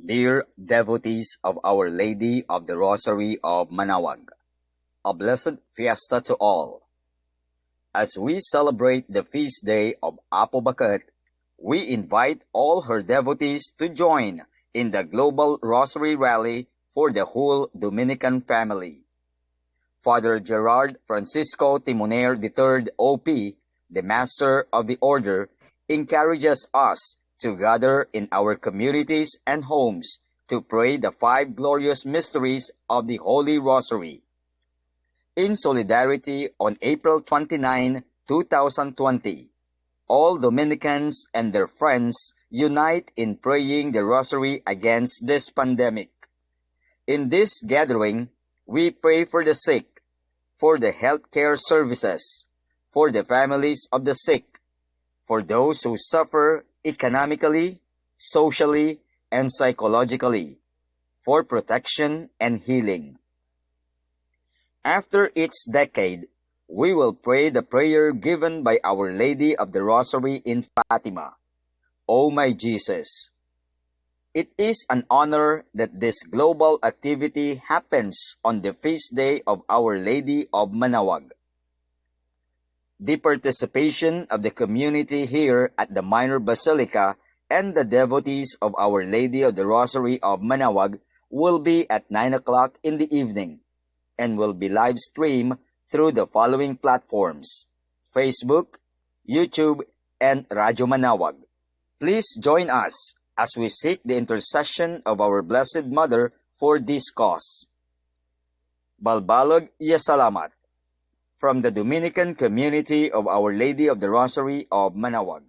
Dear devotees of Our Lady of the Rosary of Manaoag, a blessed fiesta to all. As we celebrate the feast day of Apo Bakat, we invite all her devotees to join in the global Rosary Rally for the whole Dominican family. Father Gerard Francisco Timoner III, OP, the Master of the Order, encourages us to gather in our communities and homes to pray the five glorious mysteries of the Holy Rosary. In solidarity, on April 29, 2020, all Dominicans and their friends unite in praying the Rosary against this pandemic. In this gathering, we pray for the sick, for the healthcare services, for the families of the sick, for those who suffer economically, socially, and psychologically, for protection and healing. After each decade, we will pray the prayer given by Our Lady of the Rosary in Fatima. O my Jesus! It is an honor that this global activity happens on the feast day of Our Lady of Manaoag. The participation of the community here at the Minor Basilica and the devotees of Our Lady of the Rosary of Manaoag will be at 9 o'clock in the evening and will be live streamed through the following platforms: Facebook, YouTube, and Radio Manaoag. Please join us as we seek the intercession of our Blessed Mother for this cause. Balbalog ya Salamat from the Dominican community of Our Lady of the Rosary of Manaoag.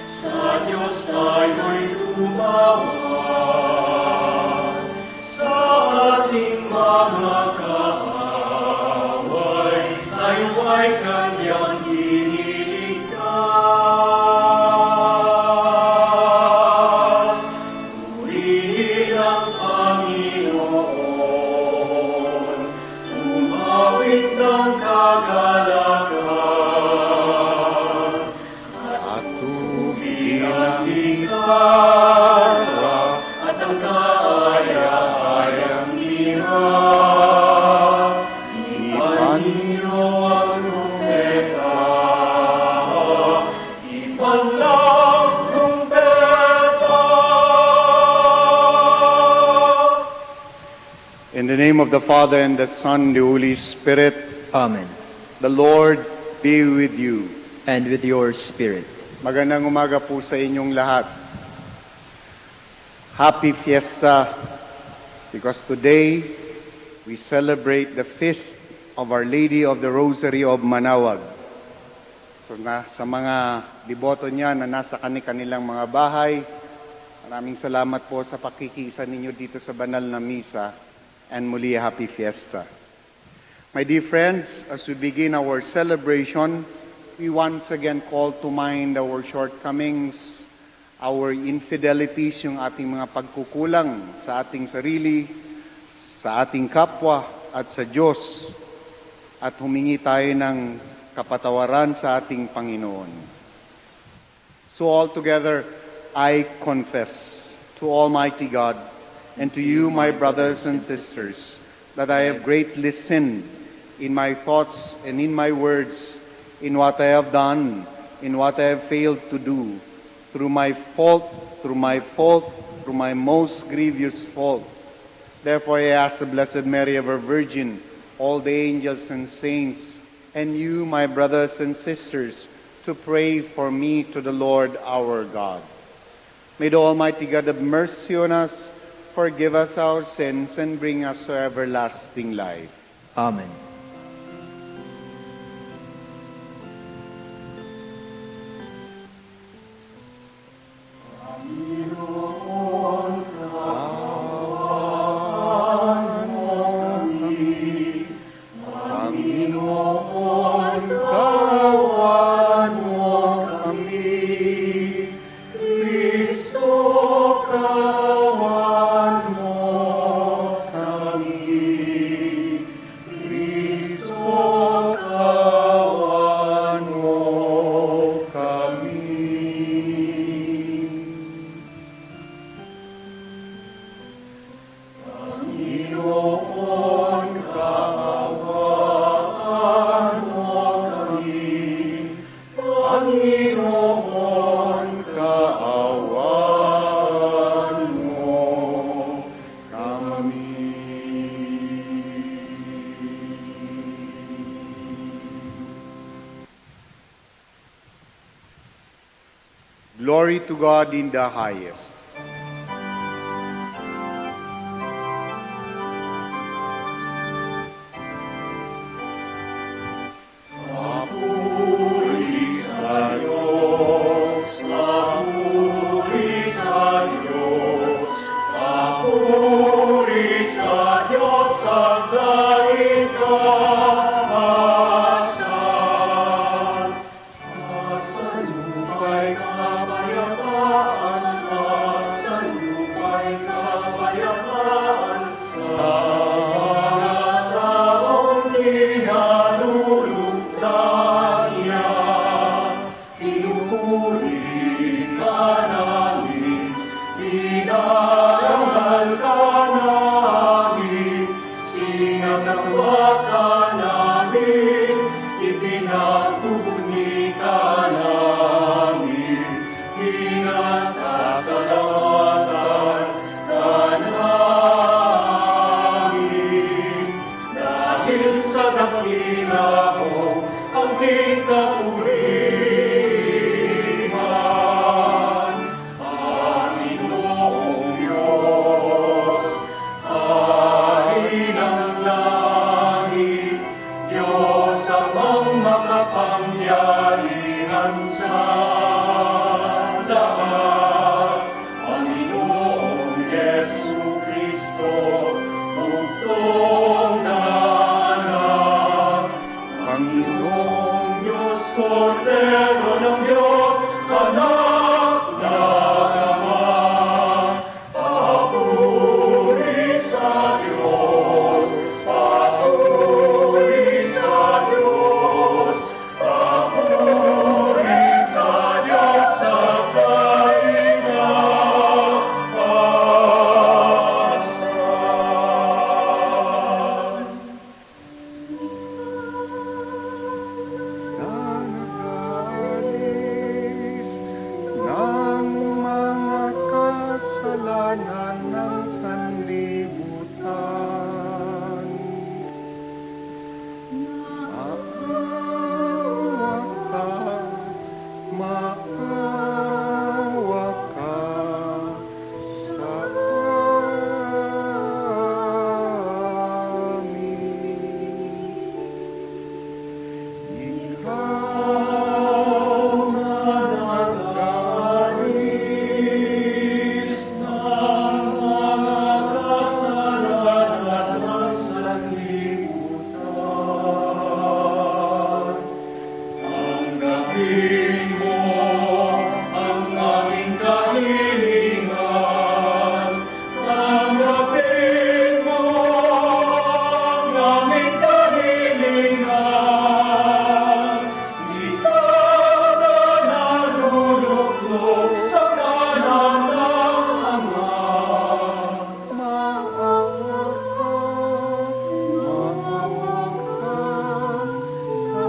Sa Diyos tayo'y tumawa. In the name of the Father, and the Son, and the Holy Spirit, Amen. the Lord be with you. And with your spirit. Magandang umaga po sa inyong lahat. Happy Fiesta, because today we celebrate the feast of Our Lady of the Rosary of Manaoag. So sa mga deboto niya na nasa kanilang mga bahay, maraming salamat po sa pakikisa ninyo dito sa banal na misa, and muli Happy Fiesta. My dear friends, as we begin our celebration, we once again call to mind our shortcomings, our infidelities, yung ating mga pagkukulang sa ating sarili, sa ating kapwa, at sa Diyos. At humingi tayo ng kapatawaran sa ating Panginoon. So altogether, I confess to Almighty God and to you, my brothers and sisters, that I have greatly sinned in my thoughts and in my words, in what I have done, in what I have failed to do, through my most grievous fault. Therefore I ask the Blessed Mary, ever Virgin, all the angels and saints, and you, my brothers and sisters, to pray for me to the Lord our God. May the Almighty God have mercy on us, forgive us our sins, and bring us to everlasting life. Amen. Glory to God in the highest. maawa ka sa amin. Ikaw na nag-alis ng mga kasalanan sa libutan. Tanggapin mo ang aming kahilingan. Tanggapin mo ang aming kahilingan. Ikaw na naluluklok sa kanan ng Ama. Maawa ka sa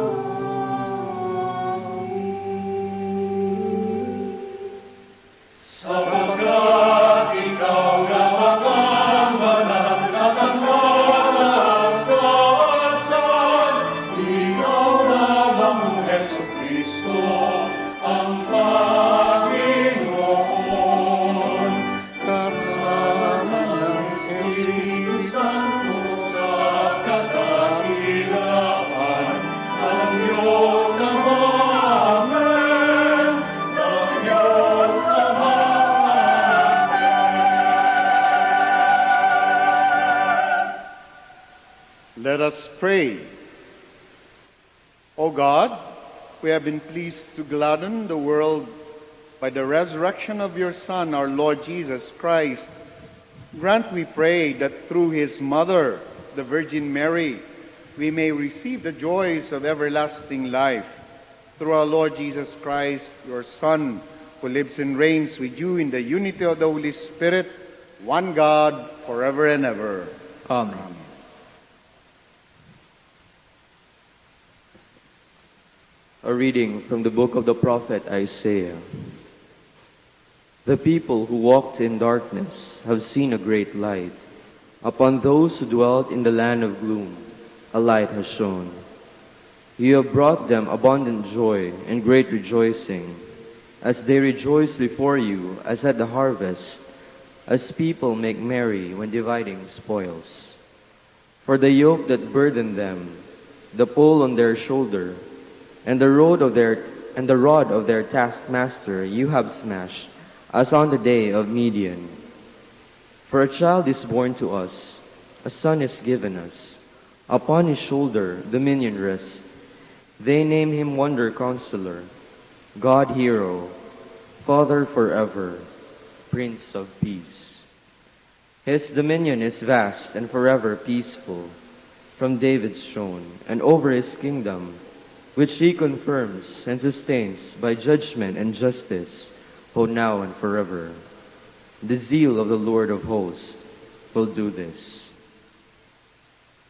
sapagkat ikaw lamang ang banal na kataas-taasan. Ikaw lamang, Jesucristo, ang Panginoon. Kasama ng Espiritu Santo sa kadakilaan ng Diyos Ama. Amen. Ng Diyos Ama. Let us pray. O God, we have been pleased to gladden the world by the resurrection of your Son, our Lord Jesus Christ. Grant, we pray, that through his mother, the Virgin Mary, we may receive the joys of everlasting life. Through our Lord Jesus Christ, your Son, who lives and reigns with you in the unity of the Holy Spirit, one God, forever and ever. Amen. A reading from the book of the prophet Isaiah. The people who walked in darkness have seen a great light. Upon those who dwelt in the land of gloom, a light has shone. You have brought them abundant joy and great rejoicing, as they rejoice before you as at the harvest, as people make merry when dividing spoils. For the yoke that burdened them, the pole on their shoulder, and the rod of their taskmaster you have smashed, as on the day of Midian. For a child is born to us, a son is given us. Upon his shoulder dominion rests. They name him Wonder Counselor, God Hero, Father forever, Prince of Peace. His dominion is vast and forever peaceful, from David's throne and over his kingdom, which he confirms and sustains by judgment and justice, both now and forever. The zeal of the Lord of hosts will do this.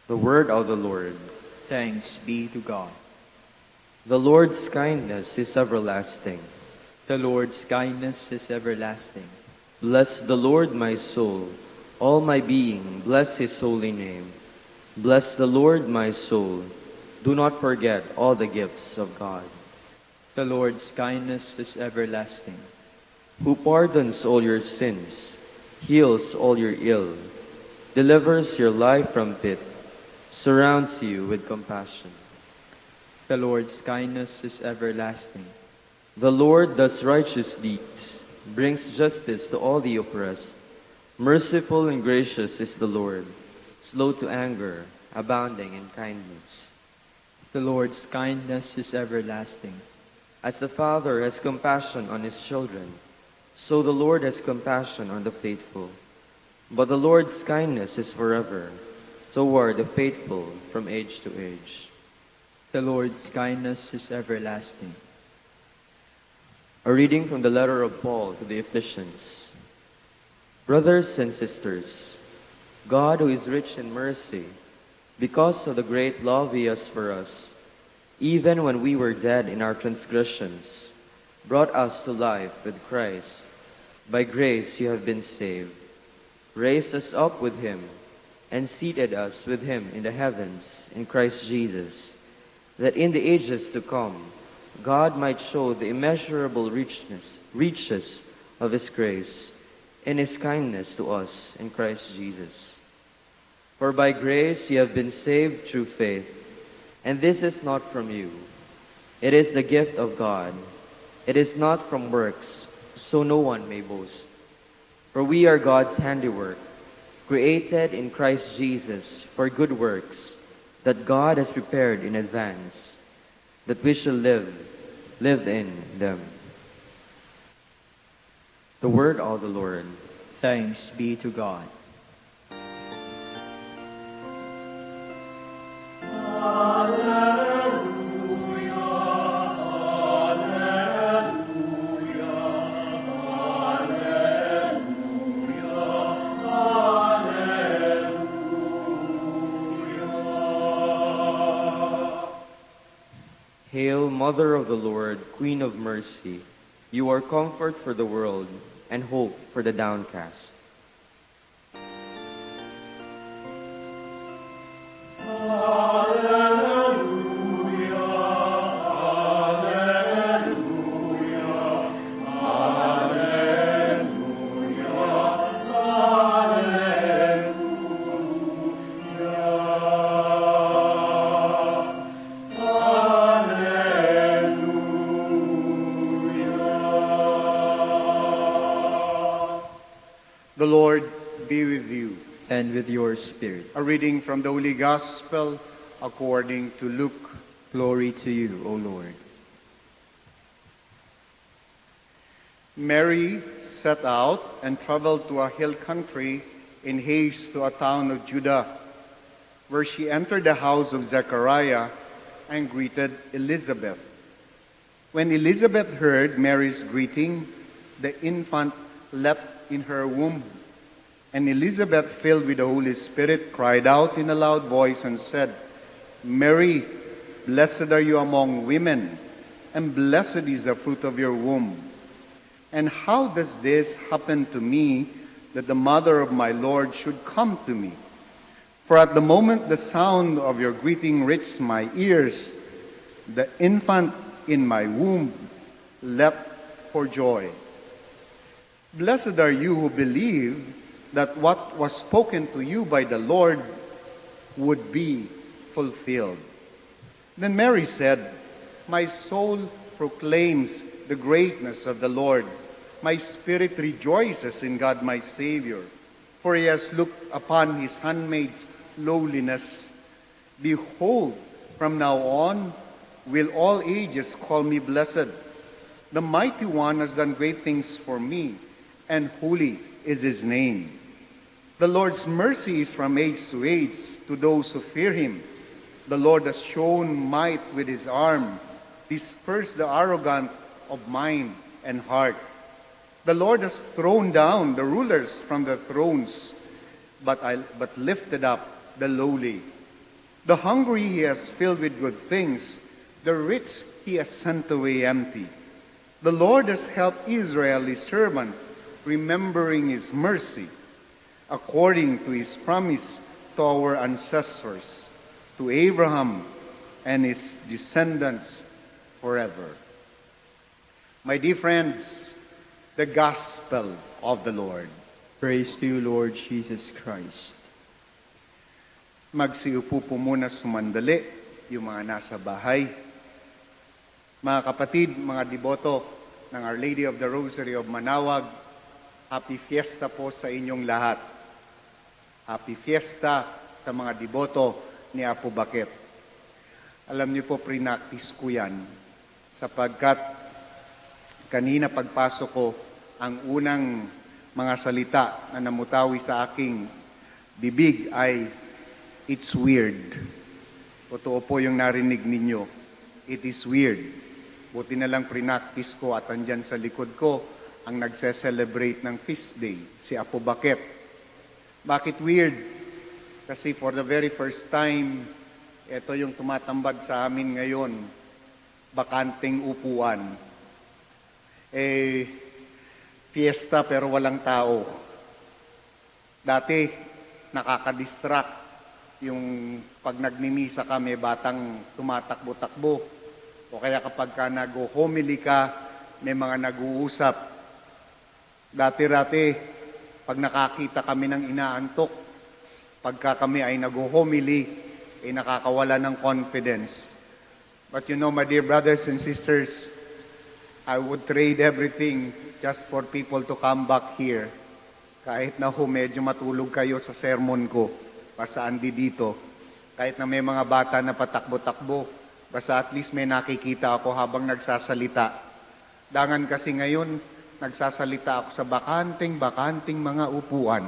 The word of the Lord. Thanks be to God. The Lord's kindness is everlasting. The Lord's kindness is everlasting. Bless the Lord, my soul. All my being, bless his holy name. Bless the Lord, my soul. Do not forget all the gifts of God. The Lord's kindness is everlasting. Who pardons all your sins, heals all your ill, delivers your life from pit, surrounds you with compassion. The Lord's kindness is everlasting. The Lord does righteous deeds, brings justice to all the oppressed. Merciful and gracious is the Lord, slow to anger, abounding in kindness. The Lord's kindness is everlasting. As the Father has compassion on his children, so the Lord has compassion on the faithful. But the Lord's kindness is forever, toward the faithful from age to age. The Lord's kindness is everlasting. A reading from the letter of Paul to the Ephesians. Brothers and sisters, God, who is rich in mercy, because of the great love he has for us, even when we were dead in our transgressions, brought us to life with Christ. By grace you have been saved, raised us up with him, and seated us with him in the heavens in Christ Jesus, that in the ages to come God might show the immeasurable riches of His grace and His kindness to us in Christ Jesus. For by grace you have been saved through faith, and this is not from you. It is the gift of God. It is not from works, so no one may boast. For we are God's handiwork, created in Christ Jesus for good works, that God has prepared in advance, that we shall live in them. The word of the Lord. Thanks be to God. Hail, Mother of the Lord, Queen of mercy, you are comfort for the world and hope for the downcast. The Lord be with you. And with your spirit. A reading from the Holy Gospel according to Luke. Glory to you, O Lord. Mary set out and traveled to a hill country in haste to a town of Judah, where she entered the house of Zechariah and greeted Elizabeth. When Elizabeth heard Mary's greeting, the infant leapt in her womb. And Elizabeth, filled with the Holy Spirit, cried out in a loud voice and said, Mary, blessed are you among women, and blessed is the fruit of your womb. And how does this happen to me, that the mother of my Lord should come to me? For at the moment the sound of your greeting reached my ears, the infant in my womb leapt for joy. Blessed are you who believe that what was spoken to you by the Lord would be fulfilled. Then Mary said, My soul proclaims the greatness of the Lord. My spirit rejoices in God my Savior, for He has looked upon His handmaid's lowliness. Behold, from now on will all ages call me blessed. The Mighty One has done great things for me, and holy is His name. The Lord's mercy is from age to age to those who fear Him. The Lord has shown might with His arm, dispersed the arrogant of mind and heart. The Lord has thrown down the rulers from their thrones, but lifted up the lowly. The hungry He has filled with good things, the rich He has sent away empty. The Lord has helped Israel, His servant, remembering His mercy, according to His promise to our ancestors, to Abraham and his descendants forever. My dear friends, the Gospel of the Lord. Praise to you, Lord Jesus Christ. Magsiupo po muna sumandali yung mga nasa bahay. Mga kapatid, mga deboto ng Our Lady of the Rosary of Manawag, happy fiesta po sa inyong lahat. Happy fiesta sa mga deboto ni Apo Bakit. Alam niyo po, prinaktis ko yan sapagkat kanina pagpasok ko, ang unang mga salita na namutawi sa aking bibig ay, it's weird. Totoo po yung narinig ninyo. It is weird. Buti na lang prinaktis ko at andyan sa likod ko ang nagse-celebrate ng feast day, si Apo Bakit. Bakit weird? Kasi for the very first time, ito yung tumatambad sa amin ngayon, bakanteng upuan. Fiesta pero walang tao. Dati, nakakadistract yung pag nagmimisa kami, batang tumatakbo-takbo o O kaya kapag ka nag-homily ka, may mga nag-uusap. Dati-rati, pag nakakita kami ng inaantok, pagka kami ay nag-homily, nakakawala ng confidence. But you know, my dear brothers and sisters, I would trade everything just for people to come back here. Kahit na medyo matulog kayo sa sermon ko, basta andi dito. Kahit na may mga bata na patakbo-takbo, basta at least may nakikita ako habang nagsasalita. Dangan kasi ngayon, nagsasalita ako sa bakanting mga upuan.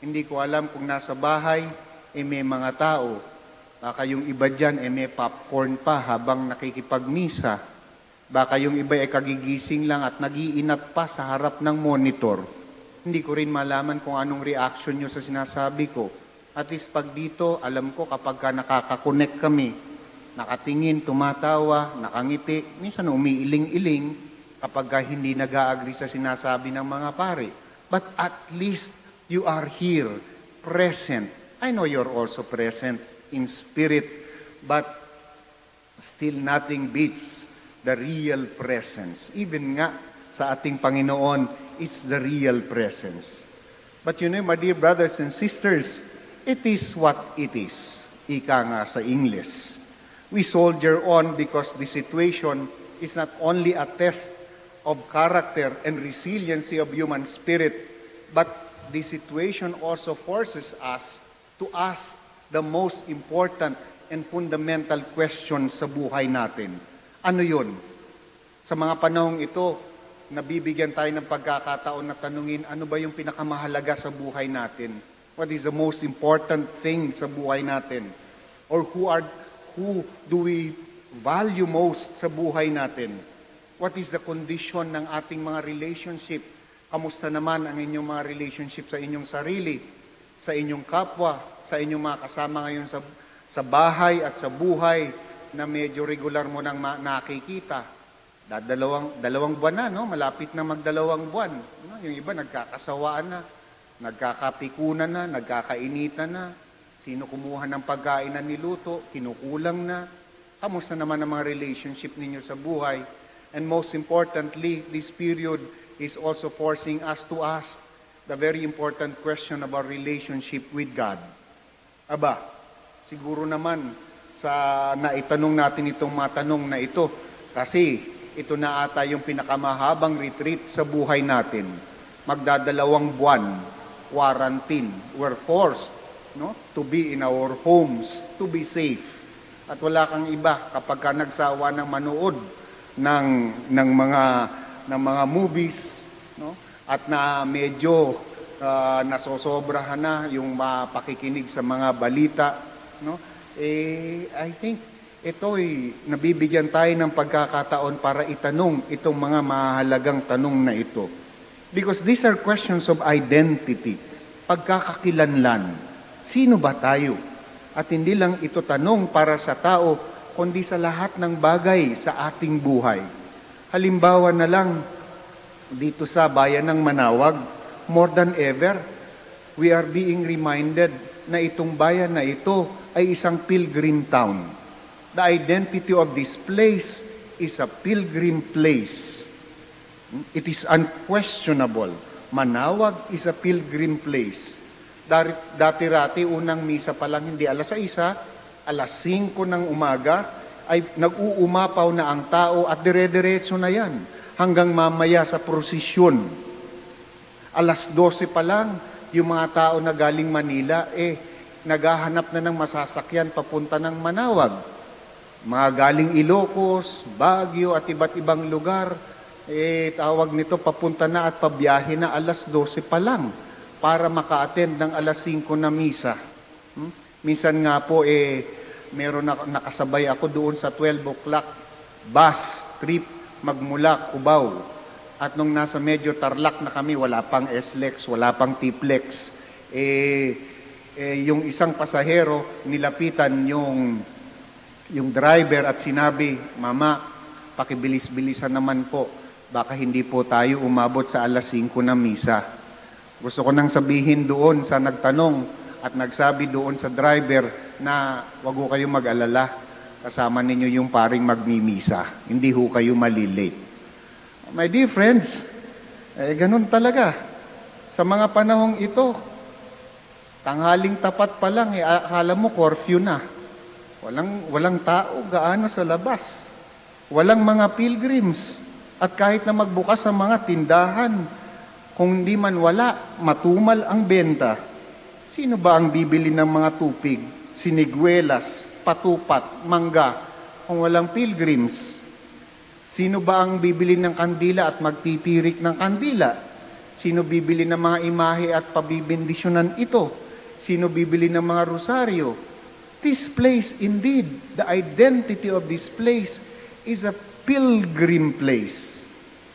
Hindi ko alam kung nasa bahay, may mga tao. Baka yung iba dyan, may popcorn pa habang nakikipagmisa. Baka yung iba kagigising lang at nag-iinat pa sa harap ng monitor. Hindi ko rin malaman kung anong reaction nyo sa sinasabi ko. At least pag dito, alam ko kapag ka nakaka-connect kami, nakatingin, tumatawa, nakangiti, minsan umiiling-iling kapag ka hindi nag-a-agree sa sinasabi ng mga pare. But at least you are here, present. I know you're also present in spirit, but still nothing beats the real presence. Even nga sa ating Panginoon, it's the real presence. But you know, my dear brothers and sisters, it is what it is. Ika nga sa English. We soldier on because the situation is not only a test of character and resiliency of human spirit, but the situation also forces us to ask the most important and fundamental question sa buhay natin. Ano yun? Sa mga panahong ito, nabibigyan tayo ng pagkakataon na tanungin, ano ba yung pinakamahalaga sa buhay natin? What is the most important thing sa buhay natin? Or who do we value most sa buhay natin? What is the condition ng ating mga relationship? Kamusta naman ang inyong mga relationship sa inyong sarili, sa inyong kapwa, sa inyong mga kasama ngayon sa bahay at sa buhay na medyo regular mo nang nakikita? Dalawang buwan na, no? Malapit na magdalawang buwan. No? Yung iba nagkakasawaan na, nagkakapikunan na, nagkakainitan na. Sino kumuha ng pagkain na niluto, kinukulang na. Kamusta naman ang mga relationship ninyo sa buhay? And most importantly, this period is also forcing us to ask the very important question of our relationship with God. Aba, siguro naman sa naitanong natin itong mga tanong na ito, kasi ito na ata yung pinakamahabang retreat sa buhay natin. Magdadalawang buwan, quarantine. We're forced to be in our homes, to be safe. At wala kang iba kapag ka nagsawa ng manood ng mga movies, no? At na medyo nasosobrahan na yung pakikinig sa mga balita, no? I think ito'y nabibigyan tayo ng pagkakataon para itanong itong mga mahalagang tanong na ito. Because these are questions of identity, pagkakakilanlan. Sino ba tayo? At hindi lang ito tanong para sa tao, kundi sa lahat ng bagay sa ating buhay. Halimbawa na lang, dito sa bayan ng Manawag, more than ever, we are being reminded na itong bayan na ito ay isang pilgrim town. The identity of this place is a pilgrim place. It is unquestionable. Manawag is a pilgrim place. Dati-rati, unang misa pa lang, hindi alas 6, alas 5 ng umaga, ay nag-uumapaw na ang tao at dire-diretso na yan hanggang mamaya sa prosesyon. Alas 12 pa lang, yung mga tao na galing Manila, naghahanap na ng masasakyan papunta ng Manawag. Mga galing Ilocos, Baguio at iba't ibang lugar, tawag nito papunta na at pabiyahe na alas 12 pa lang para maka-attend ng alas 5 na misa. Minsan nga po, meron nakasabay ako doon sa 12 o'clock bus trip magmula Cubao. At nung nasa medyo Tarlac na kami, wala pang SLEX, wala pang T-Plex. Yung isang pasahero, nilapitan yung driver at sinabi, "Mama, pakibilis-bilisan naman po. Baka hindi po tayo umabot sa alas 5 na misa." Gusto ko nang sabihin doon sa nagtanong at nagsabi doon sa driver na wag ko kayong mag-alala. kasama ninyo yung paring magmimisa. Hindi ho kayo malilate. My dear friends, ganun talaga. Sa mga panahong ito, tanghaling tapat pa lang, akala mo curfew na. Walang tao gaano sa labas. Walang mga pilgrims. At kahit na magbukas ang mga tindahan, kung hindi man wala, matumal ang benta. Sino ba ang bibili ng mga tupig, siniguelas, patupat, mangga, kung walang pilgrims? Sino ba ang bibili ng kandila at magtitirik ng kandila? Sino bibili ng mga imahe at pabibindisyonan ito? Sino bibili ng mga rosaryo? This place, indeed, the identity of this place is a pilgrim place.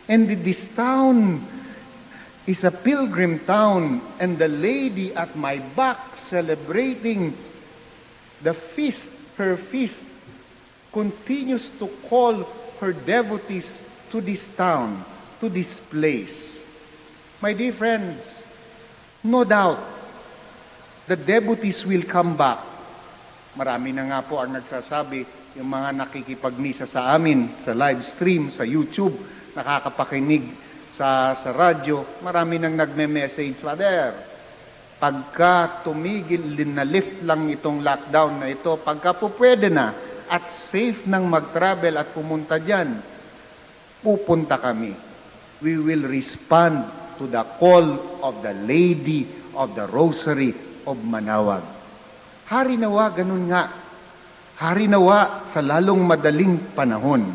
And this town is a pilgrim town, and the lady at my back celebrating the feast, her feast, continues to call her devotees to this town, to this place. My dear friends, no doubt, the devotees will come back. Marami na nga po ang nagsasabi, yung mga nakikipagmisa sa amin, sa live stream, sa YouTube, nakakapakinig sa radyo, marami nang nagme-message, Father, pagka tumigil, na-lift lang itong lockdown na ito, pagka po pwede na, at safe nang mag-travel at pumunta dyan, pupunta kami. We will respond to the call of the Lady of the Rosary of Manaoag. Hari nawa, ganun nga. Hari nawa sa lalong madaling panahon.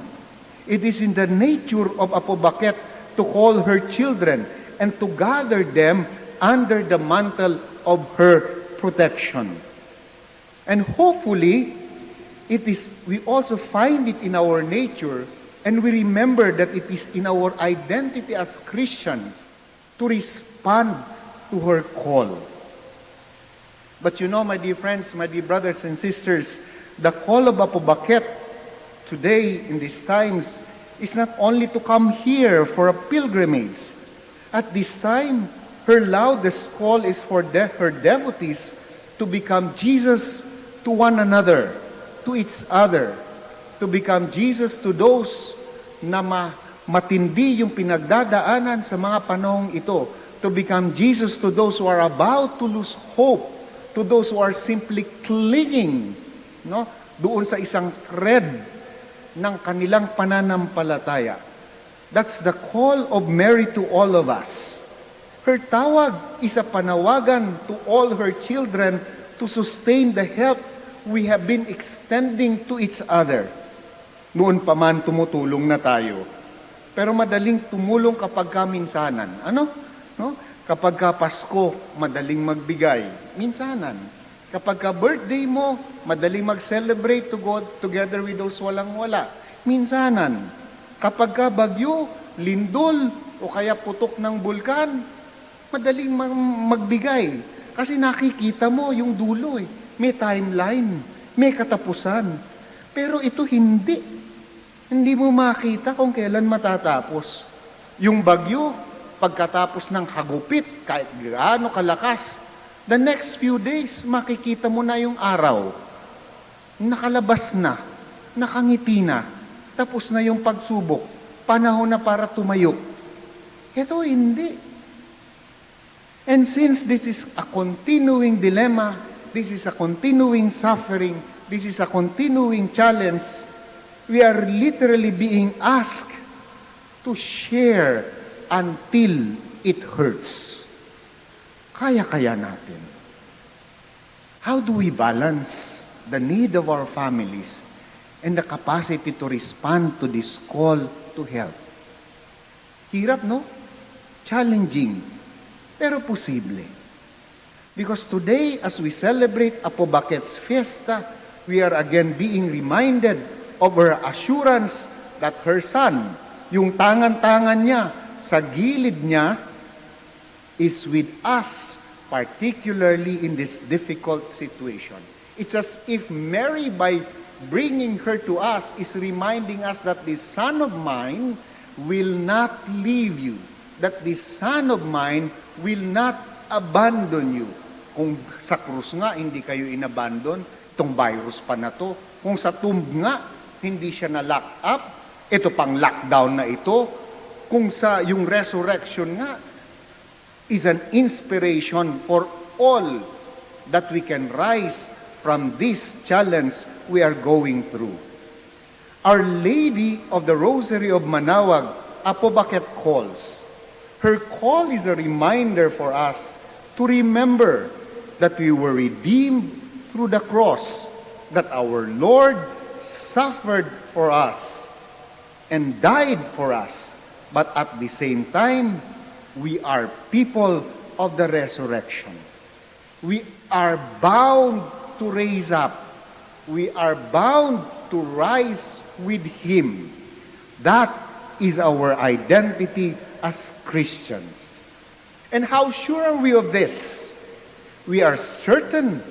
It is in the nature of Apo Baket to call her children and to gather them under the mantle of her protection. And hopefully, we also find it in our nature, and we remember that it is in our identity as Christians to respond to her call. But you know, my dear friends, my dear brothers and sisters, the call of Apo Baket today, in these times, is not only to come here for a pilgrimage. At this time, her loudest call is for her devotees to become Jesus to one another, to each other, to become Jesus to those na matindi yung pinagdadaanan sa mga panahong ito, to become Jesus to those who are about to lose hope, to those who are simply clinging, no, doon sa isang thread ng kanilang pananampalataya. That's the call of Mary to all of us. Her tawag is a panawagan to all her children to sustain the help we have been extending to each other. Noon pa man tumutulong na tayo. Pero madaling tumulong kapag kaminsanan. Ano? No? Kapag ka Pasko, madaling magbigay. Minsanan. Kapag ka birthday mo, madaling mag-celebrate to God together with those walang-wala. Minsanan. Kapag ka bagyo, lindol, o kaya putok ng bulkan, madaling magbigay. Kasi nakikita mo yung dulo eh. May timeline, may katapusan. Pero ito hindi. Hindi mo makita kung kailan matatapos. Yung bagyo, pagkatapos ng hagupit, kahit gaano kalakas, the next few days, makikita mo na yung araw. Nakalabas na, nakangiti na, tapos na yung pagsubok, panahon na para tumayo. Ito hindi. And since this is a continuing dilemma, this is a continuing suffering, this is a continuing challenge, we are literally being asked to share until it hurts. Kaya-kaya natin. How do we balance the need of our families and the capacity to respond to this call to help? Hirap, no? Challenging, pero posible. Because today, as we celebrate Apo Baket's Fiesta, we are again being reminded of her assurance that her son, yung tangan-tangan niya, sa gilid niya, is with us, particularly in this difficult situation. It's as if Mary, by bringing her to us, is reminding us that this son of mine will not leave you, that this son of mine will not abandon you. Kung sa krus nga, hindi kayo inabandon, itong virus pa na to, Kung sa tomb nga, hindi siya na-lock up, ito pang lockdown na ito. Kung sa yung resurrection nga, is an inspiration for all that we can rise from this challenge we are going through. Our Lady of the Rosary of Manaoag, Apo Baket calls. Her call is a reminder for us to remember that we were redeemed through the cross, that our Lord suffered for us and died for us, but at the same time, we are people of the resurrection. We are bound to raise up. We are bound to rise with Him. That is our identity as Christians. And how sure are we of this? We are certain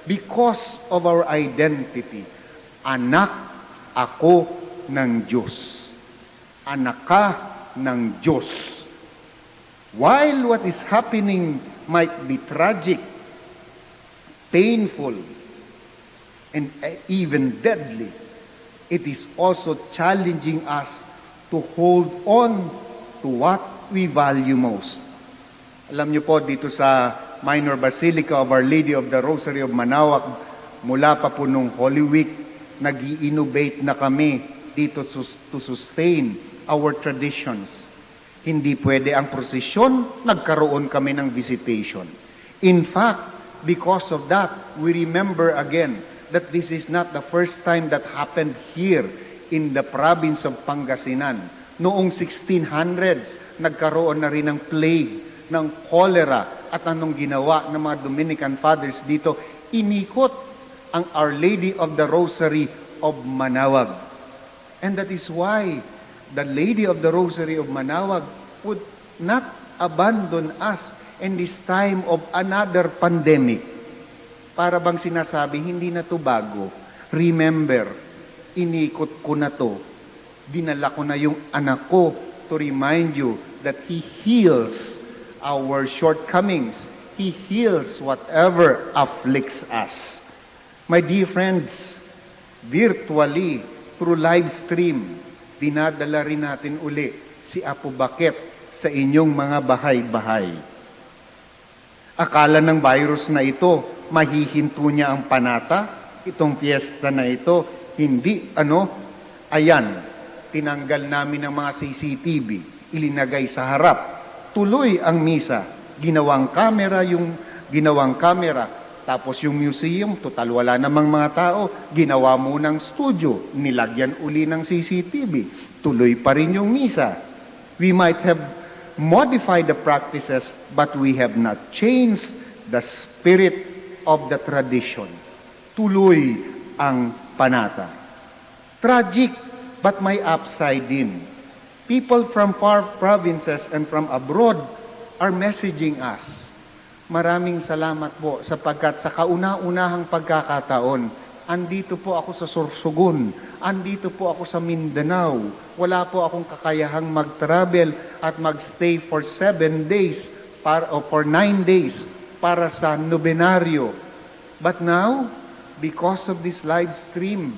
because of our identity. Anak ako ng Diyos. Anak ka ng Diyos. While what is happening might be tragic, painful, and even deadly, it is also challenging us to hold on to what we value most. Alam niyo po, dito sa Minor Basilica of Our Lady of the Rosary of Manaoag, mula pa po nung Holy Week, nag-i-innovate na kami dito to sustain our traditions. Hindi pwede ang prosesyon, nagkaroon kami ng visitation. In fact, because of that, we remember again that this is not the first time that happened here in the province of Pangasinan. Noong 1600s, nagkaroon na rin ng plague, ng cholera, at anong ginawa ng mga Dominican Fathers dito? Inikot ang Our Lady of the Rosary of Manaoag. And that is why the Lady of the Rosary of Manaoag would not abandon us in this time of another pandemic. Para bang sinasabi, hindi na to bago. Remember, inikot ko na to. Dinala ko na yung anak ko to remind you that He heals our shortcomings. He heals whatever afflicts us. My dear friends, virtually, through live stream, dinadala rin natin uli si Apo Baket sa inyong mga bahay-bahay. Akala ng virus na ito, mahihinto niya ang panata, itong fiesta na ito, hindi, ayan, tinanggal namin ng mga CCTV, ilinagay sa harap, tuloy ang misa, ginawang kamera, tapos yung museum, total wala namang mga tao, ginawa mo ng studio, nilagyan uli ng CCTV, tuloy pa rin yung misa. We might have modified the practices, but we have not changed the spirit of the tradition. Tuloy ang panata. Tragic, but may upside din. People from far provinces and from abroad are messaging us. Maraming salamat po sapagkat sa kauna-unahang pagkakataon, andito po ako sa Sorsogon, andito po ako sa Mindanao, wala po akong kakayahang mag-travel at mag-stay for 7 days or for 9 days para sa nobenaryo. But now, because of this live stream,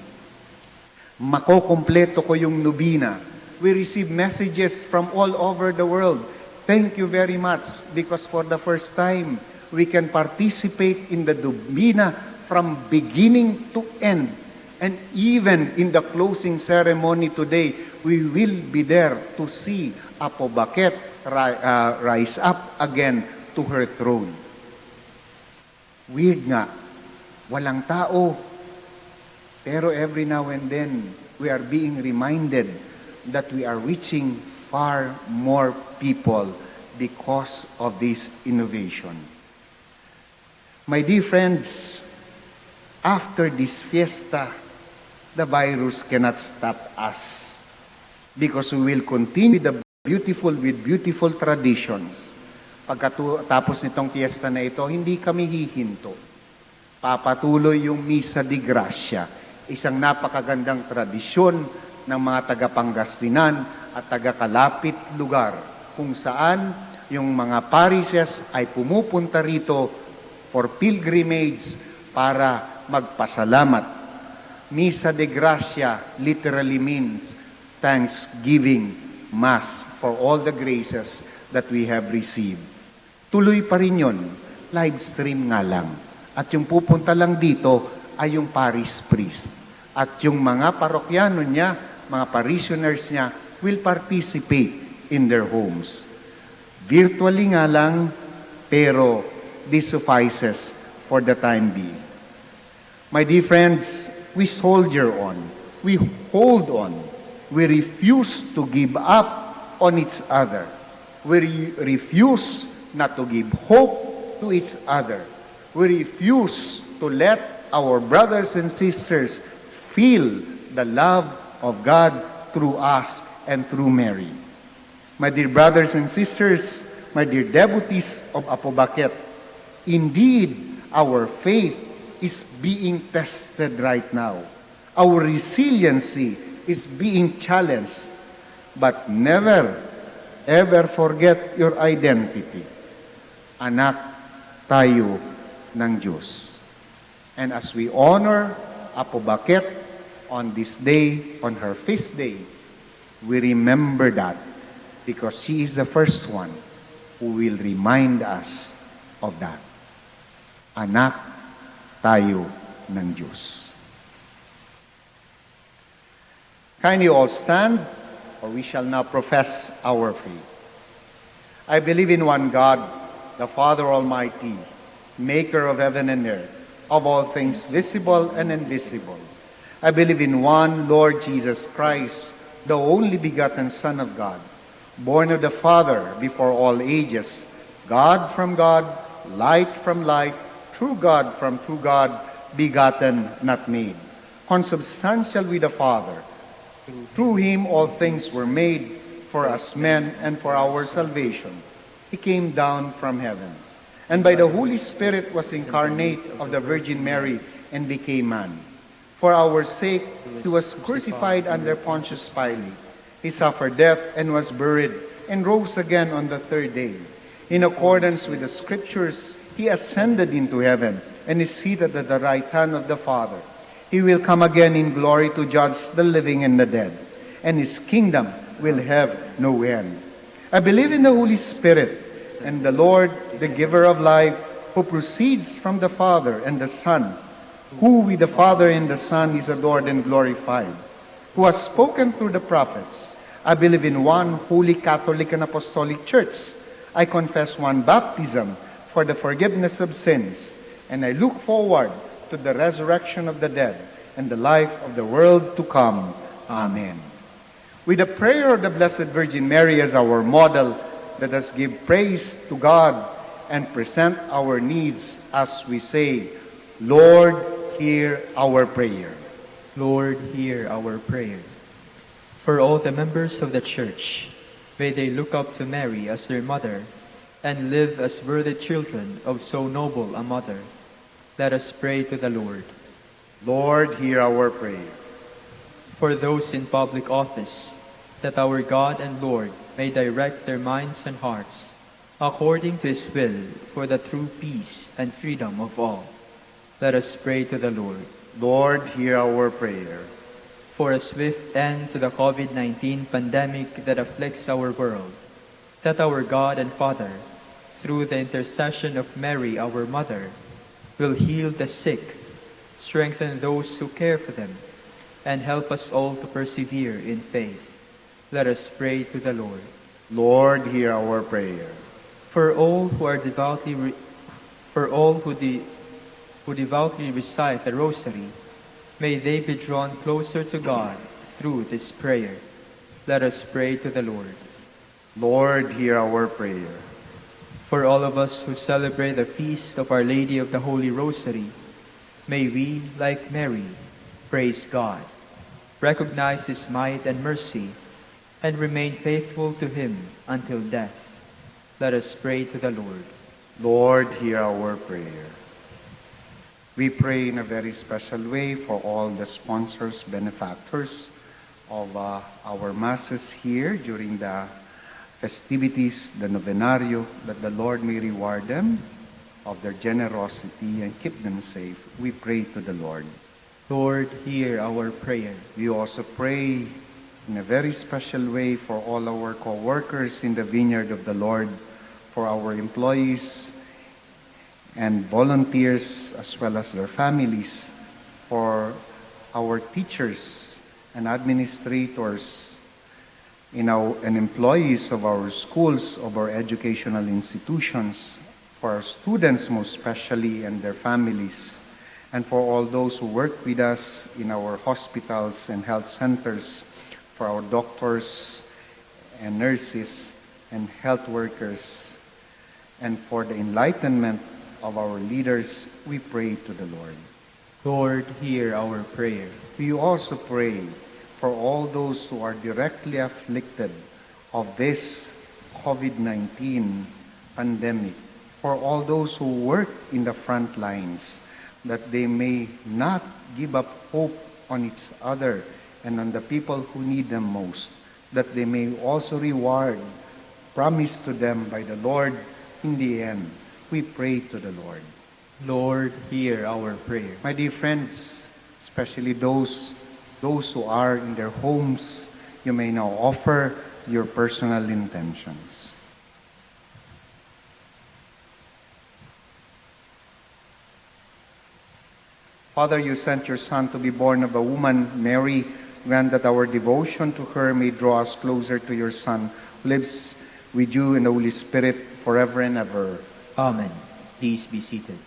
makokompleto ko yung nobina. We receive messages from all over the world. Thank you very much because for the first time, we can participate in the nobina from beginning to end. And even in the closing ceremony today, we will be there to see Apo Baket rise up again to her throne. Weird nga, walang tao. Pero every now and then, we are being reminded that we are reaching far more people because of this innovation. My dear friends, after this fiesta, the virus cannot stop us because we will continue with beautiful traditions. Pagkatapos nitong fiesta na ito, hindi kami hihinto. Papatuloy yung Misa de Gracia, isang napakagandang tradisyon ng mga taga-Pangasinan at taga-kalapit lugar kung saan yung mga parishes ay pumupunta rito for pilgrimage para magpasalamat. Misa de Gracia literally means thanksgiving Mass for all the graces that we have received. Tuloy pa rin yun, live stream nga lang. At yung pupunta lang dito ay yung parish priest. At yung mga parokyano niya, mga parishioners niya, will participate in their homes. Virtually nga lang, pero this suffices for the time being. My dear friends, we soldier on. We hold on. We refuse to give up on each other. We refuse not to give hope to each other. We refuse to let our brothers and sisters feel the love of God through us and through Mary. My dear brothers and sisters, my dear devotees of Apo Baket, indeed, our faith is being tested right now. Our resiliency is being challenged. But never, ever forget your identity. Anak tayo ng Diyos. And as we honor Apo Baket on this day, on her feast day, we remember that because she is the first one who will remind us of that. Anak tayo ng Diyos. Kindly all stand, or we shall now profess our faith. I believe in one God, the Father Almighty, maker of heaven and earth, of all things visible and invisible. I believe in one Lord Jesus Christ, the only begotten Son of God, born of the Father before all ages, God from God, light from light, true God from true God, begotten, not made, consubstantial with the Father. Through him all things were made, for us men and for our salvation. He came down from heaven, and by the Holy Spirit was incarnate of the Virgin Mary and became man. For our sake he was crucified under Pontius Pilate. He suffered death and was buried, and rose again on the third day. In accordance with the Scriptures, he ascended into heaven, and is seated at the right hand of the Father. He will come again in glory to judge the living and the dead, and his kingdom will have no end. I believe in the Holy Spirit, and the Lord, the giver of life, who proceeds from the Father and the Son, who with the Father and the Son is adored and glorified, who has spoken through the prophets. I believe in one holy Catholic and Apostolic Church. I confess one baptism for the forgiveness of sins, and I look forward to the resurrection of the dead and the life of the world to come. Amen. With the prayer of the Blessed Virgin Mary as our model, let us give praise to God and present our needs as we say, Lord, hear our prayer. Lord, hear our prayer. For all the members of the Church, may they look up to Mary as their mother and live as worthy children of so noble a mother. Let us pray to the Lord. Lord, hear our prayer. For those in public office, that our God and Lord may direct their minds and hearts according to his will for the true peace and freedom of all. Let us pray to the Lord. Lord, hear our prayer. For a swift end to the COVID-19 pandemic that afflicts our world, that our God and Father, through the intercession of Mary, our Mother, will heal the sick, strengthen those who care for them, and help us all to persevere in faith. Let us pray to the Lord. Lord, hear our prayer. For all who are devoutly who devoutly recite the Rosary, may they be drawn closer to God through this prayer. Let us pray to the Lord. Lord, hear our prayer. For all of us who celebrate the feast of Our Lady of the Holy Rosary, may we, like Mary, praise God, recognize his might and mercy, and remain faithful to him until death. Let us pray to the Lord. Lord, hear our prayer. We pray in a very special way for all the sponsors, benefactors of our masses here during the festivities, the novenario, that the Lord may reward them of their generosity and keep them safe. We pray to the Lord. Lord, hear our prayer. We also pray in a very special way for all our co-workers in the vineyard of the Lord, for our employees and volunteers as well as their families, for our teachers and administrators and employees of our schools, of our educational institutions, for our students most especially and their families, and for all those who work with us in our hospitals and health centers, for our doctors and nurses and health workers, and for the enlightenment of our leaders, we pray to the Lord. Lord, hear our prayer. We also pray for all those who are directly afflicted of this COVID-19 pandemic, for all those who work in the front lines, that they may not give up hope on each other and on the people who need them most, that they may also reward promised to them by the Lord in the end. We pray to the Lord. Lord, hear our prayer. My dear friends, especially those who are in their homes, you may now offer your personal intentions. Father, you sent your Son to be born of a woman, Mary. Grant that our devotion to her may draw us closer to your Son, who lives with you in the Holy Spirit forever and ever. Amen. Please be seated.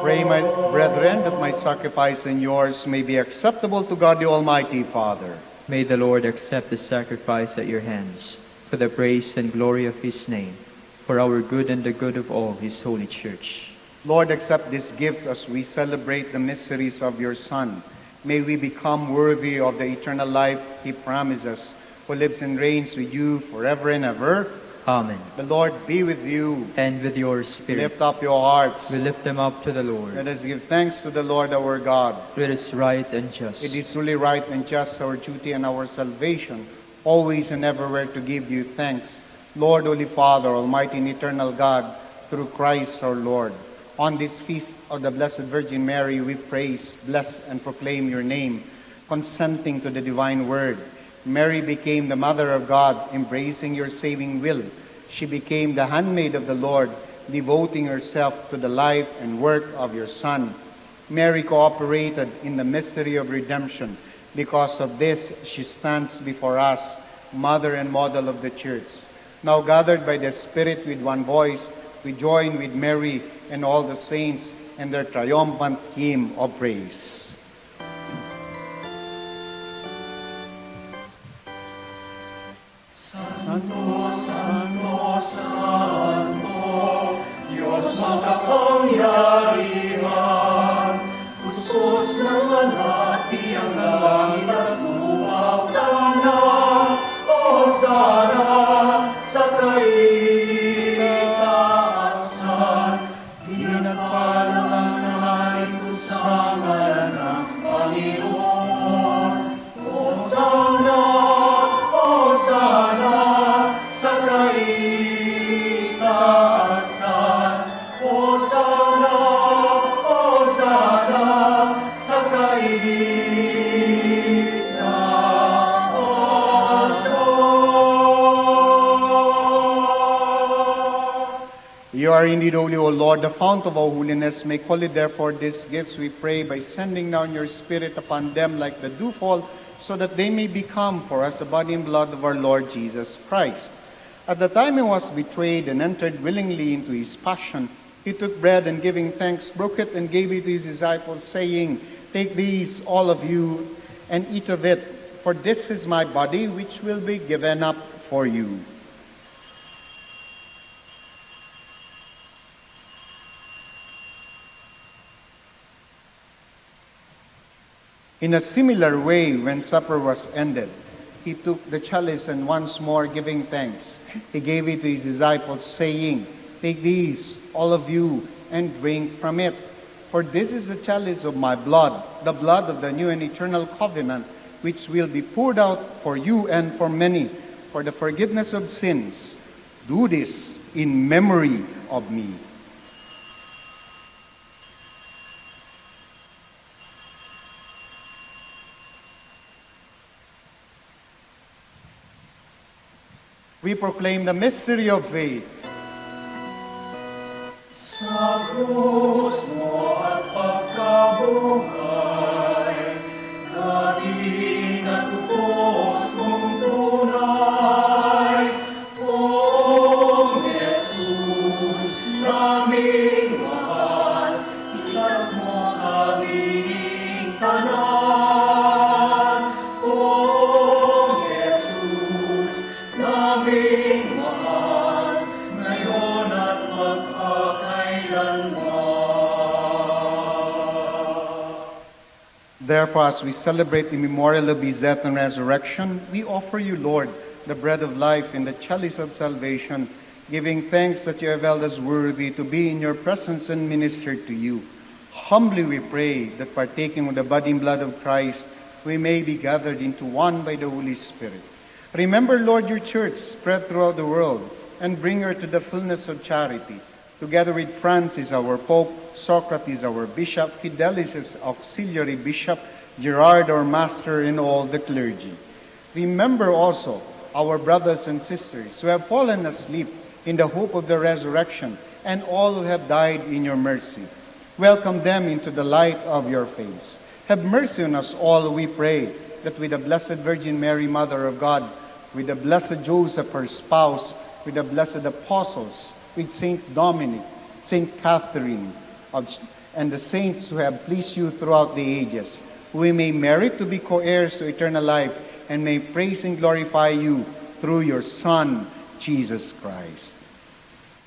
Pray, my brethren, that my sacrifice and yours may be acceptable to God the Almighty Father. May the Lord accept the sacrifice at your hands for the praise and glory of his name, for our good and the good of all his holy church. Lord, accept these gifts as we celebrate the mysteries of your Son. May we become worthy of the eternal life he promises, who lives and reigns with you forever and ever. Amen. The Lord be with you. And with your spirit. Lift up your hearts. We lift them up to the Lord. Let us give thanks to the Lord our God. It is right and just. It is truly right and just, our duty and our salvation, always and everywhere to give you thanks, Lord, Holy Father, Almighty and eternal God, through Christ our Lord. On this feast of the Blessed Virgin Mary, we praise, bless, and proclaim your name, consenting to the divine word. Mary became the Mother of God, embracing your saving will. She became the handmaid of the Lord, devoting herself to the life and work of your Son. Mary cooperated in the mystery of redemption. Because of this, she stands before us, Mother and Model of the Church. Now gathered by the Spirit with one voice, we join with Mary and all the saints in their triumphant hymn of praise. Santo, Santo, Santo, Diyos makapangyarihan, usos ng alati ang langit at lupa, sana, o sana, sa kaitaasan, pinagpalang ng You are indeed holy, O Lord, the fount of all holiness. Make holy, therefore, these gifts, we pray, by sending down your Spirit upon them like the dewfall, so that they may become for us the body and blood of our Lord Jesus Christ. At the time he was betrayed and entered willingly into his passion, he took bread and giving thanks, broke it and gave it to his disciples, saying, Take these, all of you, and eat of it, for this is my body, which will be given up for you. In a similar way, when supper was ended, he took the chalice and once more giving thanks, he gave it to his disciples, saying, Take these, all of you, and drink from it. For this is the chalice of my blood, the blood of the new and eternal covenant, which will be poured out for you and for many, for the forgiveness of sins. Do this in memory of me. We proclaim the mystery of faith. Sa krus mo at pagkabuhay, dating natupos mong tunay, Poong Jesus, naming mahal, ikas mo aming tanan. Poong Jesus, naming mahal, ngayon at magpakailanman. Therefore, as we celebrate the memorial of his death and resurrection, we offer you, Lord, the bread of life and the chalice of salvation, giving thanks that you have held us worthy to be in your presence and minister to you. Humbly we pray that partaking of the body and blood of Christ, we may be gathered into one by the Holy Spirit. Remember, Lord, your church spread throughout the world and bring her to the fullness of charity. Together with Francis, our Pope, Socrates, our Bishop, Fidelis, as Auxiliary Bishop, Gerard, our Master, and all the clergy. Remember also our brothers and sisters who have fallen asleep in the hope of the resurrection, and all who have died in your mercy. Welcome them into the light of your face. Have mercy on us all, we pray, that with the Blessed Virgin Mary, Mother of God, with the Blessed Joseph, her spouse, with the blessed apostles, with Saint Dominic, Saint Catherine, and the saints who have pleased you throughout the ages, we may merit to be co-heirs to eternal life, and may praise and glorify you through your Son, Jesus Christ.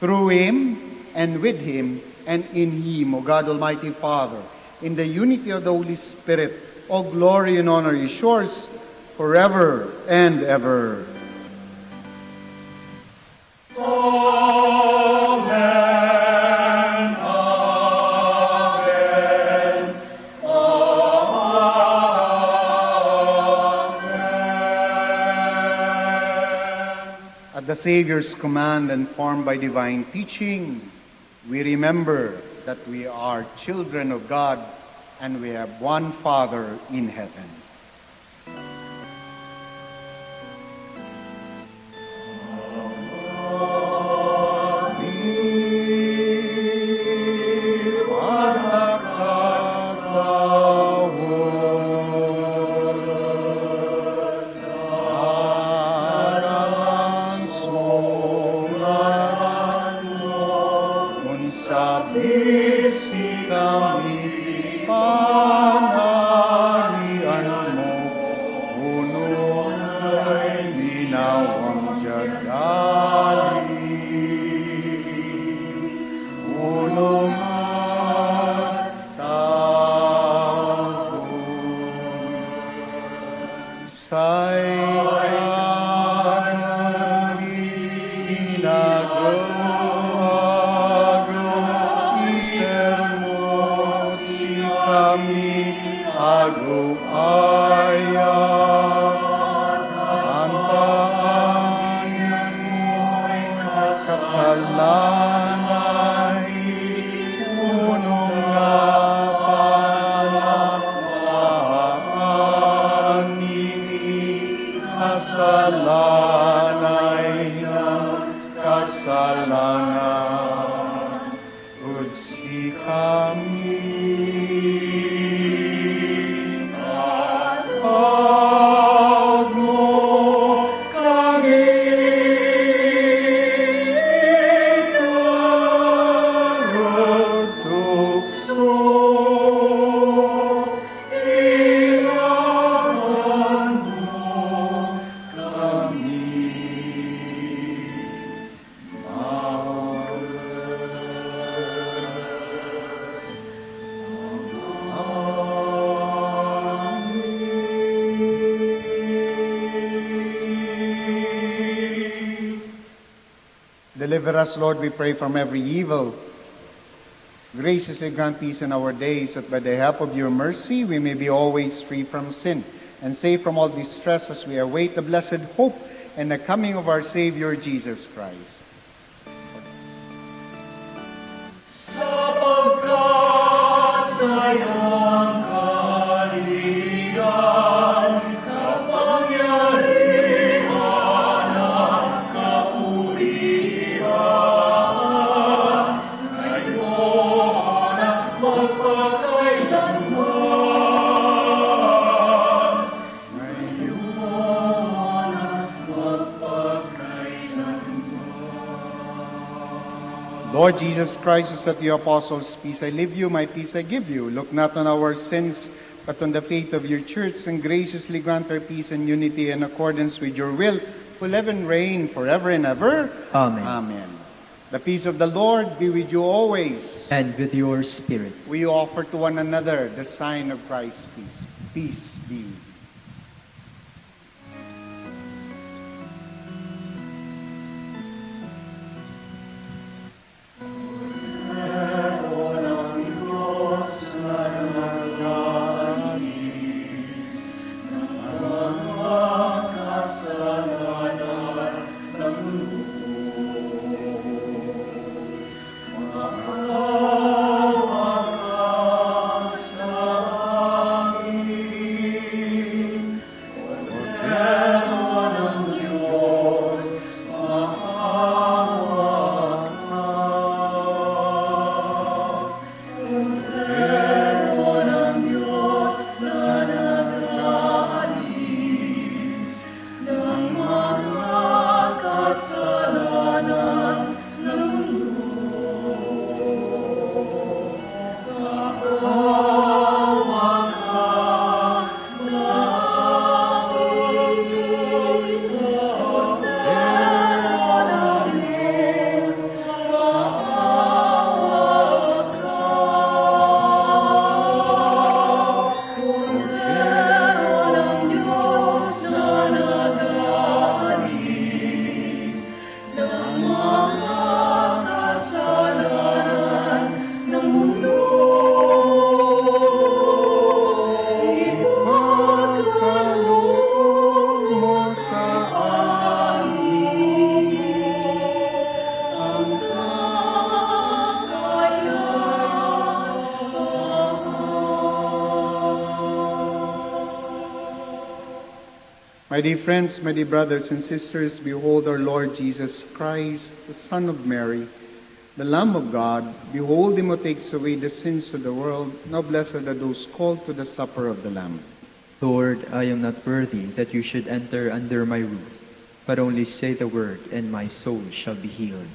Through him, and with him, and in him, O God Almighty Father, in the unity of the Holy Spirit, all glory and honor is yours forever and ever. Amen. Amen. Amen. At the Savior's command and formed by divine teaching, we remember that we are children of God and we have one Father in heaven. Ago Aya, Tanpa kasalanan, punong napalakpakan nini, kasalanay na kasalanan, udsi kami. At mo kami karudukso, ilaan mo kami. Deliver us, Lord, we pray, from every evil. Graciously grant peace in our days, that by the help of your mercy we may be always free from sin, and safe from all distress as we await the blessed hope and the coming of our Savior Jesus Christ. Sapagkat sa iyong kaharian, kapangyarihan at kapurihan, ngayon at magpakailanman. Ngayon at magpakailanman. Lord Jesus Christ, who said to your apostles, "Peace I leave you, my peace I give you," look not on our sins, but on the faith of your church, and graciously grant her peace and unity in accordance with your will, who live and reign forever and ever. Amen. Amen. The peace of the Lord be with you always. And with your spirit. We offer to one another the sign of Christ's peace. Peace be with you. My dear friends, my dear brothers and sisters, behold our Lord Jesus Christ, the Son of Mary, the Lamb of God. Behold him who takes away the sins of the world. Now blessed are those called to the supper of the Lamb. Lord, I am not worthy that you should enter under my roof, but only say the word, and my soul shall be healed.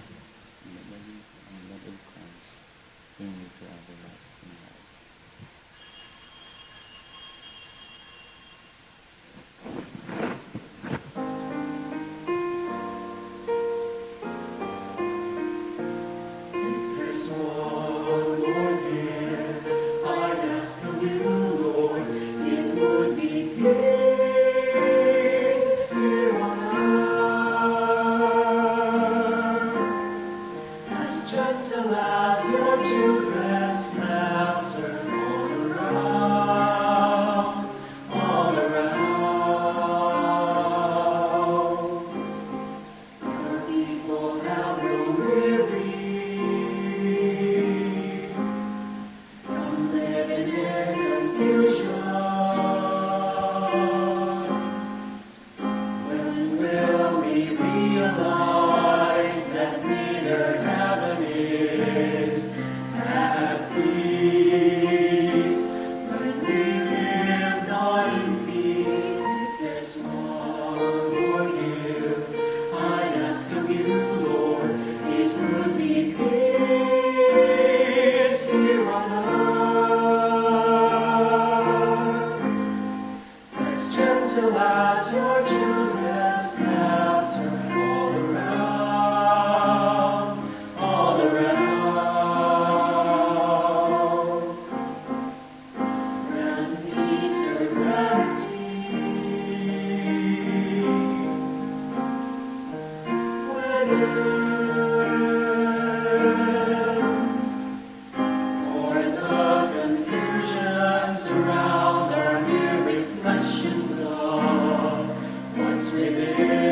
For the confusion surround our mere reflections of what's within,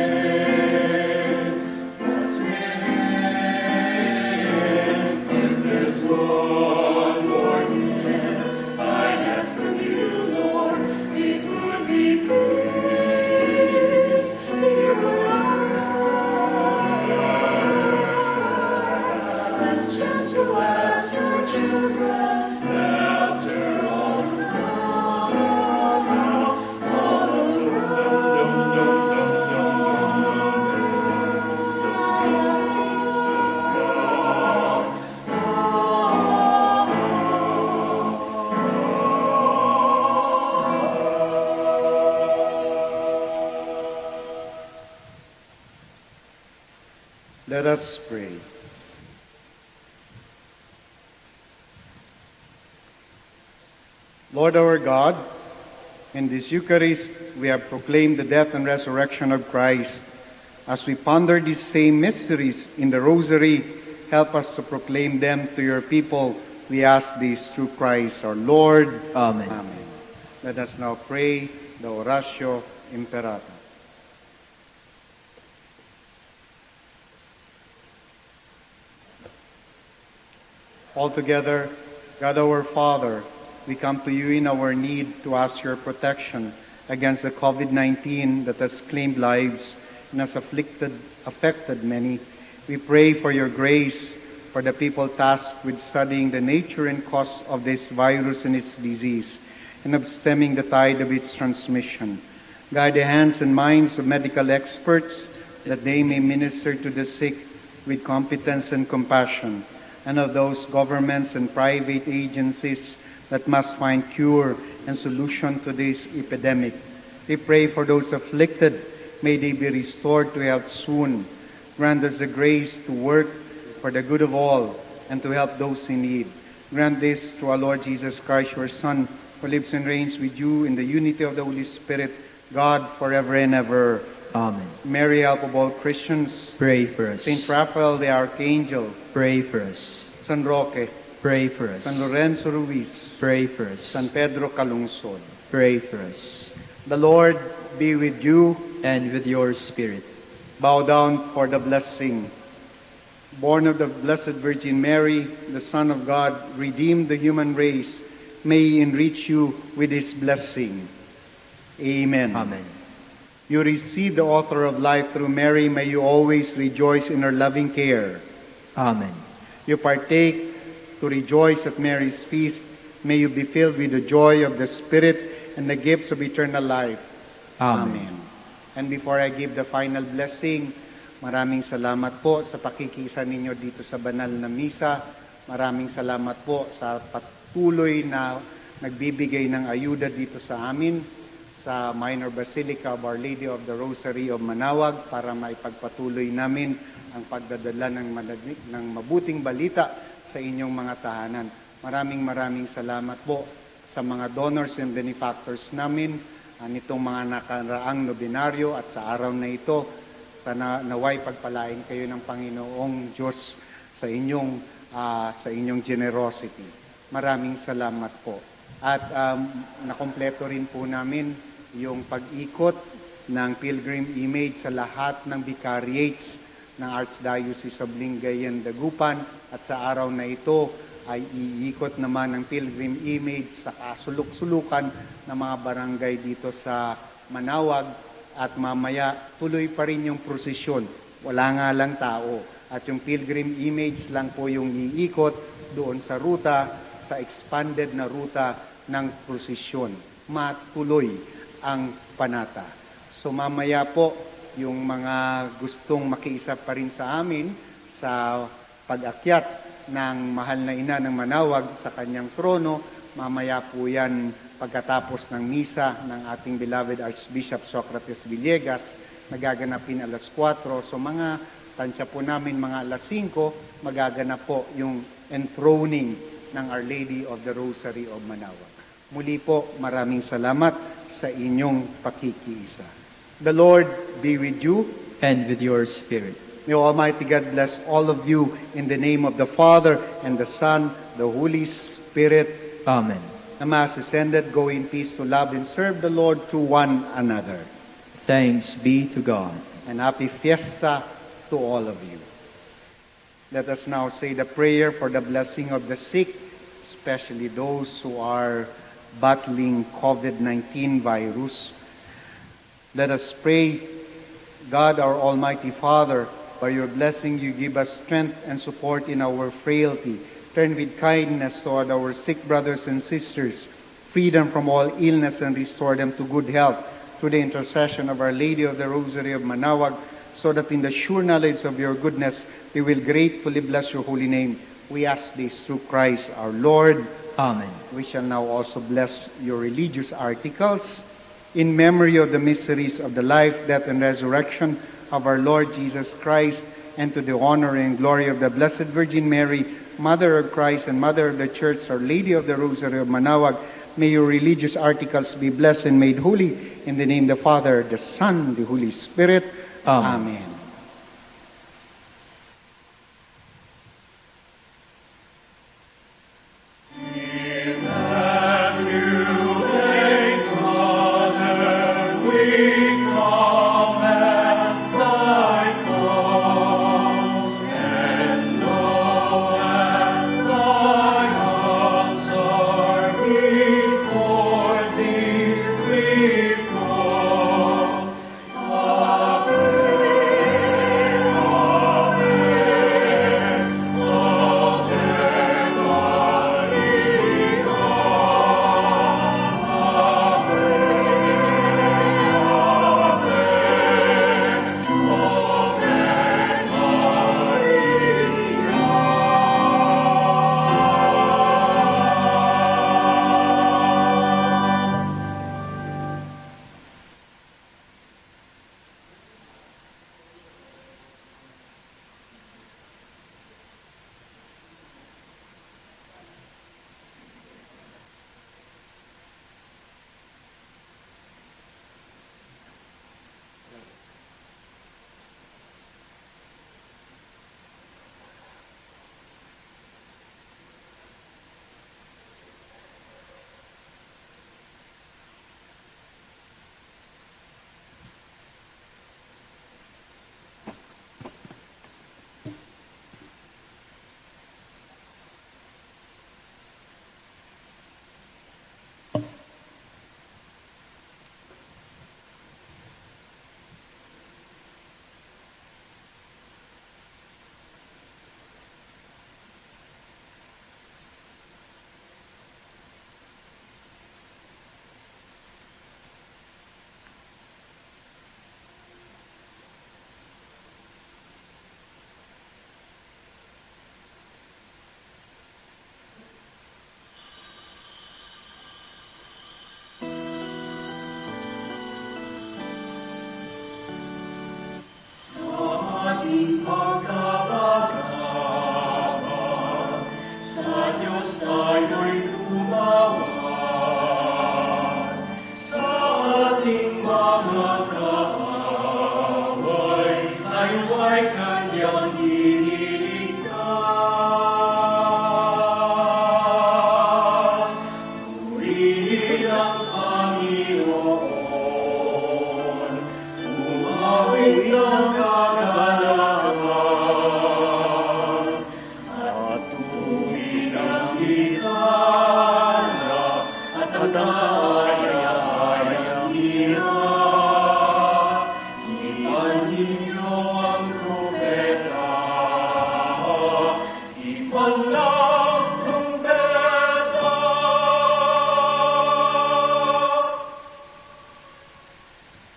what's within. If there's one more gift I'd ask of you, Lord, it would be peace. Here on earth, as gentle as your children's laughter all around, all Let us pray. Lord our God, in this Eucharist we have proclaimed the death and resurrection of Christ. As we ponder these same mysteries in the Rosary, help us to proclaim them to your people. We ask this through Christ our Lord. Amen. Amen. Let us now pray the Oratio Imperata. Altogether, God our Father, we come to you in our need to ask your protection against the COVID-19 that has claimed lives and has affected many. We pray for your grace for the people tasked with studying the nature and cause of this virus and its disease, and of stemming the tide of its transmission. Guide the hands and minds of medical experts that they may minister to the sick with competence and compassion, and of those governments and private agencies that must find cure and solution to this epidemic. We pray for those afflicted. May they be restored to health soon. Grant us the grace to work for the good of all and to help those in need. Grant this through our Lord Jesus Christ, your Son, who lives and reigns with you in the unity of the Holy Spirit, God, forever and ever. Amen. Mary, help of all Christians. Pray for us. Saint Raphael, the Archangel. Pray for us. San Roque. Pray for us. San Lorenzo Ruiz. Pray for us. San Pedro Calungsod. Pray for us. The Lord be with you. And with your spirit. Bow down for the blessing. Born of the Blessed Virgin Mary, the Son of God, redeemed the human race. May He enrich you with His blessing. Amen. Amen. You receive the author of life through Mary. May you always rejoice in her loving care. Amen. You partake to rejoice at Mary's feast. May you be filled with the joy of the Spirit and the gifts of eternal life. Amen. And before I give the final blessing, maraming salamat po sa pakikisa ninyo dito sa banal na misa. Maraming salamat po sa patuloy na nagbibigay ng ayuda dito sa amin sa Minor Basilica of Our Lady of the Rosary of Manaoag para maipagpatuloy namin ang pagdadala ng mabuting balita sa inyong mga tahanan. Maraming salamat po sa mga donors and benefactors namin nitong mga nakaraang nobinaryo at sa araw na ito. Sana naway pagpalain kayo ng Panginoong Diyos sa inyong generosity. Maraming salamat po. At nakompleto rin po namin yung pag-ikot ng pilgrim image sa lahat ng vicariates ng Archdiocese of Lingayen, Dagupan. At sa araw na ito ay iikot naman ang pilgrim image sa kasuluk-sulukan ng mga barangay dito sa Manaoag. At mamaya tuloy pa rin yung prosesyon. Wala nga lang tao. At yung pilgrim image lang po yung iikot doon sa ruta, sa expanded na ruta ng prosesyon. Matuloy ang panata. So mamaya po, yung mga gustong makiisa pa rin sa amin sa pag-akyat ng mahal na ina ng Manaoag sa kanyang trono, mamaya po yan pagkatapos ng misa ng ating beloved Archbishop Socrates Villegas, magaganapin alas 4. So mga tansya po namin mga alas 5, magaganap po yung enthroning ng Our Lady of the Rosary of Manaoag. Muli po, maraming salamat sa inyong pakikiisa. The Lord be with you. And with your spirit. May Almighty God bless all of you in the name of the Father, and the Son, the Holy Spirit. Amen. The Mass is ended. Go in peace to love and serve the Lord to one another. Thanks be to God. And happy fiesta to all of you. Let us now say the prayer for the blessing of the sick, especially those who are battling COVID-19 virus. Let us pray. God, our Almighty Father, by your blessing you give us strength and support in our frailty. Turn with kindness toward our sick brothers and sisters, freedom from all illness, and restore them to good health through the intercession of Our Lady of the Rosary of Manaoag, so that in the sure knowledge of your goodness we will gratefully bless your holy name. We ask this through Christ our Lord. Amen. We shall now also bless your religious articles in memory of the mysteries of the life, death, and resurrection of our Lord Jesus Christ, and to the honor and glory of the Blessed Virgin Mary, Mother of Christ and Mother of the Church, Our Lady of the Rosary of Manaoag. May your religious articles be blessed and made holy. In the name of the Father, the Son, the Holy Spirit. Amen. Amen.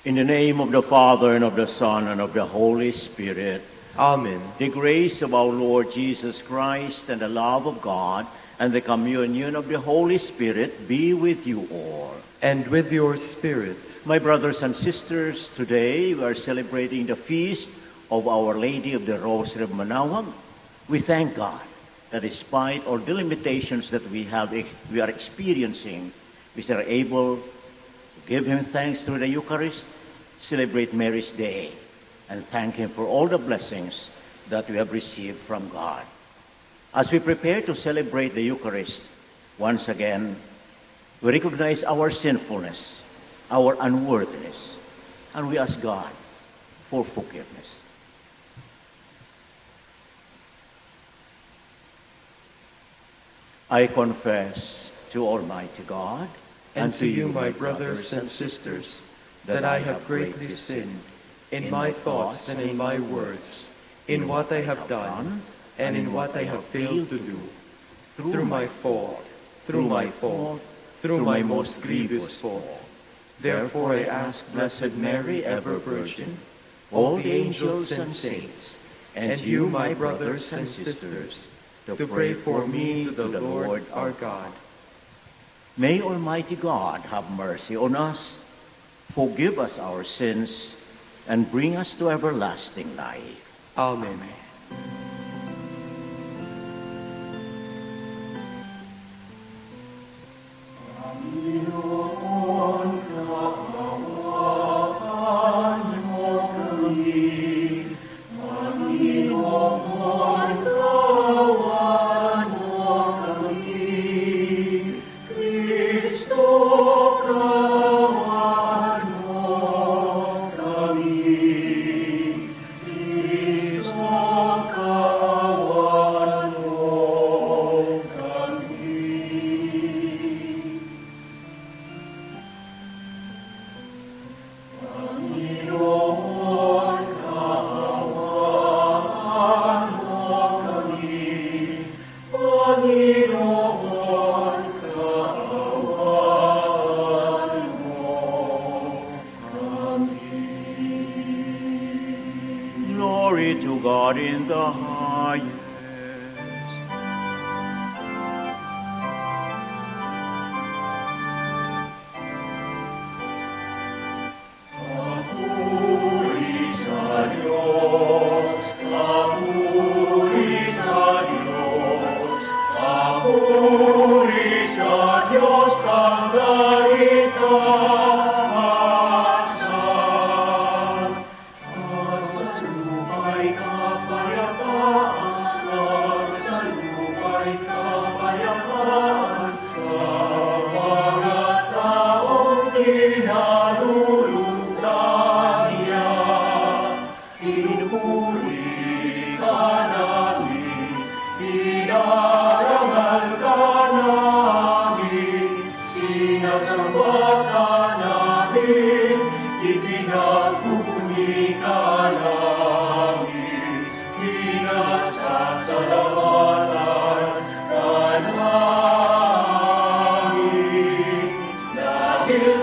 In the name of the Father, and of the Son, and of the Holy Spirit. Amen. The grace of our Lord Jesus Christ, and the love of God, and the communion of the Holy Spirit be with you all. And with your spirit. My brothers and sisters, today we are celebrating the feast of Our Lady of the Rosary of Manaoag. We thank God that despite all the limitations that we are experiencing, we are able to give Him thanks through the Eucharist, celebrate Mary's Day, and thank Him for all the blessings that we have received from God. As we prepare to celebrate the Eucharist, once again, we recognize our sinfulness, our unworthiness, and we ask God for forgiveness. I confess to Almighty God And to you, my brothers and sisters, that I have greatly sinned in my thoughts and in my words, in what I have done and in what I have failed to do, through my fault, through my most grievous fault. Therefore I ask Blessed Mary, ever Virgin, all the angels and saints, and you, my brothers and sisters, to pray for me to the Lord our God. May Almighty God have mercy on us, forgive us our sins, and bring us to everlasting life. Amen. Glory to God in the highest.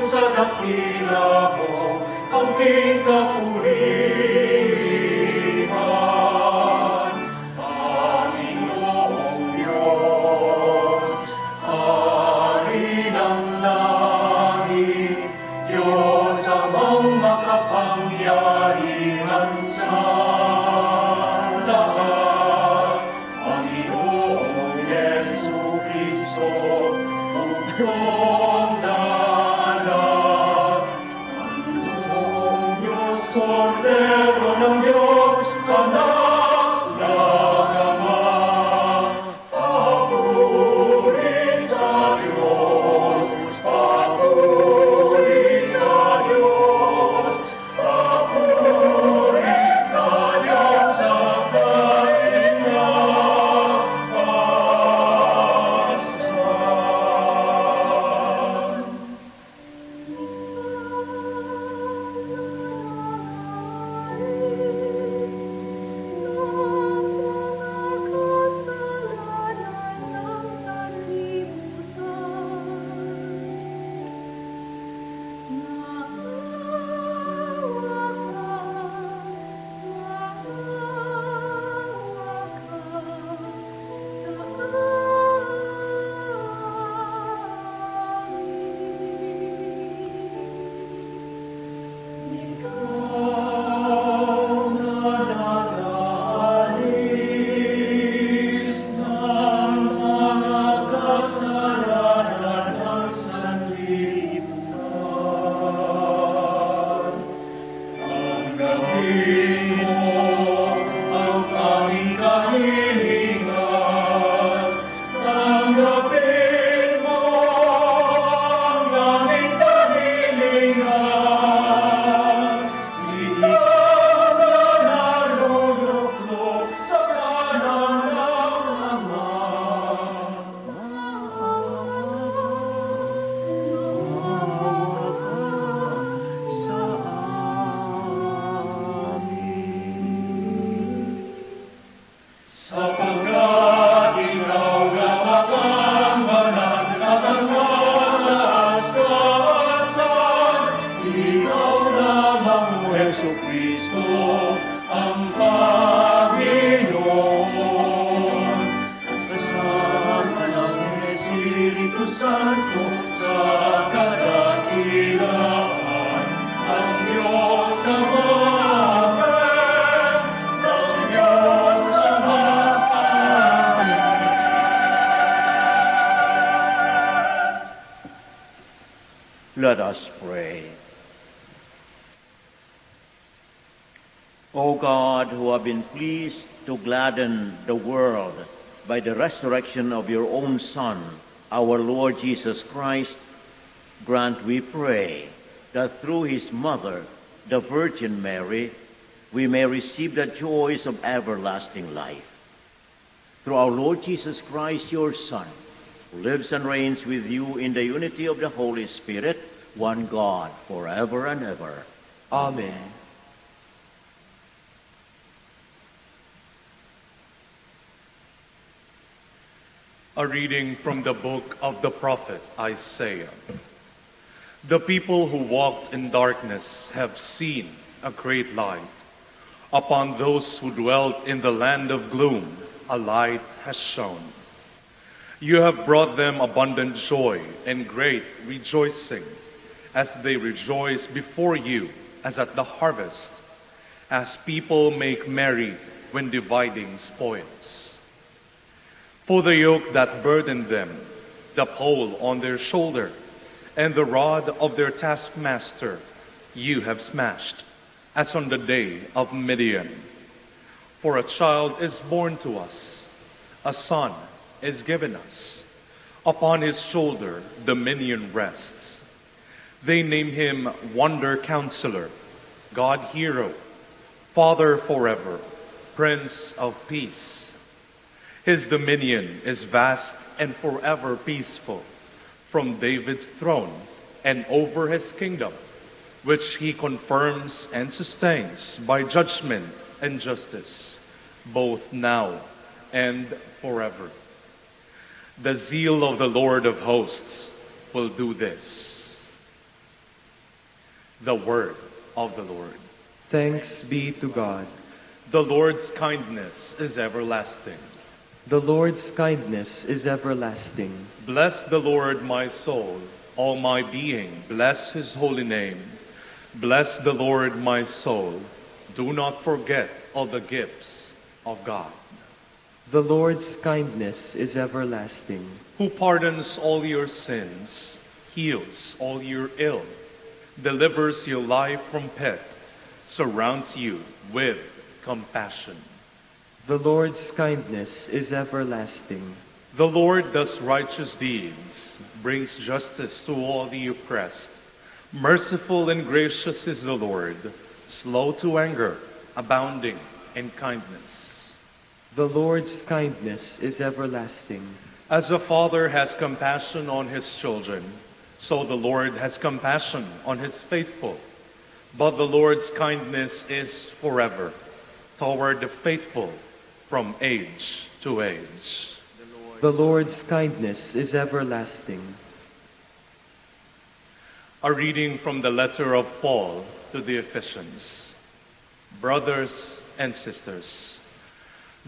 Sa dakila mo ang king kapurihan. Let us pray. O God, who have been pleased to gladden the world by the resurrection of your own Son, our Lord Jesus Christ, grant, we pray, that through his mother, the Virgin Mary, we may receive the joys of everlasting life. Through our Lord Jesus Christ, your Son, who lives and reigns with you in the unity of the Holy Spirit, one God, forever and ever. Amen. A reading from the book of the prophet Isaiah. The people who walked in darkness have seen a great light. Upon those who dwelt in the land of gloom, a light has shone. You have brought them abundant joy and great rejoicing, as they rejoice before you as at the harvest, as people make merry when dividing spoils. For the yoke that burdened them, the pole on their shoulder, and the rod of their taskmaster, you have smashed, as on the day of Midian. For a child is born to us, a son is given us. Upon his shoulder dominion rests. They name him Wonder Counselor, God Hero, Father forever, Prince of Peace. His dominion is vast and forever peaceful, from David's throne and over his kingdom, which he confirms and sustains by judgment and justice, both now and forever. The zeal of the Lord of hosts will do this. The word of the Lord. Thanks be to God. The Lord's kindness is everlasting. The Lord's kindness is everlasting. Bless the Lord, my soul, all my being, bless his holy name. Bless the Lord, my soul. Do not forget all the gifts of God. The Lord's kindness is everlasting. Who pardons all your sins, heals all your ill, delivers your life from pit, surrounds you with compassion. The Lord's kindness is everlasting. The Lord does righteous deeds, brings justice to all the oppressed. Merciful and gracious is the Lord, slow to anger, abounding in kindness. The Lord's kindness is everlasting. As a father has compassion on his children, so the Lord has compassion on his faithful. But the Lord's kindness is forever, toward the faithful, from age to age. The Lord's kindness is everlasting. A reading from the letter of Paul to the Ephesians. Brothers and sisters,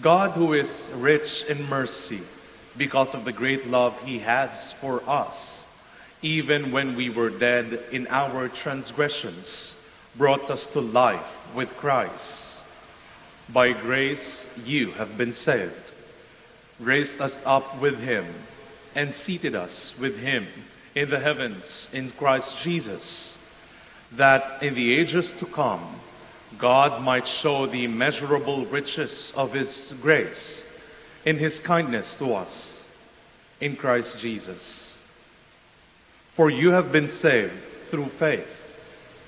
God, who is rich in mercy, because of the great love he has for us, even when we were dead in our transgressions, brought us to life with Christ. By grace you have been saved, raised us up with him, and seated us with him in the heavens in Christ Jesus, that in the ages to come God might show the immeasurable riches of his grace in his kindness to us in Christ Jesus. For you have been saved through faith,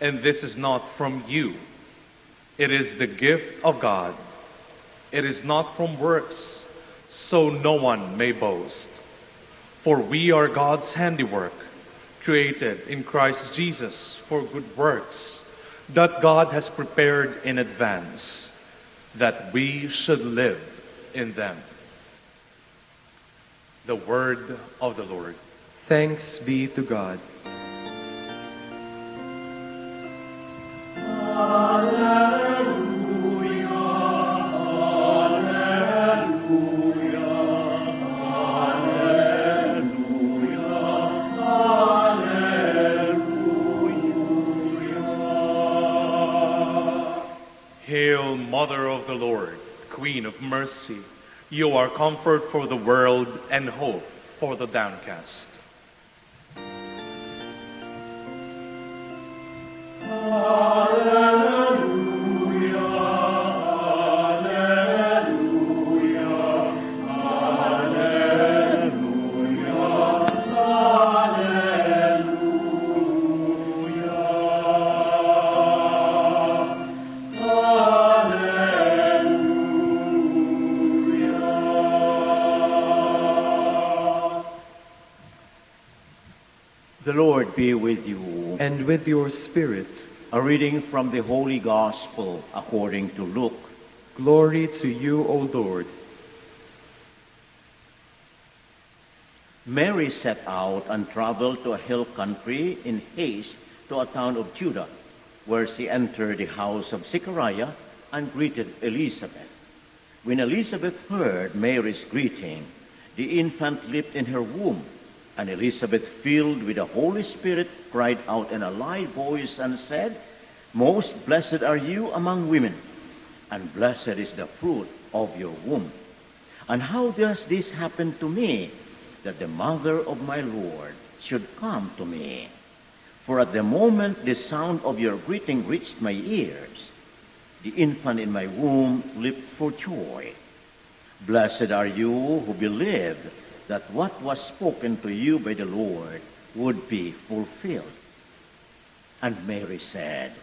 and this is not from you. It is the gift of God. It is not from works, so no one may boast. For we are God's handiwork, created in Christ Jesus for good works, that God has prepared in advance, that we should live in them. The word of the Lord. Thanks be to God. Hail, Mother of the Lord, Queen of mercy, you are comfort for the world and hope for the downcast. The Lord be with you. And with your spirit. A reading from the Holy Gospel according to Luke. Glory to you, O Lord. Mary set out and traveled to a hill country in haste to a town of Judah, where she entered the house of Zechariah and greeted Elizabeth. When Elizabeth heard Mary's greeting, the infant leaped in her womb, and Elizabeth, filled with the Holy Spirit, cried out in a loud voice and said, "Most blessed are you among women, and blessed is the fruit of your womb. And how does this happen to me, that the mother of my Lord should come to me? For at the moment the sound of your greeting reached my ears, the infant in my womb leaped for joy. Blessed are you who believed that what was spoken to you by the Lord would be fulfilled." And Mary said,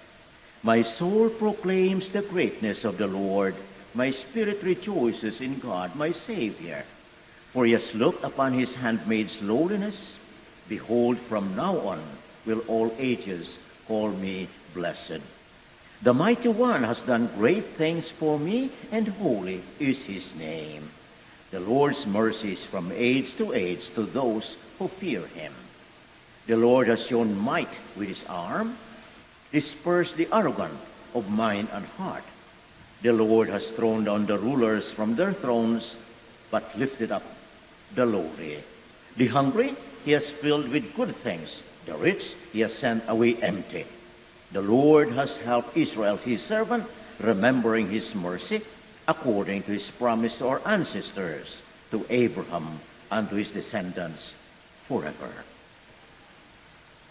"My soul proclaims the greatness of the Lord. My spirit rejoices in God, my Savior. For he has looked upon his handmaid's lowliness. Behold, from now on will all ages call me blessed. The Mighty One has done great things for me, and holy is his name. The Lord's mercies from age to age to those who fear him. The Lord has shown might with his arm, dispersed the arrogant of mind and heart. The Lord has thrown down the rulers from their thrones, but lifted up the lowly. The hungry he has filled with good things. The rich he has sent away empty. The Lord has helped Israel, his servant, remembering his mercy, according to his promise to our ancestors, to Abraham and to his descendants forever."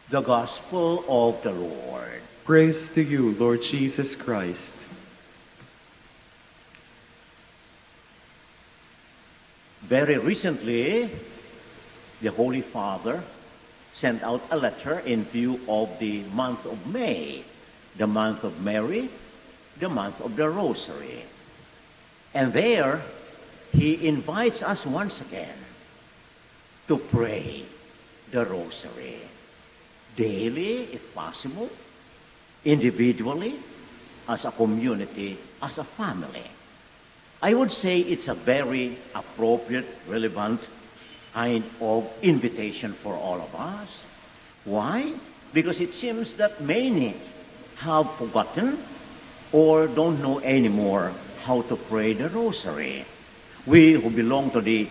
The Gospel of the Lord. Praise to you, Lord Jesus Christ. Very recently, the Holy Father sent out a letter in view of the month of May, the month of Mary, the month of the Rosary. And there, he invites us once again to pray the Rosary, daily, if possible, individually, as a community, as a family. I would say it's a very appropriate, relevant kind of invitation for all of us. Why? Because it seems that many have forgotten or don't know anymore how to pray the Rosary. We who belong to the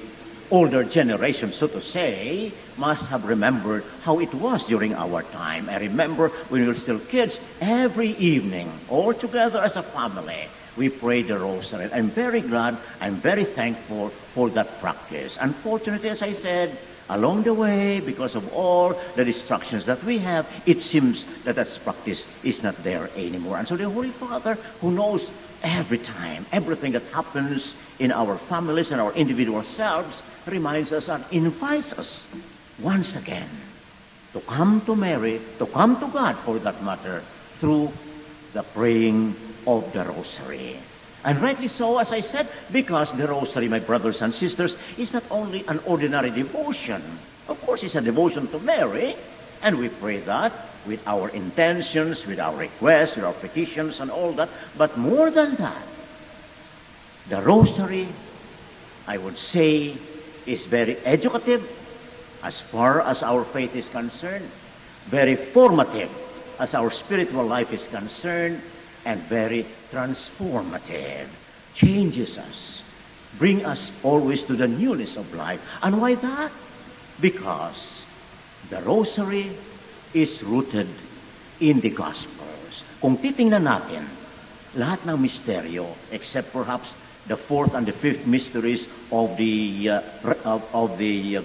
older generation, so to say, must have remembered how it was during our time. I remember when we were still kids, every evening, all together as a family, we prayed the Rosary. I'm very glad, I'm very thankful for that practice. Unfortunately, as I said, along the way, because of all the distractions that we have, it seems that that practice is not there anymore. And so the Holy Father, who knows every time, everything that happens in our families and our individual selves, reminds us and invites us once again to come to Mary, to come to God for that matter, through the praying of the Rosary. And rightly so, as I said, because the Rosary, my brothers and sisters, is not only an ordinary devotion. Of course, it's a devotion to Mary, and we pray that with our intentions, with our requests, with our petitions, and all that. But more than that, the Rosary, I would say, is very educative as far as our faith is concerned, very formative as our spiritual life is concerned, and very transformative. Changes us, bring us always to the newness of life. And why that? Because the Rosary is rooted in the Gospels. Kung titingnan natin, lahat ng misteryo, except perhaps the fourth and the fifth mysteries of the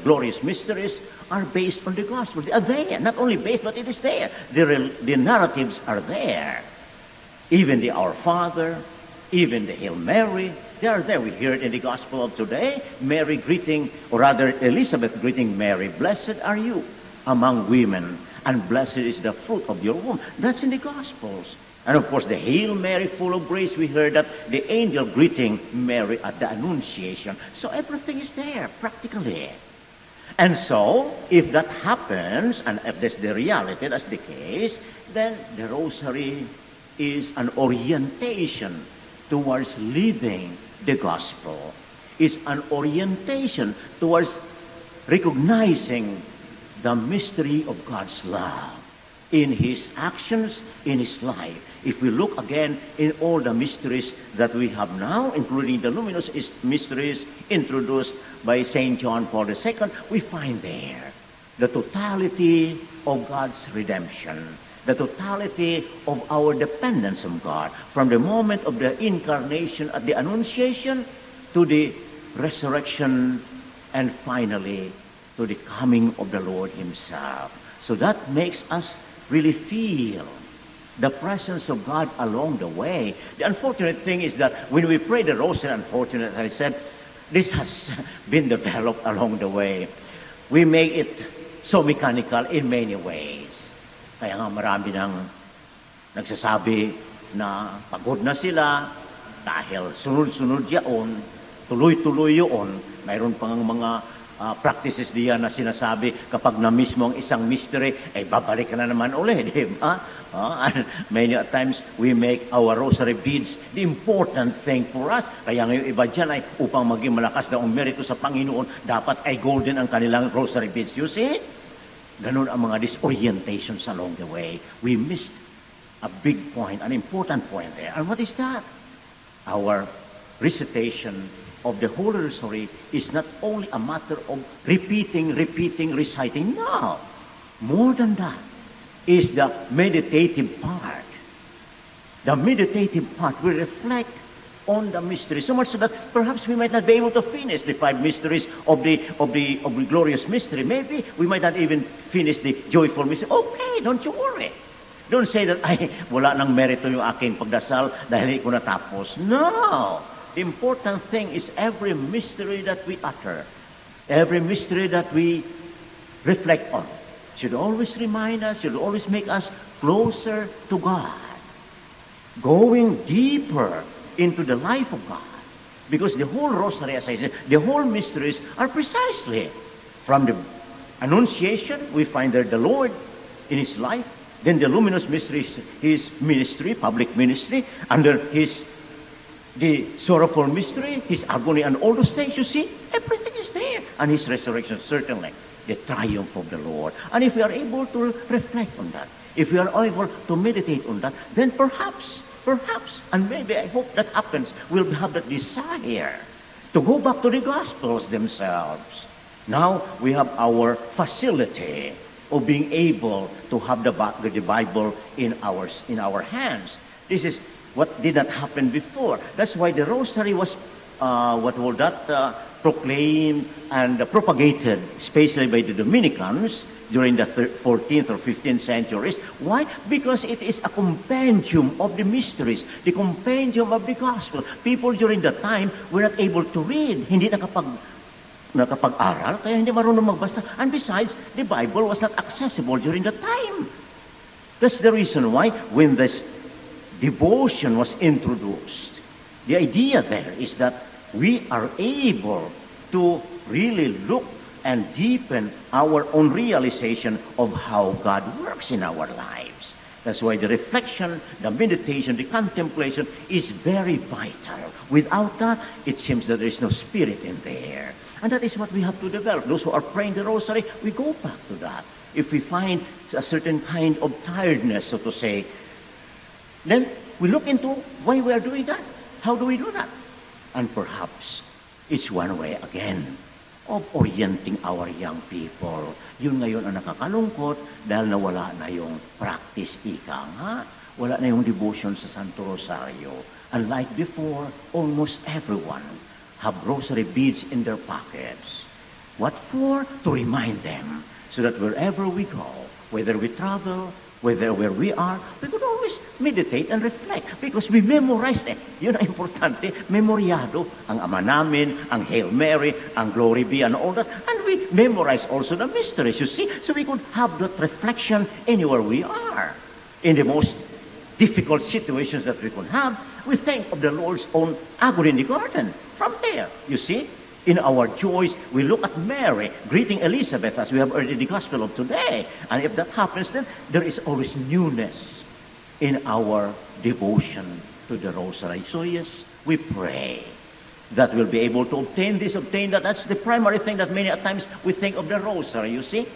glorious mysteries are based on the gospel. They are there, not only based, but it is there. The narratives are there. Even the Our Father, even the Hail Mary, they are there. We hear it in the gospel of today. Mary greeting, or rather Elizabeth greeting Mary, "Blessed are you among women, and blessed is the fruit of your womb." That's in the gospels. And of course, the Hail Mary, full of grace, we heard that the angel greeting Mary at the Annunciation. So everything is there, practically. And so, if that happens, and if that's the reality, that's the case, then the Rosary is an orientation towards living the gospel. It's an orientation towards recognizing the mystery of God's love in His actions, in His life. If we look again in all the mysteries that we have now, including the luminous mysteries introduced by St. John Paul II, we find there the totality of God's redemption, the totality of our dependence on God, from the moment of the incarnation at the Annunciation to the resurrection, and finally to the coming of the Lord Himself. So that makes us really feel the presence of God along the way. The unfortunate thing is that when we pray the Rosary, unfortunately, I said, this has been developed along the way. We make it so mechanical in many ways. Kaya nga marami nang nagsasabi na pagod na sila dahil sunod-sunod yaon, tuloy-tuloy yun. Mayroon pang mga practices diyan na sinasabi kapag na mismo ang isang mystery, ay babalik ka na naman ulit, di ba? And many times we make our rosary beads the important thing for us. Kaya ngayon iba dyan ay upang maging malakas daw ang merito sa Panginoon, dapat ay golden ang kanilang rosary beads. You see? Ganun ang mga disorientations along the way. We missed a big point, an important point there. And what is that? Our recitation of the Holy Rosary is not only a matter of repeating, reciting. No. More than that is the meditative part. The meditative part will reflect on the mystery, so much so that perhaps we might not be able to finish the 5 mysteries of the glorious mystery. Maybe we might not even finish the joyful mystery. Okay, don't you worry. Don't say that, ay, wala nang merito yung aking pagdasal dahil hindi ko natapos. No! The important thing is every mystery that we utter, every mystery that we reflect on, should always remind us, should always make us closer to God, going deeper into the life of God. Because the whole Rosary, as I said, the whole mysteries are precisely from the Annunciation, we find there the Lord in His life, then the luminous mysteries, His ministry, public ministry, under the sorrowful mystery, His agony, and all those things, you see, everything is there. And His resurrection, certainly, the triumph of the Lord. And if we are able to reflect on that, if we are able to meditate on that, then perhaps, and maybe I hope that happens, we'll have that desire to go back to the Gospels themselves. Now, we have our facility of being able to have the Bible in our hands. This is what did not happen before. That's why the Rosary was, proclaimed and propagated, especially by the Dominicans during the 14th or 15th centuries. Why? Because it is a compendium of the mysteries, the compendium of the gospel. People during that time were not able to read, hindi nakapag-aral, kaya hindi marunong magbasa. And besides, the Bible was not accessible during that time. That's the reason why when this devotion was introduced, the idea there is that we are able to really look and deepen our own realization of how God works in our lives. That's why the reflection, the meditation, the contemplation is very vital. Without that, it seems that there is no spirit in there. And that is what we have to develop. Those who are praying the Rosary, we go back to that. If we find a certain kind of tiredness, so to say, then we look into why we are doing that. How do we do that? And perhaps it's one way again of orienting our young people. Yun ngayon ang nakakalungkot dahil nawala na yung practice, ika nga. Wala na yung devotion sa Santo Rosario. Unlike before, almost everyone have rosary beads in their pockets. What for? To remind them, so that wherever we go, whether we travel, whether where we are, we could always meditate and reflect because we memorize it. Yun ang importante, memoryado ang Ama namin, ang Hail Mary, ang Glory Be, and all that. And we memorize also the mysteries, you see, so we could have that reflection anywhere we are. In the most difficult situations that we could have, we think of the Lord's own agony in the garden. From there, you see, in our joys, we look at Mary greeting Elizabeth as we have heard in the gospel of today. And if that happens, then there is always newness in our devotion to the rosary. So yes, we pray that we'll be able to obtain this, obtain that. That's the primary thing that many times we think of the rosary, you see.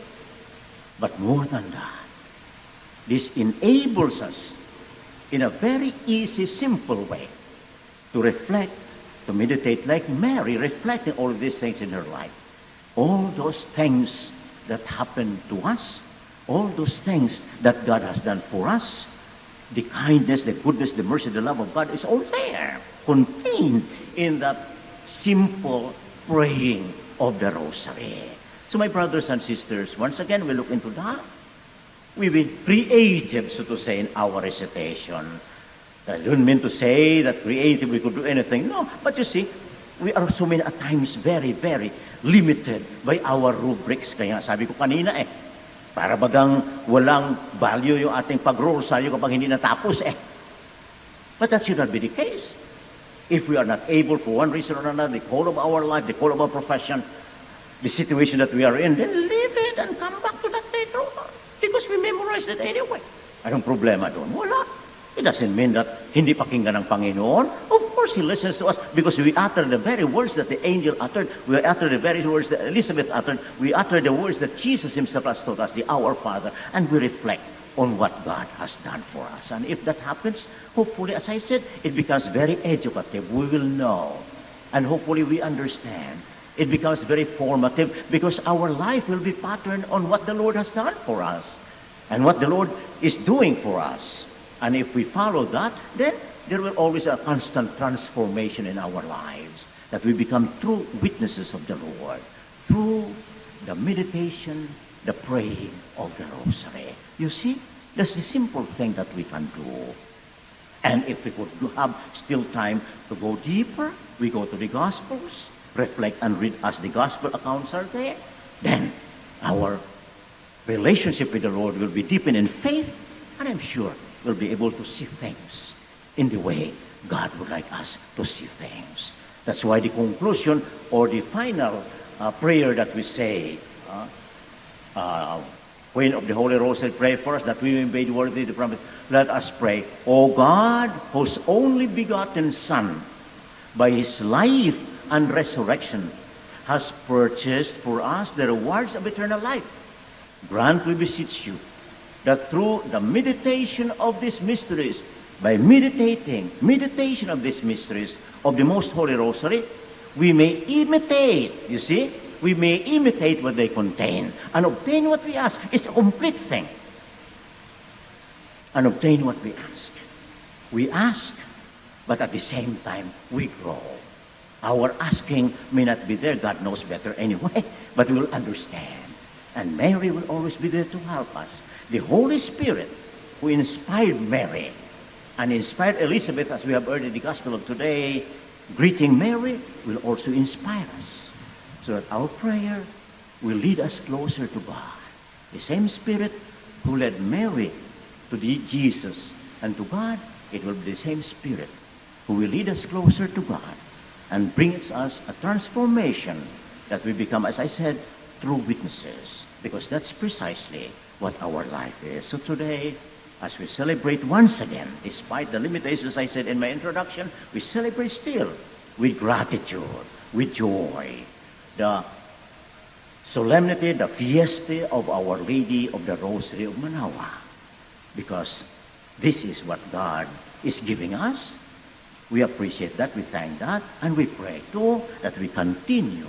But more than that, this enables us in a very easy, simple way to reflect, to meditate like Mary, reflecting all of these things in her life. All those things that happened to us, all those things that God has done for us, the kindness, the goodness, the mercy, the love of God is all there, contained in that simple praying of the rosary. So my brothers and sisters, once again, we look into that. We will be creative, so to say, in our recitation. I don't mean to say that creative, we could do anything. No, but you see, we are so many at times very, very limited by our rubrics. Kaya sabi ko kanina para bagang walang value yung ating pag-rosaryo kapag hindi natapos But that should not be the case. If we are not able for one reason or another, the call of our life, the call of our profession, the situation that we are in, then leave it and come back to that later on. Because we memorized it anyway. Anong problema doon? Wala. It doesn't mean that hindi pakinggan ng Panginoon. Of course, He listens to us because we utter the very words that the angel uttered. We utter the very words that Elizabeth uttered. We utter the words that Jesus Himself has taught us, the Our Father, and we reflect on what God has done for us. And if that happens, hopefully, as I said, it becomes very educative. We will know. And hopefully we understand. It becomes very formative because our life will be patterned on what the Lord has done for us and what the Lord is doing for us. And if we follow that, then there will always be a constant transformation in our lives, that we become true witnesses of the Lord through the meditation, the praying of the rosary. You see, that's the simple thing that we can do. And if we could have still time to go deeper, we go to the Gospels, reflect and read as the Gospel accounts are there, then our relationship with the Lord will be deepened in faith, and I'm sure we'll be able to see things in the way God would like us to see things. That's why the conclusion or the final prayer that we say, Queen of the Holy Rosary, pray for us that we may be made worthy of the promise. Let us pray. O God, whose only begotten Son, by His life and resurrection, has purchased for us the rewards of eternal life, grant, we beseech you, that through the meditation of these mysteries, by meditation of these mysteries of the Most Holy Rosary, we may imitate, you see, we may imitate what they contain and obtain what we ask. It's a complete thing. And obtain what we ask. We ask, but at the same time, we grow. Our asking may not be there. God knows better anyway, but we will understand. And Mary will always be there to help us. The Holy Spirit who inspired Mary and inspired Elizabeth, as we have heard in the Gospel of today, greeting Mary, will also inspire us, so that our prayer will lead us closer to God. The same Spirit who led Mary to Jesus and to God, it will be the same Spirit who will lead us closer to God and brings us a transformation that we become, as I said, true witnesses, because that's precisely what our life is. So today, as we celebrate once again, despite the limitations I said in my introduction, we celebrate still with gratitude, with joy, the solemnity, the fiesta of Our Lady of the Rosary of Manaoag, because this is what God is giving us. We appreciate that, we thank that, and we pray too that we continue.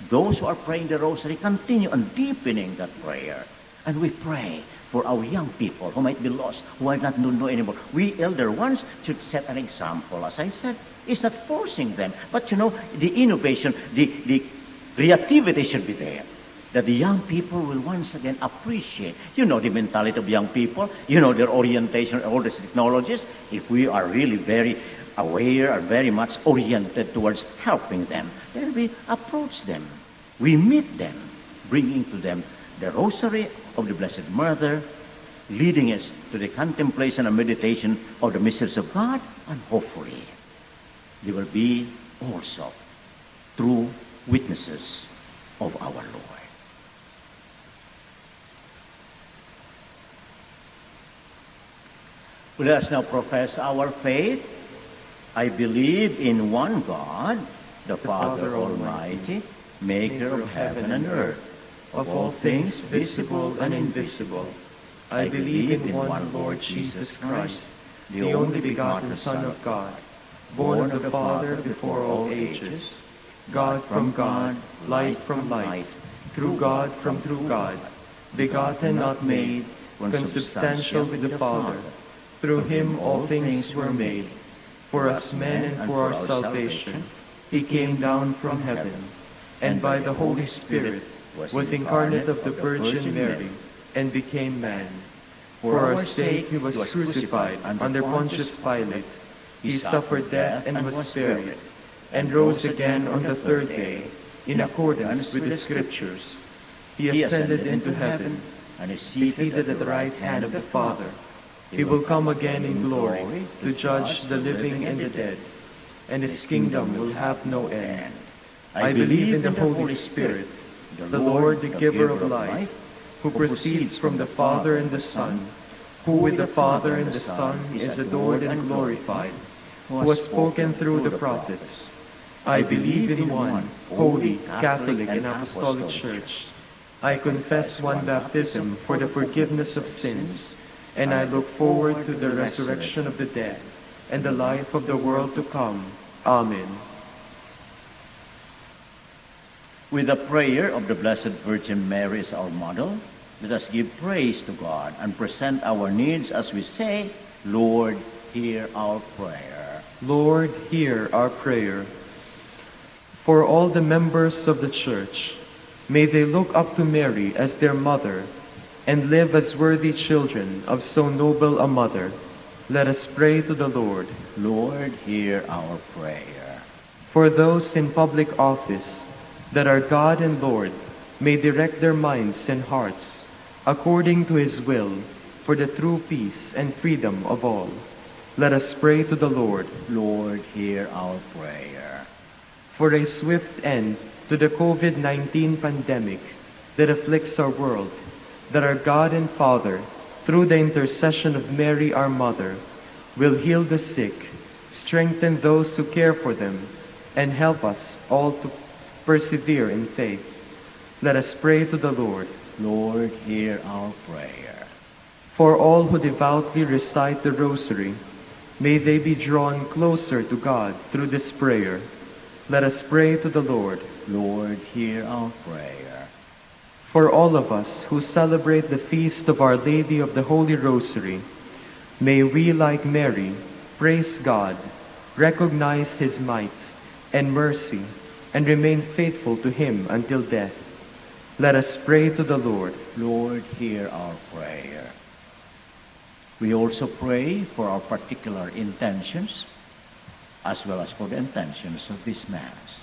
Those who are praying the Rosary, continue on deepening that prayer. And we pray for our young people who might be lost, who are not know anymore. We elder ones should set an example. As I said, it's not forcing them, but the innovation, the creativity should be there. That the young people will once again appreciate, the mentality of young people, their orientation, all these technologies. If we are really very aware or very much oriented towards helping them, then we approach them. We meet them, bringing to them the rosary of the Blessed Mother, leading us to the contemplation and meditation of the mysteries of God, and hopefully they will be also true witnesses of our Lord. Let us now profess our faith. I believe in one God, the Father Almighty, maker of heaven and earth, of all things visible and invisible. I believe in one Lord Jesus Christ, the only begotten Son of God, born of the Father before all ages, God from God, light from light, true God from true God, begotten, not made, consubstantial with the Father. Through him all things were made. For us men and for our salvation, he came down from heaven, and by the Holy Spirit was incarnate of the Virgin Mary, and became man. For our sake he was crucified under Pontius Pilate. He suffered death and was buried, and rose again on the third day, in accordance with the Scriptures. He ascended into heaven, and is seated at the right hand of the Father. He will come again in glory to judge the living and the dead, and his kingdom will have no end. I believe in the Holy Spirit, the Lord, the giver of life, who proceeds from the Father and the Son, who with the Father and the Son is adored and glorified, who has spoken through the prophets. I believe in one holy, Catholic, and Apostolic Church. I confess one baptism for the forgiveness of sins, and I look forward to the resurrection of the dead and the life of the world to come. Amen. With the prayer of the Blessed Virgin Mary as our model, let us give praise to God and present our needs as we say, Lord, hear our prayer. Lord, hear our prayer. For all the members of the Church, may they look up to Mary as their mother and live as worthy children of so noble a mother. Let us pray to the Lord. Lord, hear our prayer. For those in public office, that our God and Lord may direct their minds and hearts according to his will for the true peace and freedom of all. Let us pray to the Lord. Lord, hear our prayer. For a swift end to the COVID-19 pandemic that afflicts our world, that our God and Father, through the intercession of Mary our Mother, will heal the sick, strengthen those who care for them, and help us all to persevere in faith. Let us pray to the Lord. Lord, hear our prayer. For all who devoutly recite the Rosary, may they be drawn closer to God through this prayer. Let us pray to the Lord. Lord, hear our prayer. For all of us who celebrate the feast of Our Lady of the Holy Rosary, may we, like Mary, praise God, recognize his might and mercy, and remain faithful to him until death. Let us pray to the Lord. Lord, hear our prayer. We also pray for our particular intentions, as well as for the intentions of this Mass.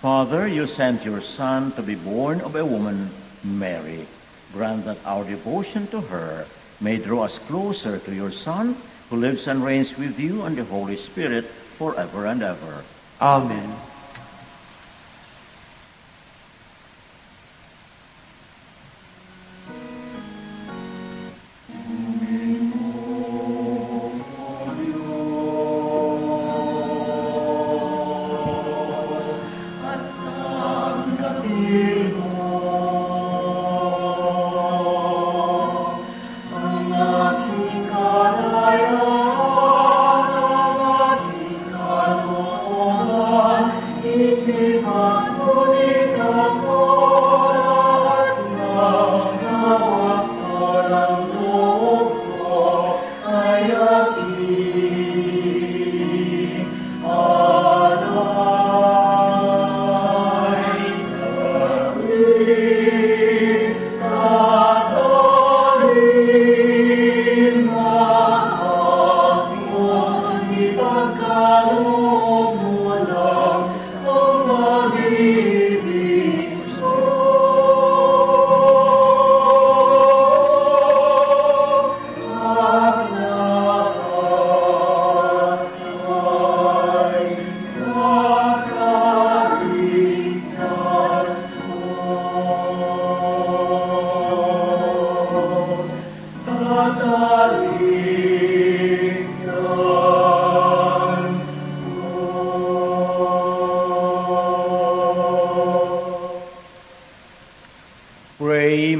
Father, you sent your Son to be born of a woman, Mary. Grant that our devotion to her may draw us closer to your Son, who lives and reigns with you and the Holy Spirit forever and ever. Amen. Oh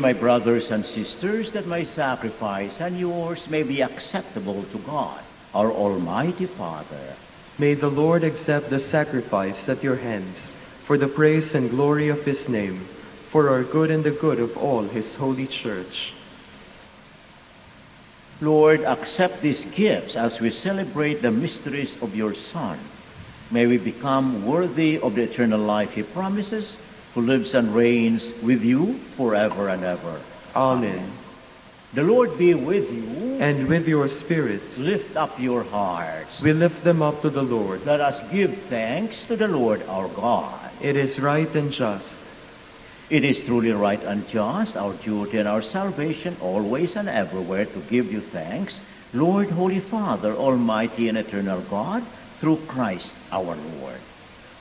my brothers and sisters, that my sacrifice and yours may be acceptable to God, our Almighty Father. May the Lord accept the sacrifice at your hands for the praise and glory of his name, for our good and the good of all his holy church. Lord, accept these gifts as we celebrate the mysteries of your Son. May we become worthy of the eternal life he promises, who lives and reigns with you forever and ever. Amen. The Lord be with you. And with your spirits, Lift up your hearts. we lift them up to the Lord. Let us give thanks to the Lord our God. It is right and just. It is truly right and just, our duty and our salvation, always and everywhere, to give you thanks, Lord, Holy Father, Almighty and eternal God, through Christ our Lord.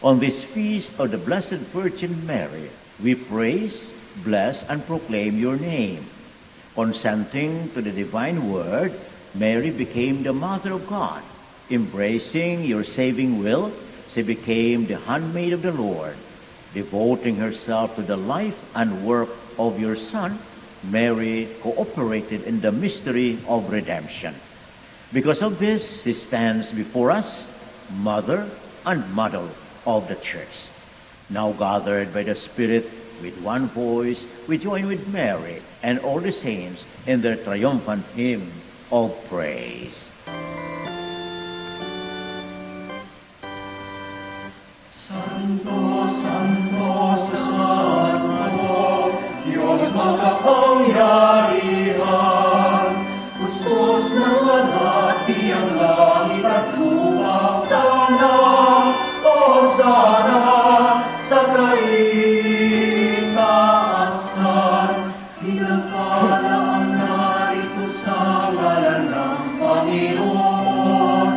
On this feast of the Blessed Virgin Mary, we praise, bless, and proclaim your name. Consenting to the divine word, Mary became the Mother of God. Embracing your saving will, she became the handmaid of the Lord. Devoting herself to the life and work of your Son, Mary cooperated in the mystery of redemption. Because of this, she stands before us, Mother and Model of the Church. Now gathered by the Spirit with one voice, we join with Mary and all the saints in their triumphant hymn of praise. Santo, Santo, Santo, Diyos makapangyarihan, kustos ng alati ang langit at lupa. Sana, o sana, sa kaitaasan, pinagpala ang narito sa ngalan ng Panginoon.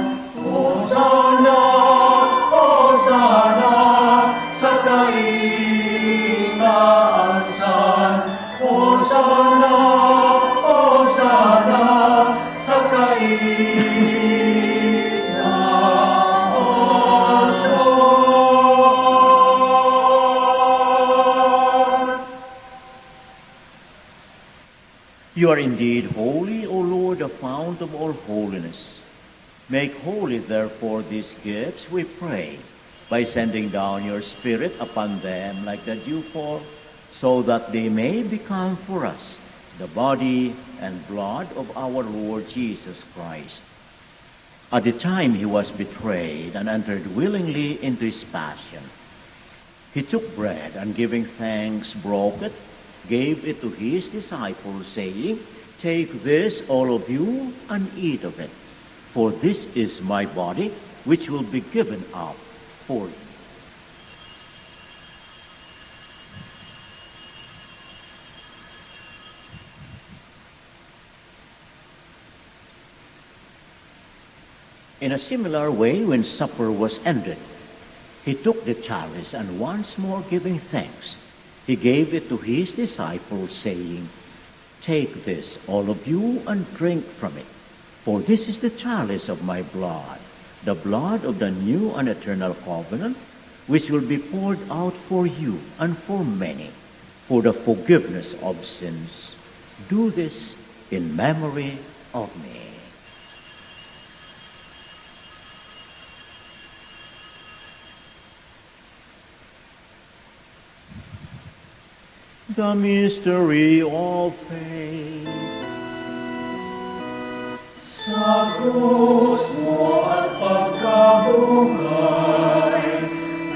O sana, sa kaitaasan. Hosana, Hosana, sa kaitaasan. You are indeed holy, O Lord, the fount of all holiness. Make holy, therefore, these gifts, we pray, by sending down your Spirit upon them like the dewfall, so that they may become for us the body and blood of our Lord Jesus Christ. At the time he was betrayed and entered willingly into his passion, he took bread and giving thanks, broke it, gave it to his disciples, saying, "Take this, all of you, and eat of it, for this is my body, which will be given up for you." In a similar way, when supper was ended, he took the chalice and once more giving thanks, he gave it to his disciples, saying, "Take this, all of you, and drink from it, for this is the chalice of my blood, the blood of the new and eternal covenant, which will be poured out for you and for many, for the forgiveness of sins. Do this in memory of me." The mystery of faith. Sa krus mo at pagkabuhay,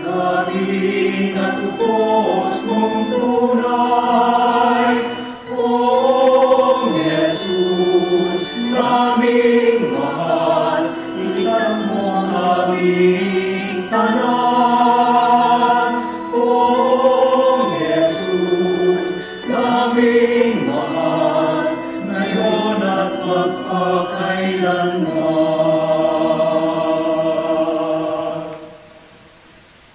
kagiling at tupos mong tunay. O Jesus, naming mahal, iligtas mo kaming tanan. O Jesus, naming mahal, ngayon at magpakailanman.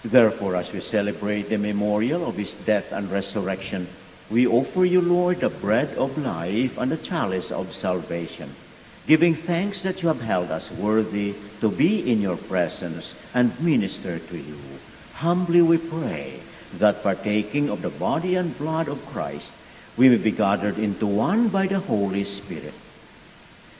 Therefore, as we celebrate the memorial of his death and resurrection, we offer you, Lord, the bread of life and the chalice of salvation, giving thanks that you have held us worthy to be in your presence and minister to you. Humbly we pray that partaking of the body and blood of Christ, we may be gathered into one by the Holy Spirit.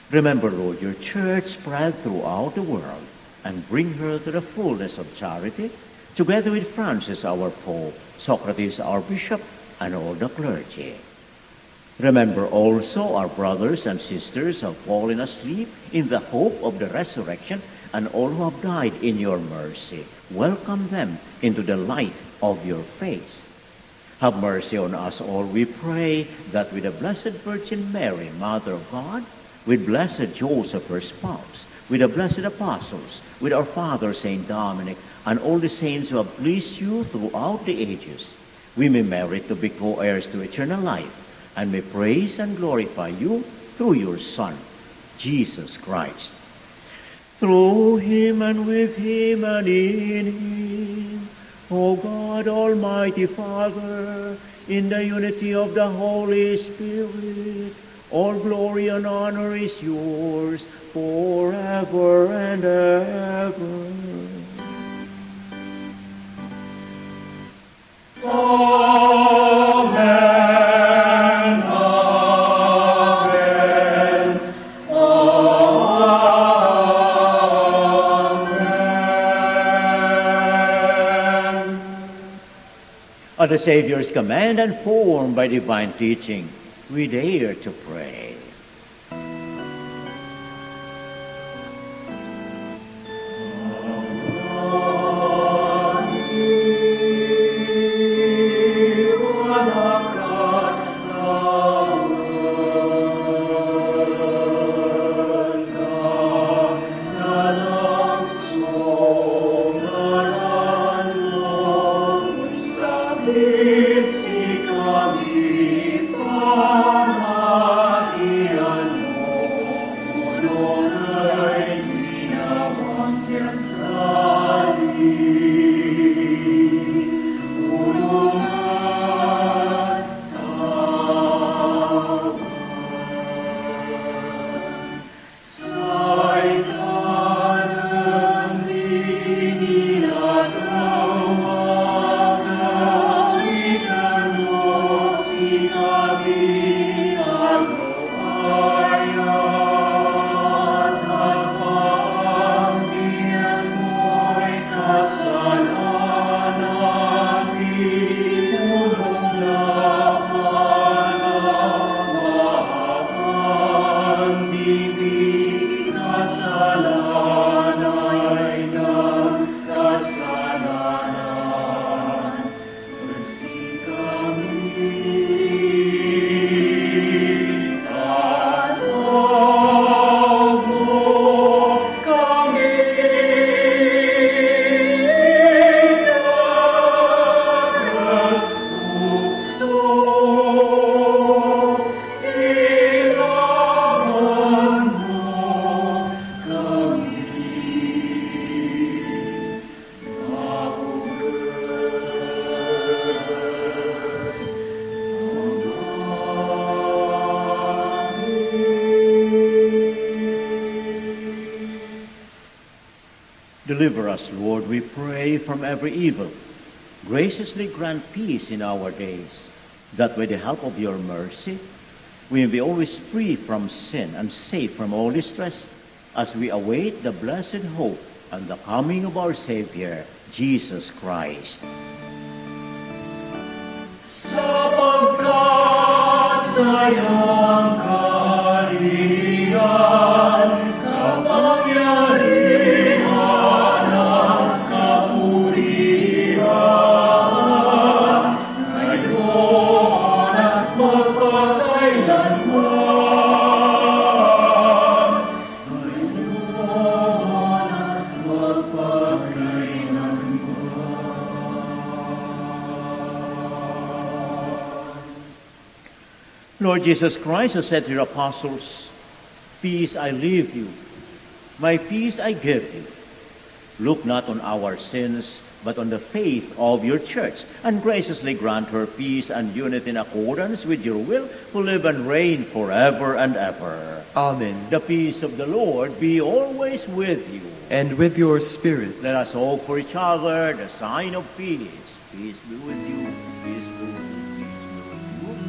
Remember, Lord, your church spread throughout the world and bring her to the fullness of charity, together with Francis, our Pope, Socrates, our Bishop, and all the clergy. Remember also our brothers and sisters who have fallen asleep in the hope of the resurrection, and all who have died in your mercy. Welcome them into the light of your face. Have mercy on us all, we pray, that with the Blessed Virgin Mary, Mother of God, with blessed Joseph, her spouse, with the blessed apostles, with our Father, Saint Dominic, and all the saints who have pleased you throughout the ages, we may merit to be co-heirs to eternal life, and may praise and glorify you through your Son, Jesus Christ. Through him and with him and in him, O God, Almighty Father, in the unity of the Holy Spirit, all glory and honor is yours forever and ever. Amen. Amen. Amen. At the Savior's command and formed by divine teaching, we dare to pray. Deliver us, Lord, we pray, from every evil. Graciously grant peace in our days, that with the help of your mercy, we may be always free from sin and safe from all distress, as we await the blessed hope and the coming of our Savior, Jesus Christ. Sapagkat sa iyong kaharian, kapangyarihan at kapurihan, ngayon at magpakailanman. Ngayon at magpakailanman. Lord Jesus Christ, who said to your apostles, "Peace I leave you, my peace I give you. Look not on our sins, but on the faith of your church, and graciously grant her peace and unity in accordance with your will, who live and reign forever and ever." Amen. The peace of the Lord be always with you. And with your spirit. Let us hope for each other the sign of peace. Peace be with you. Peace be with you. Peace be with you.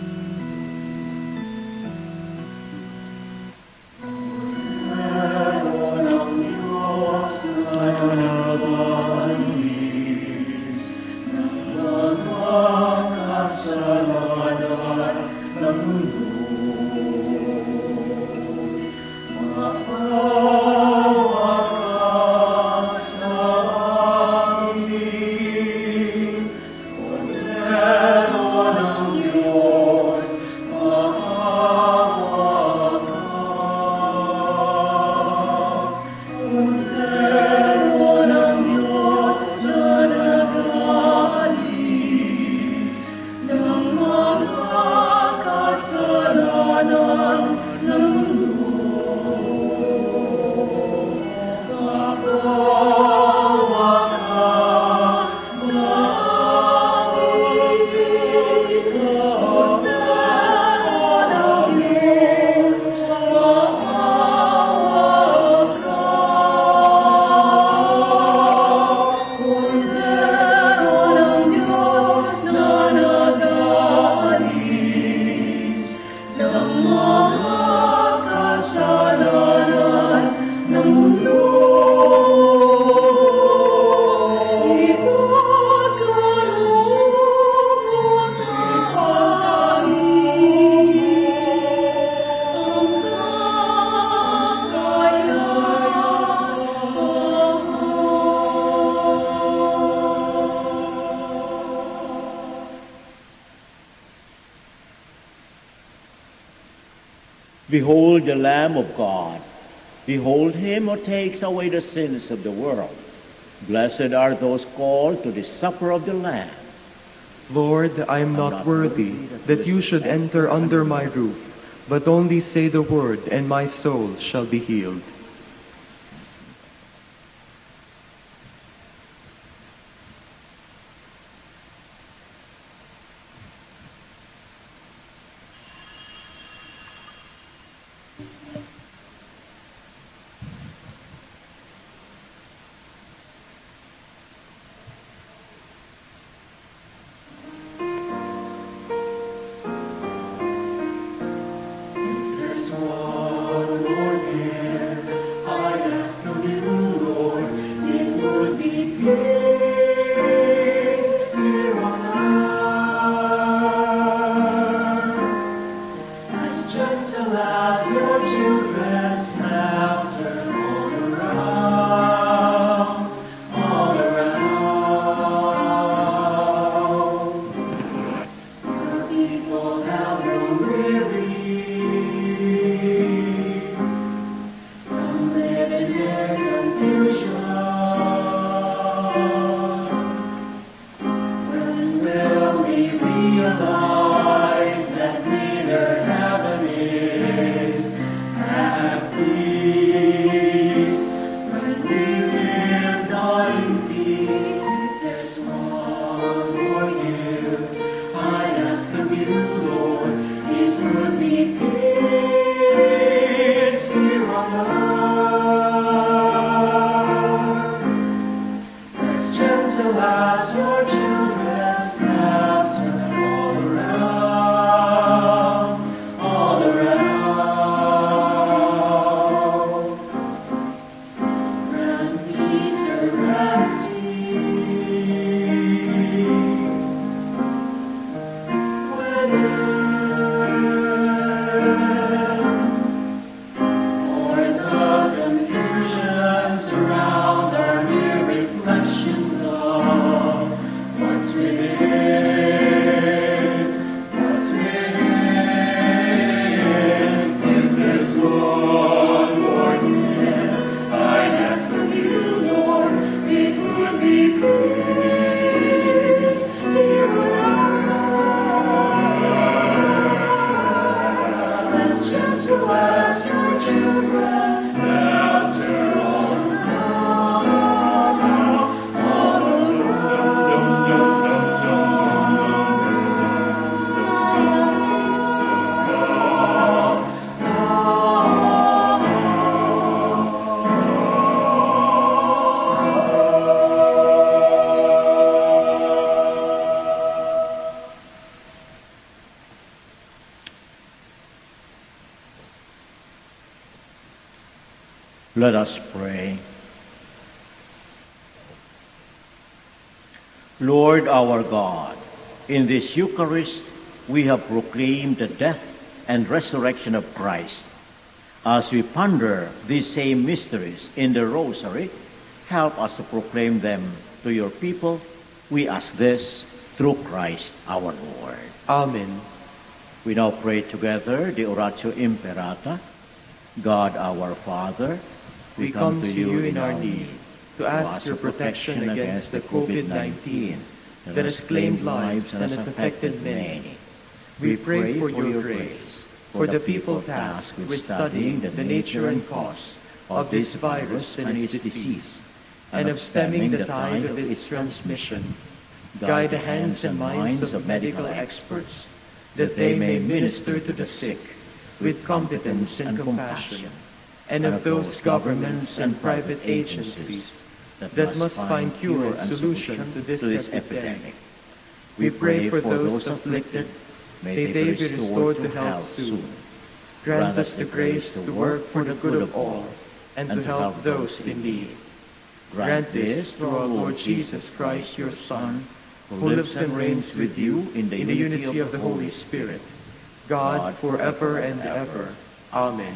Behold the Lamb of God. Behold him who takes away the sins of the world. Blessed are those called to the supper of the Lamb. Lord, I am not worthy that you should enter under my roof, but only say the word, and my soul shall be healed. Let us pray. Lord our God, in this Eucharist we have proclaimed the death and resurrection of Christ. As we ponder these same mysteries in the Rosary, help us to proclaim them to your people. We ask this through Christ our Lord. Amen. We now pray together the Oratio Imperata. God our Father, We come to you in our need to ask your protection against the COVID-19 that has claimed lives and has affected many. We pray for your grace for the people tasked with studying the nature and cause of this virus and its disease, and of stemming the tide of its transmission. Guide the hands and minds of medical experts, that they may minister to the sick with competence and compassion, and of those governments and private agencies that must find cure and solution to this epidemic. We pray for those afflicted, may they be restored to health soon. Grant us the grace to work for the good of all and to help those in need. Grant this through our Lord Jesus Christ, your Son, who lives and reigns with you in the unity of the Holy Spirit, God forever and ever. Amen.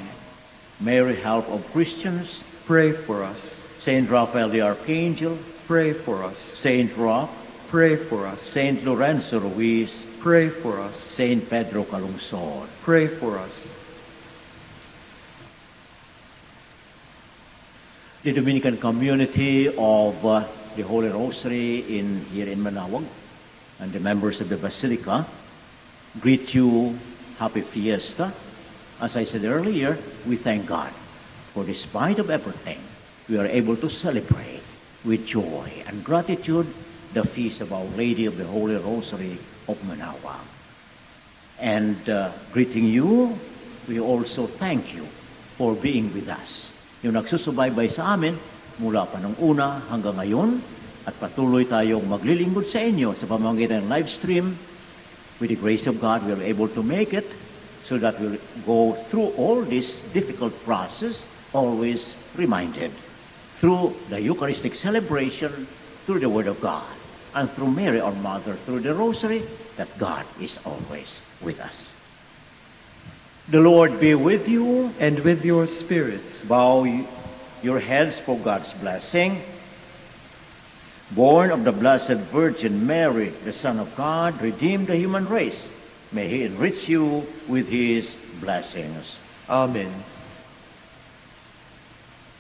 Mary, help of Christians, Pray for us. Saint Raphael the Archangel, Pray for us. Saint Roch, Pray for us. Saint Lorenzo Ruiz, Pray for us. Saint Pedro Calungsod. Pray for us. The Dominican community of the Holy Rosary here in Manaoag and the members of the Basilica greet you happy fiesta. As I said earlier, we thank God for despite of everything, we are able to celebrate with joy and gratitude the feast of Our Lady of the Holy Rosary of Manaoag. And greeting you, we also thank you for being with us. Yung nagsusubaybay sa amin mula pa nung una hanggang ngayon at patuloy tayong maglilingkod sa inyo sa pamamagitan ng live stream. With the grace of God, we are able to make it so that we'll go through all this difficult process, always reminded through the Eucharistic celebration, through the Word of God, and through Mary, our Mother, through the Rosary, that God is always with us. The Lord be with you. And with your spirit. Bow your heads for God's blessing. Born of the Blessed Virgin Mary, the Son of God, redeemed the human race. May He enrich you with His blessings. Amen.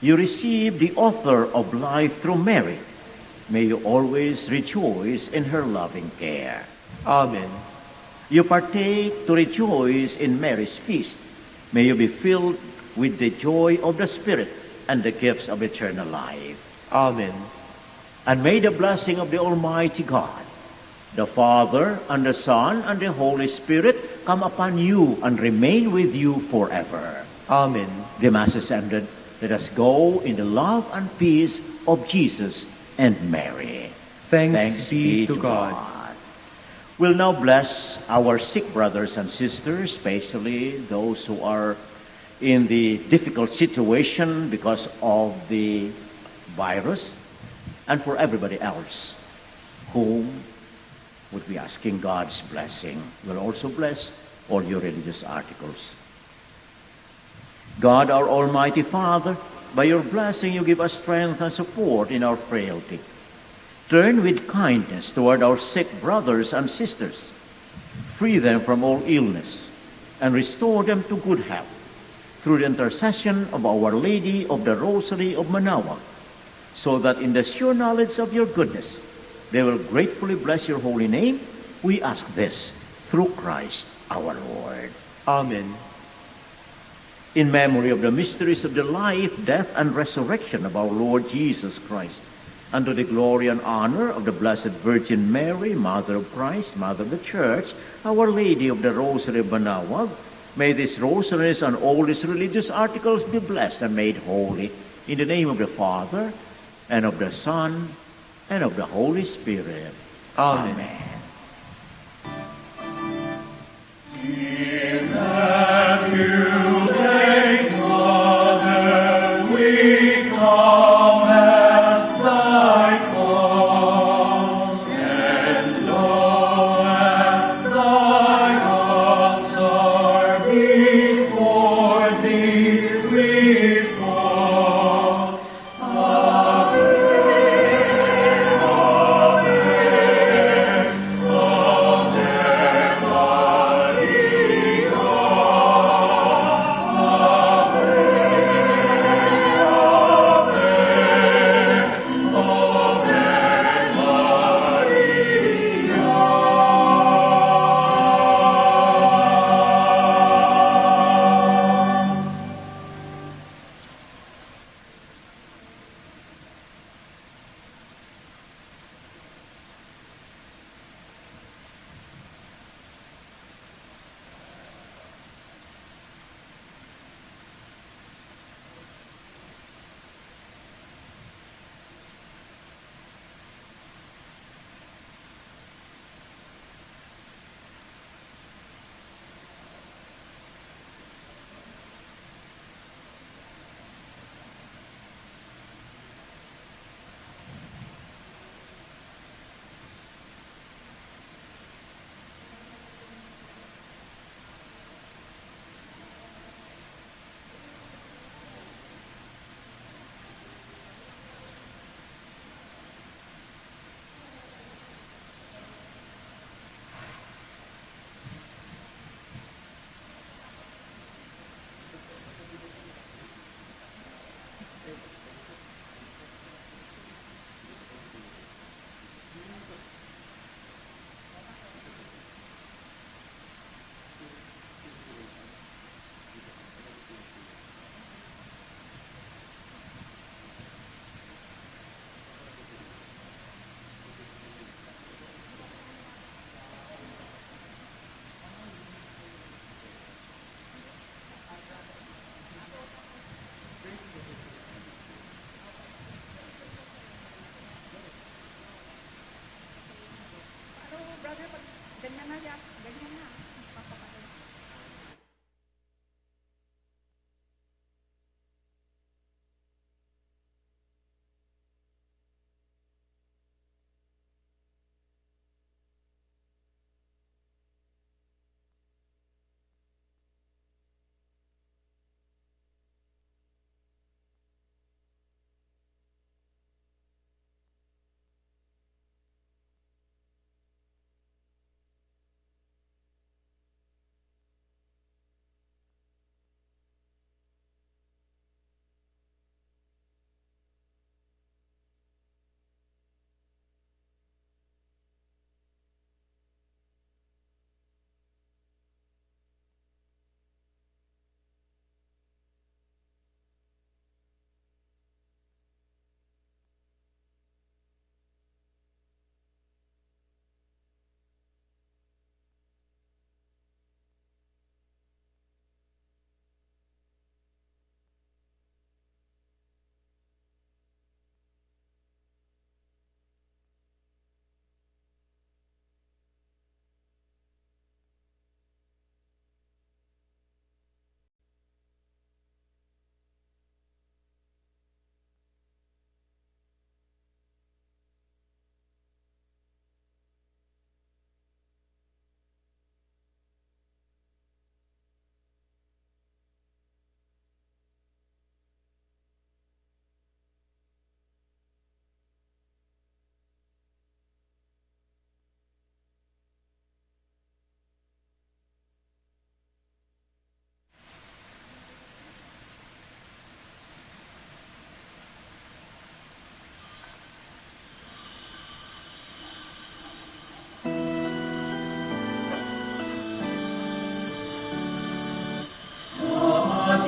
You receive the author of life through Mary. May you always rejoice in her loving care. Amen. You partake to rejoice in Mary's feast. May you be filled with the joy of the Spirit and the gifts of eternal life. Amen. And may the blessing of the Almighty God, the Father, and the Son, and the Holy Spirit come upon you and remain with you forever. Amen. The Mass is ended. Let us go in the love and peace of Jesus and Mary. Thanks be to God. We'll now bless our sick brothers and sisters, especially those who are in the difficult situation because of the virus, and for everybody else whom would be asking God's blessing. We'll also bless all your religious articles. God, our Almighty Father, by your blessing you give us strength and support in our frailty. Turn with kindness toward our sick brothers and sisters. Free them from all illness and restore them to good health through the intercession of Our Lady of the Rosary of Manaoag, so that in the sure knowledge of your goodness, they will gratefully bless your holy name. We ask this through Christ our Lord. Amen. In memory of the mysteries of the life, death, and resurrection of our Lord Jesus Christ, and to the glory and honor of the Blessed Virgin Mary, Mother of Christ, Mother of the Church, Our Lady of the Rosary of Manaoag, may these rosaries and all these religious articles be blessed and made holy. In the name of the Father, and of the Son, and of the Holy Spirit. Amen. Amen.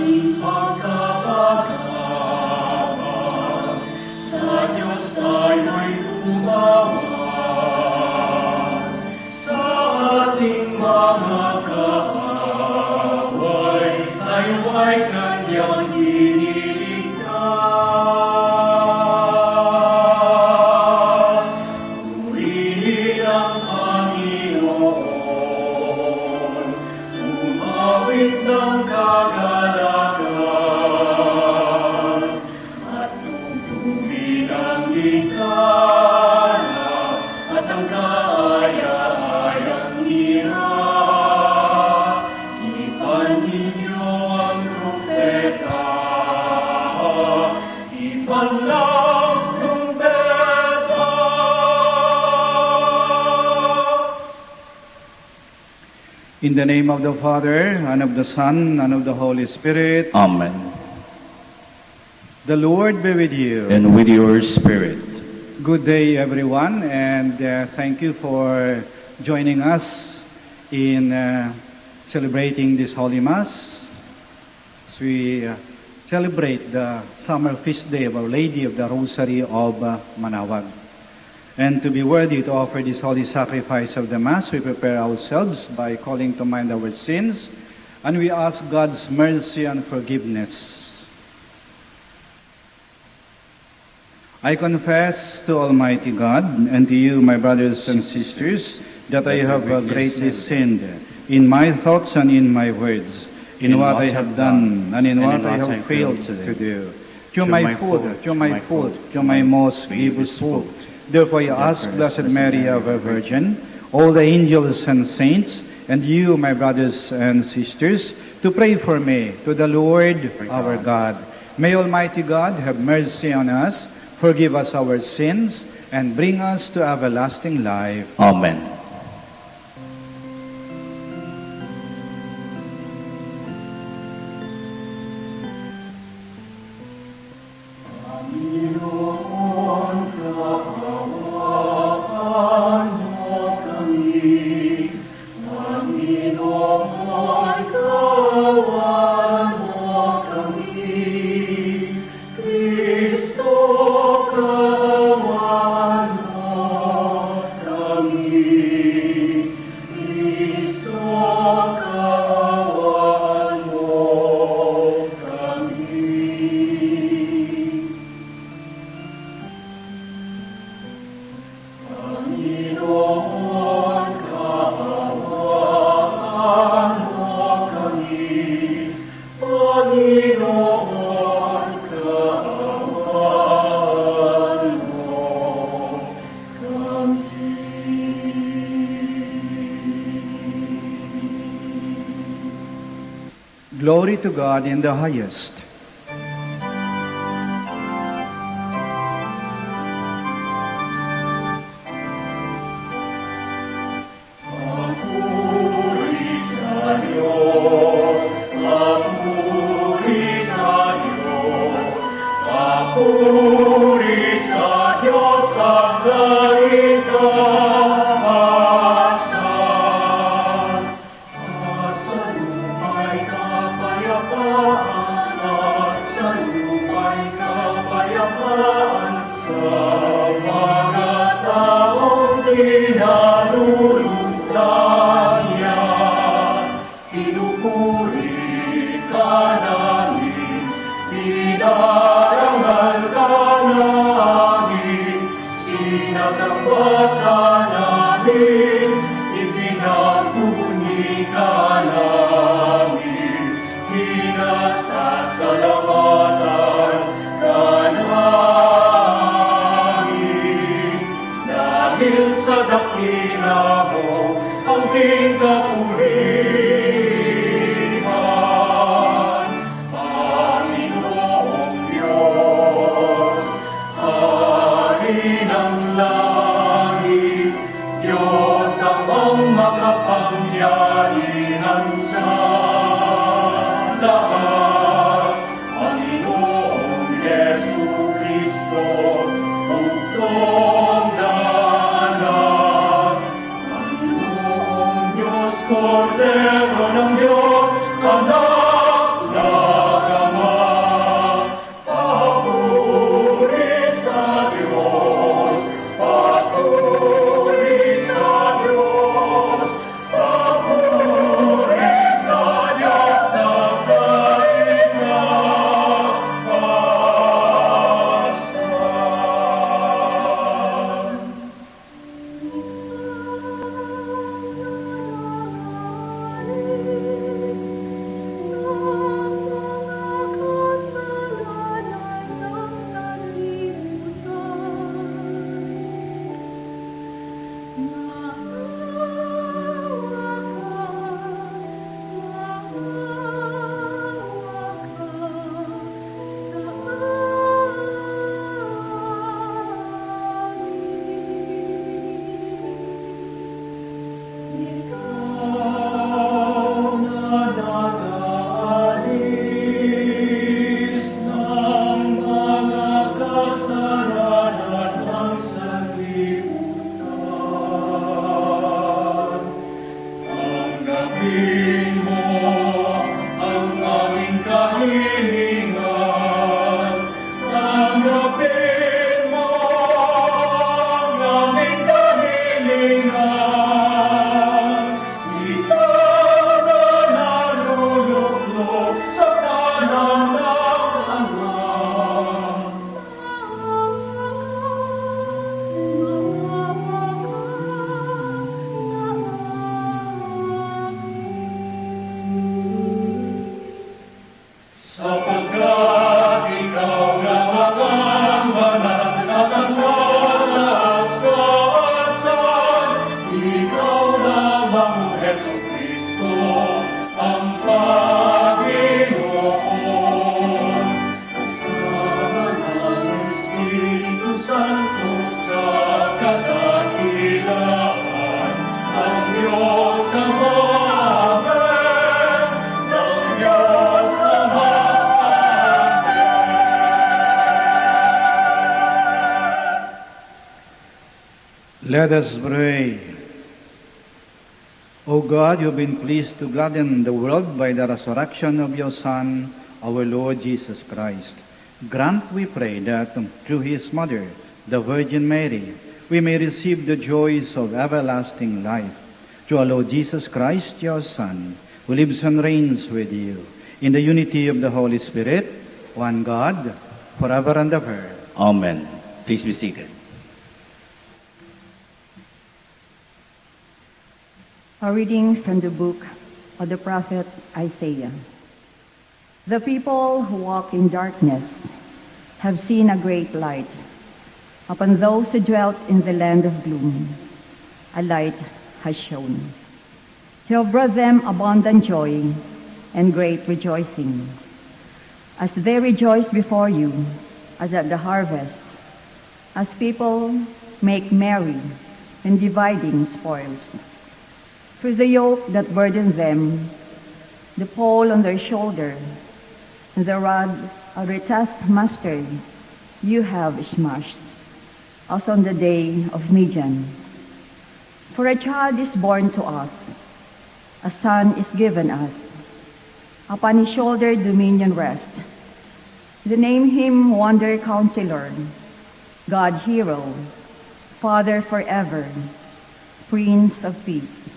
ating pagkakagapang, sa Diyos tayo'y tumawag, sa ating mga kaaway, tayo ay kanyang iniligtas. Purihin ang Panginoon, umawit ng kagalakan, at tugtugin ang gitara, at ang kaaya-ayang hirap. Ipaninyo ang trumpeta, ipanlang trumpeta. In the name of the Father, and of the Son, and of the Holy Spirit. Amen. The Lord be with you. And with your spirit. Good day, everyone, and thank you for joining us in celebrating this Holy Mass as we celebrate the summer feast day of Our Lady of the Rosary of Manaoag. And to be worthy to offer this holy sacrifice of the Mass, we prepare ourselves by calling to mind our sins, and we ask God's mercy and forgiveness. I confess to Almighty God and to you, my brothers and sisters, that I have greatly sinned in my thoughts and in my words, in what I have done and in what I have failed to do. Through my fault, through my most grievous fault. Therefore I ask Blessed Mary, ever Virgin, all the angels and saints, and you, my brothers and sisters, to pray for me to the Lord our God. May Almighty God have mercy on us, forgive us our sins, and bring us to everlasting life. Amen. Panginoon, kaawaan mo kami. Panginoon, kaawaan mo kami. Kristo, kaawaan mo kami. Kristo, kaawaan mo kami. Panginoon, kaawaan mo kami. Panginoon, kaawaan mo kami. Glory to God in the highest. Papuri sa Diyos, papuri sa Diyos, papuri sa Diyos ang langit kaasan. Sa luma'y kapayapaan at sa luma'y kapayapaan sa mga taong pinaluluntan niya. Pinupuri ka namin, pinarangal ka namin, sinasamba ka namin, ipinagpupuni ka namin, pinasasalamatan ka namin. Dahil sa dakila mo, ang ating kapurihan. Panginoong Diyos, Hari ng langit, Diyos amang makapangyarihan sa lahat. Panginoon kahilingan. Tanggapin mo ang aming kahilingan. Ikaw na naruluklok sa kanan ng Ama. Sapagkat ikaw lamang ang banal at ang walas kaasan, ikaw lamang, Jesucristo, ang Panginoon. Kasama ng Espiritu Santo sa kadakilaan, ang Diyos Ama. Amen. Ng Diyos Ama. Let us pray. O God, you've been pleased to gladden the world by the resurrection of your Son, our Lord Jesus Christ. Grant, we pray, that through his mother, the Virgin Mary, we may receive the joys of everlasting life. Through our Lord Jesus Christ, your Son, who lives and reigns with you, in the unity of the Holy Spirit, one God, forever and ever. Amen. Please be seated. A reading from the book of the prophet Isaiah. The people who walk in darkness have seen a great light. Upon those who dwelt in the land of gloom, a light has shone. You have brought them abundant joy and great rejoicing, as they rejoice before you, as at the harvest, as people make merry in dividing spoils. For the yoke that burdened them, the pole on their shoulder, and the rod of their taskmaster, you have smashed, as on the day of Midian. For a child is born to us, a son is given us. Upon his shoulder dominion rests. They name him Wonder Counselor, God Hero, Father forever, Prince of Peace.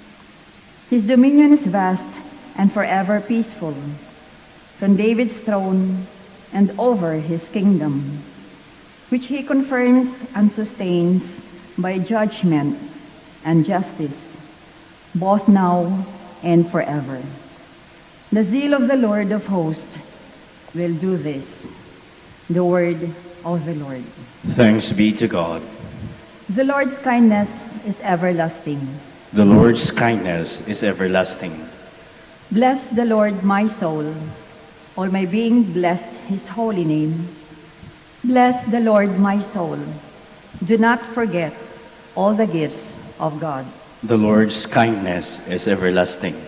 His dominion is vast and forever peaceful, from David's throne and over his kingdom, which he confirms and sustains by judgment and justice, both now and forever. The zeal of the Lord of hosts will do this. The word of the Lord. Thanks be to God. The Lord's kindness is everlasting. The Lord's kindness is everlasting. Bless the Lord, my soul. All my being, bless his holy name. Bless the Lord, my soul. Do not forget all the gifts of God, The Lord's kindness is everlasting.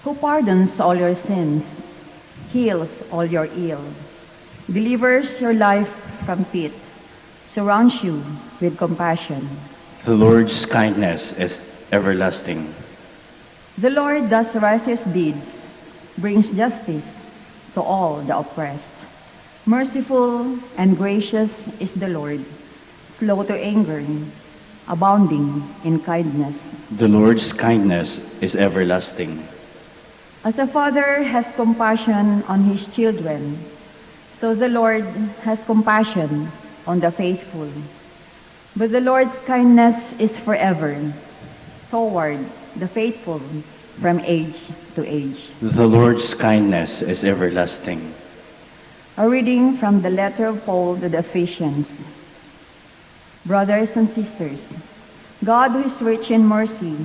who pardons all your sins, heals all your ill, delivers your life from pit, surrounds you with compassion. The Lord's kindness is everlasting. The Lord does righteous deeds, brings justice to all the oppressed. Merciful and gracious is the Lord, slow to anger, abounding in kindness. The Lord's kindness is everlasting. As a father has compassion on his children, so the Lord has compassion on the faithful. But the Lord's kindness is forever toward the faithful from age to age. The Lord's kindness is everlasting. A reading from the letter of Paul to the Ephesians. Brothers and sisters, God, who is rich in mercy,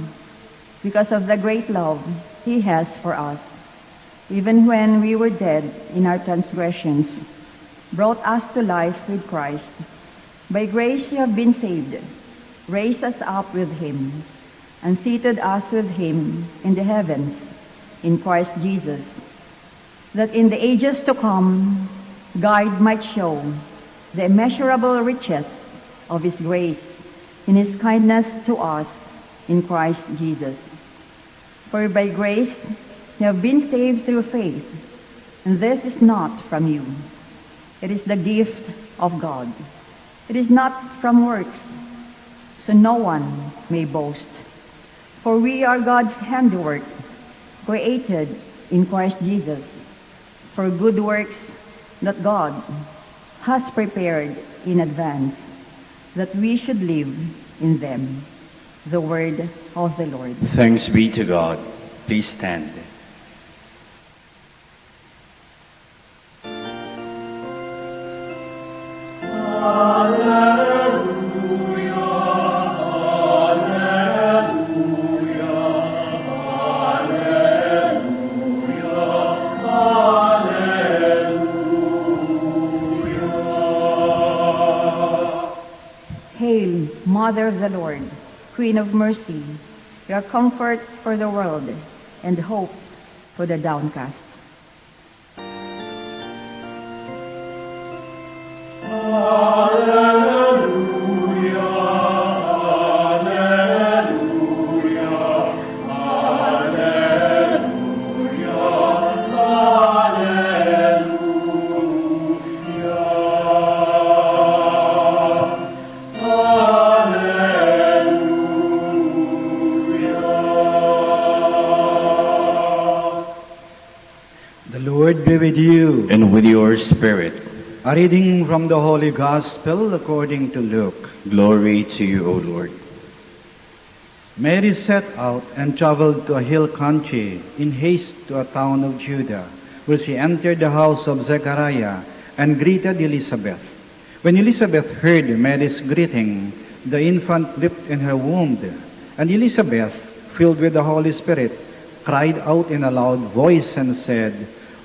because of the great love he has for us, even when we were dead in our transgressions, brought us to life with Christ. By grace you have been saved, raised us up with him, and seated us with him in the heavens, in Christ Jesus, that in the ages to come God might show the immeasurable riches of his grace in his kindness to us in Christ Jesus. For by grace you have been saved through faith, And this is not from you. It is the gift of God. It is not from works, so no one may boast. For we are God's handiwork, created in Christ Jesus, for good works that God has prepared in advance, that we should live in them. The word of the Lord. Thanks be to God. Please stand. Hail, Mother of the Lord, Queen of Mercy, your comfort for the world and hope for the downcast. The Lord be with you. And with your spirit. A reading from the Holy Gospel according to Luke. Glory to you, O Lord. Mary set out and traveled to a hill country in haste to a town of Judah, where she entered the house of Zechariah and greeted Elizabeth. When Elizabeth heard Mary's greeting, the infant leaped in her womb, and Elizabeth, filled with the Holy Spirit, cried out in a loud voice and said,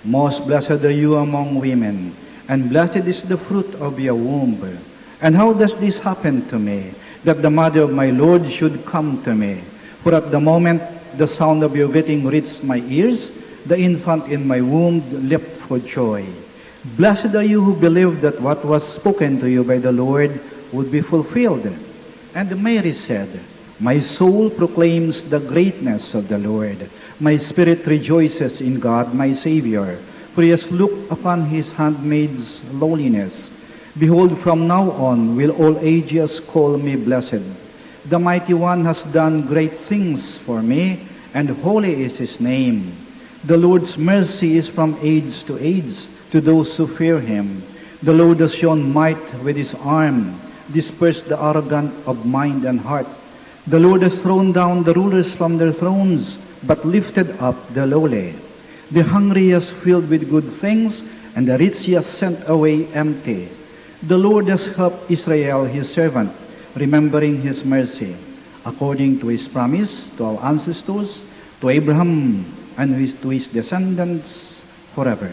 "Most blessed are you among women, and blessed is the fruit of your womb. And how does this happen to me, that the mother of my Lord should come to me? For at the moment the sound of your greeting reached my ears, the infant in my womb leapt for joy. Blessed are you who believed that what was spoken to you by the Lord would be fulfilled." And Mary said, "My soul proclaims the greatness of the Lord. My spirit rejoices in God my Savior, for he has looked upon his handmaid's lowliness. Behold, from now on will all ages call me blessed. The Mighty One has done great things for me, and holy is his name. The Lord's mercy is from age to age to those who fear him. The Lord has shown might with his arm, dispersed the arrogant of mind and heart. The Lord has thrown down the rulers from their thrones, but lifted up the lowly. The hungry he has filled with good things, and the rich he has sent away empty. The Lord has helped Israel his servant, remembering his mercy, according to his promise to our ancestors, to Abraham, and to his descendants forever."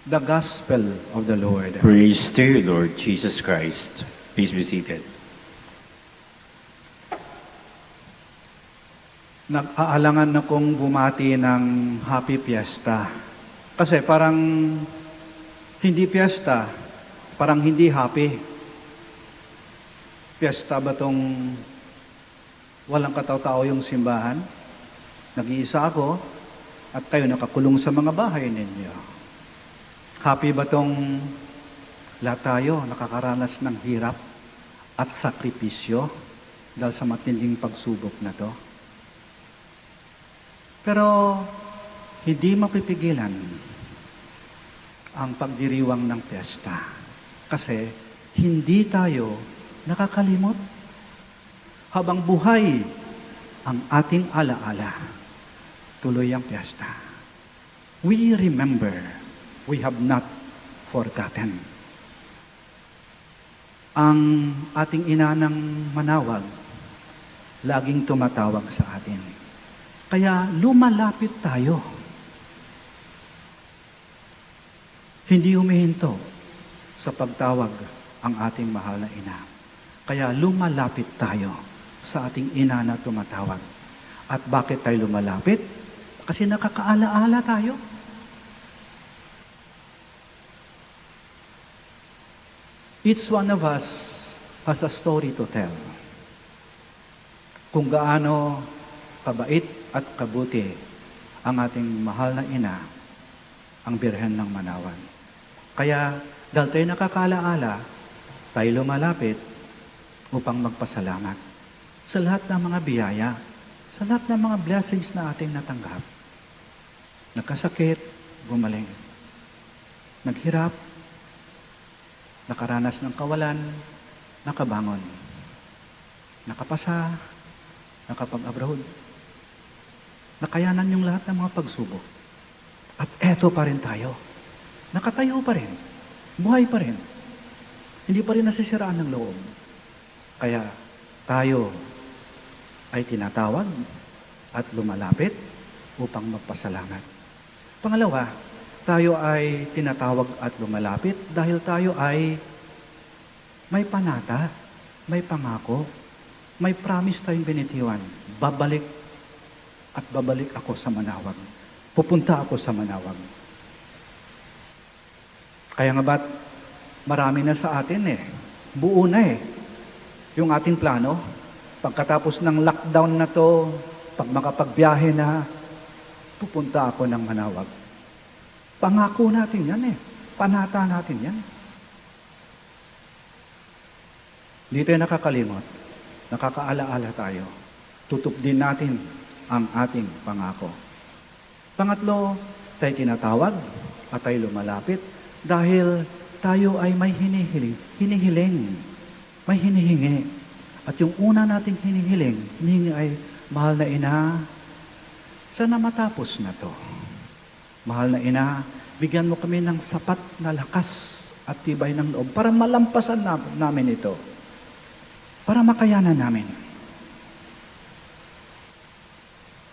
The Gospel of the Lord. Praise to you, Lord Jesus Christ. Please be seated. Nag-aalangan na kong bumati ng Happy Fiesta. Kasi parang hindi fiesta, parang hindi happy. Fiesta ba tong walang kataw-tao yung simbahan? Nag-iisa ako at kayo nakakulong sa mga bahay ninyo. Happy ba tong lahat tayo nakakaranas ng hirap at sakripisyo dahil sa matinding pagsubok na to? Pero hindi mapipigilan ang pagdiriwang ng piyesta. Kasi hindi tayo nakakalimot. Habang buhay ang ating alaala, tuloy ang piyesta. We remember, we have not forgotten. Ang ating ina ng Manawag, laging tumatawag sa atin. Kaya lumalapit tayo. Hindi humihinto sa pagtawag ang ating mahal na ina. Kaya lumalapit tayo sa ating ina na tumatawag. At bakit tayo lumalapit? Kasi nakakaala-ala tayo. Each one of us has a story to tell. Kung gaano kabait at kabuti ang ating mahal na ina, ang Birhen ng Manawan. Kaya, dahil tayo nakakaalaala, tayo lumalapit upang magpasalamat sa lahat ng mga biyaya, sa lahat ng mga blessings na ating natanggap. Nagkasakit, gumaling. Naghirap, nakaranas ng kawalan, nakabangon. Nakapasa, nakapag-abroad. Nakayanan yung lahat ng mga pagsubok. At eto pa rin tayo. Nakatayo pa rin. Buhay pa rin. Hindi pa rin nasisiraan ng loob. Kaya tayo ay tinatawag at lumalapit upang magpasalamat. Pangalawa, tayo ay tinatawag at lumalapit dahil tayo ay may panata, may pangako, may promise tayong binitiwan. Babalik at babalik ako sa Manawag. Pupunta ako sa Manawag. Kaya nga ba't marami na sa atin buo na yung ating plano. Pagkatapos ng lockdown na to, pag makapagbiyahe na, pupunta ako ng Manawag. Pangako natin yan Panata natin yan. Hindi tayo nakakalimot. Nakakaalaala tayo. Tutup din natin ang ating pangako. Pangatlo, tayo tinatawag at tayo lumalapit dahil tayo ay may hinihiling, may hinihingi. At yung una nating hinihingi ay, mahal na ina, sana matapos na to. Mahal na ina, bigyan mo kami ng sapat na lakas at tibay ng loob para malampasan namin ito. Para makayanan namin.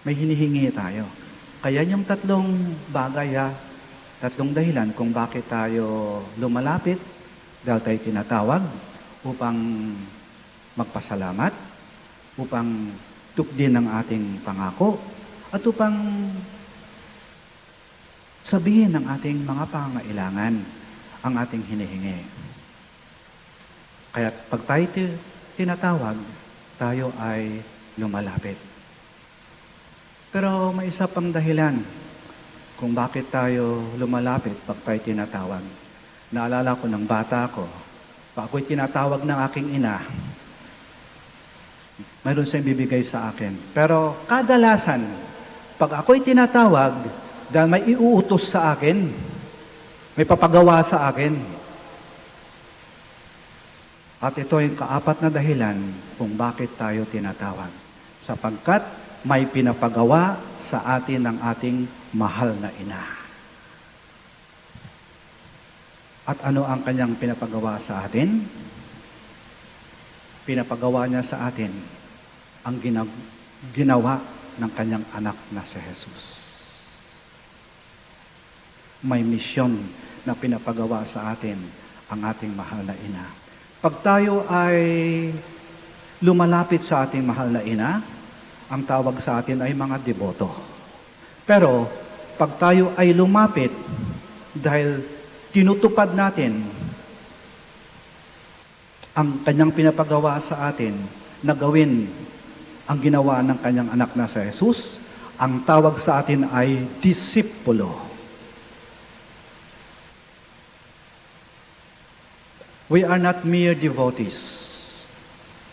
May hinihingi tayo. Kaya yung tatlong bagay, tatlong dahilan kung bakit tayo lumalapit, dahil tayo tinatawag upang magpasalamat, upang tukdin ang ating pangako, at upang sabihin ng ating mga pangailangan ang ating hinihingi. Kaya pag tayo tinatawag, tayo ay lumalapit. Pero may isa pang dahilan kung bakit tayo lumalapit pag tayo tinatawag. Naalala ko ng bata ko, pag ako'y tinatawag ng aking ina, mayroon siyang bibigay sa akin. Pero kadalasan, pag ako'y tinatawag, dahil may iuutos sa akin, may papagawa sa akin. At ito yung kaapat na dahilan kung bakit tayo tinatawag. Sapagkat may pinapagawa sa atin ng ating mahal na ina. At ano ang kanyang pinapagawa sa atin? Pinapagawa niya sa atin ang ginawa ng kanyang anak na si Jesus. May misyon na pinapagawa sa atin ang ating mahal na ina. Pag tayo ay lumalapit sa ating mahal na ina, ang tawag sa atin ay mga deboto. Pero, pag tayo ay lumapit dahil tinutupad natin ang kanyang pinapagawa sa atin na gawin ang ginawa ng kanyang anak na si Jesus, ang tawag sa atin ay disipulo. We are not mere devotees.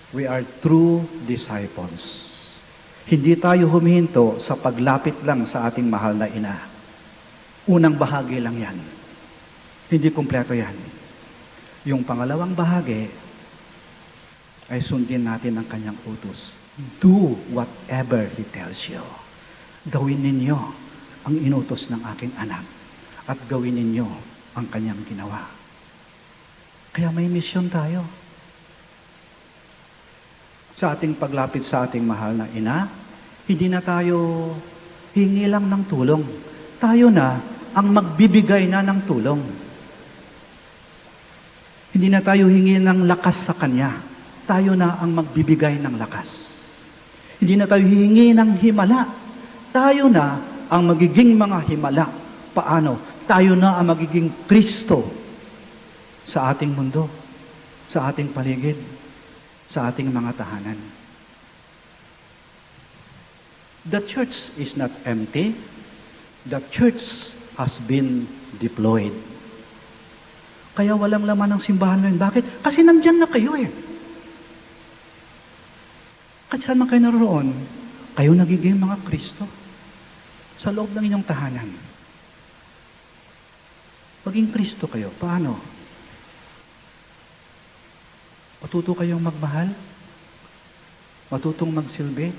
We are true disciples. Hindi tayo humihinto sa paglapit lang sa ating mahal na ina. Unang bahagi lang yan. Hindi kumpleto yan. Yung pangalawang bahagi ay sundin natin ang kanyang utos. Do whatever He tells you. Gawin ninyo ang inutos ng aking anak at gawin ninyo ang kanyang ginawa. Kaya may misyon tayo. Sa ating paglapit sa ating mahal na ina, hindi na tayo hingi lang ng tulong. Tayo na ang magbibigay na ng tulong. Hindi na tayo hingi ng lakas sa Kanya. Tayo na ang magbibigay ng lakas. Hindi na tayo hihingi ng himala. Tayo na ang magiging mga himala. Paano? Tayo na ang magiging Kristo sa ating mundo, sa ating paligid, sa ating mga tahanan. The church is not empty. the church has been deployed. Kaya walang laman ng simbahan ngayon. Bakit? Kasi nandyan na kayo eh. Kahit saan man kayo naroon, kayo nagiging mga Kristo sa loob ng inyong tahanan. Maging Kristo kayo. Paano? Matuto kayong magmahal? Matutong magsilbi?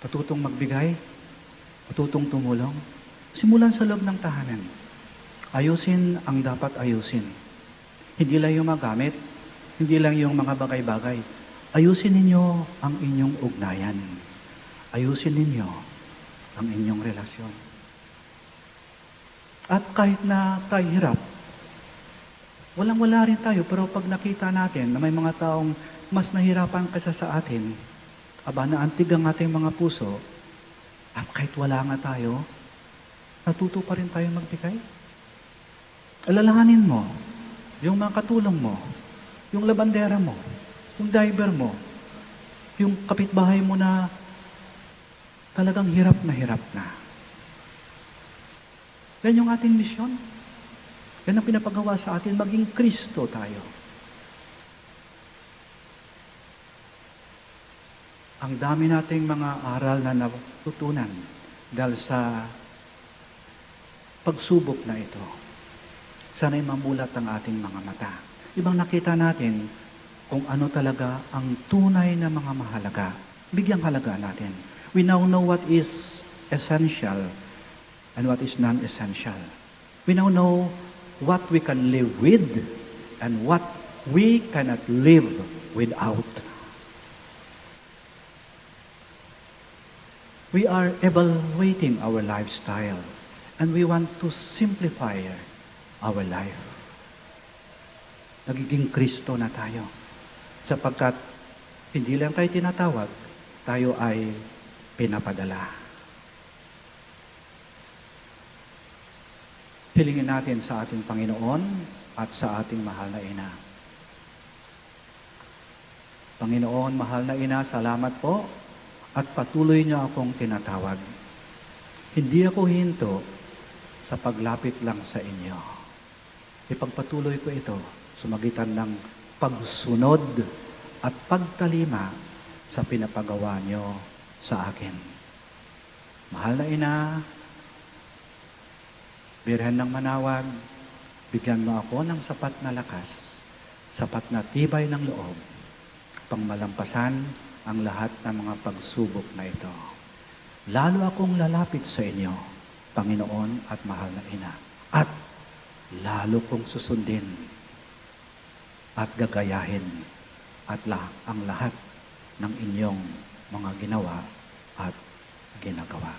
Matutong magbigay? Matutong tumulong? Simulan sa loob ng tahanan. Ayusin ang dapat ayusin. Hindi lang yung magamit, hindi lang yung mga bagay-bagay. Ayusin ninyo ang inyong ugnayan. Ayusin ninyo ang inyong relasyon. At kahit na tayo hirap, walang-wala rin tayo, pero pag nakita natin na may mga taong mas nahirapan kaysa sa atin, naantig ang ating mga puso, at kahit wala nga tayo, natuto pa rin tayo magbigay. Alalahanin mo, yung mga katulong mo, yung labandera mo, yung driver mo, yung kapitbahay mo na talagang hirap na. Yan yung ating misyon. Yan ang pinapagawa sa atin, maging Kristo tayo. Ang dami nating mga aral na natutunan dahil sa pagsubok na ito. Sana'y mamulat ang ating mga mata. Ibang nakita natin kung ano talaga ang tunay na mga mahalaga. Bigyang halaga natin. We now know what is essential and what is non-essential. We now know what we can live with and what we cannot live without. We are evaluating our lifestyle and we want to simplify our life. Nagiging Kristo na tayo. Sapagkat hindi lang tayo tinatawag, tayo ay pinapadala. Hilingin natin sa ating Panginoon at sa ating mahal na Ina. Panginoon, mahal na Ina, salamat po at patuloy niyo akong tinatawag. Hindi ako hinto sa paglapit lang sa inyo. Ipagpatuloy ko ito sa magitan ng pagsunod at pagtalima sa pinapagawa niyo sa akin. Mahal na Ina, Birhen ng Manawag, bigyan mo ako ng sapat na lakas, sapat na tibay ng loob, pang malampasan ang lahat ng mga pagsubok na ito. Lalo akong lalapit sa inyo, Panginoon at mahal na Ina, at lalo kong susundin at gagayahin at ang lahat ng inyong mga ginawa at ginagawa.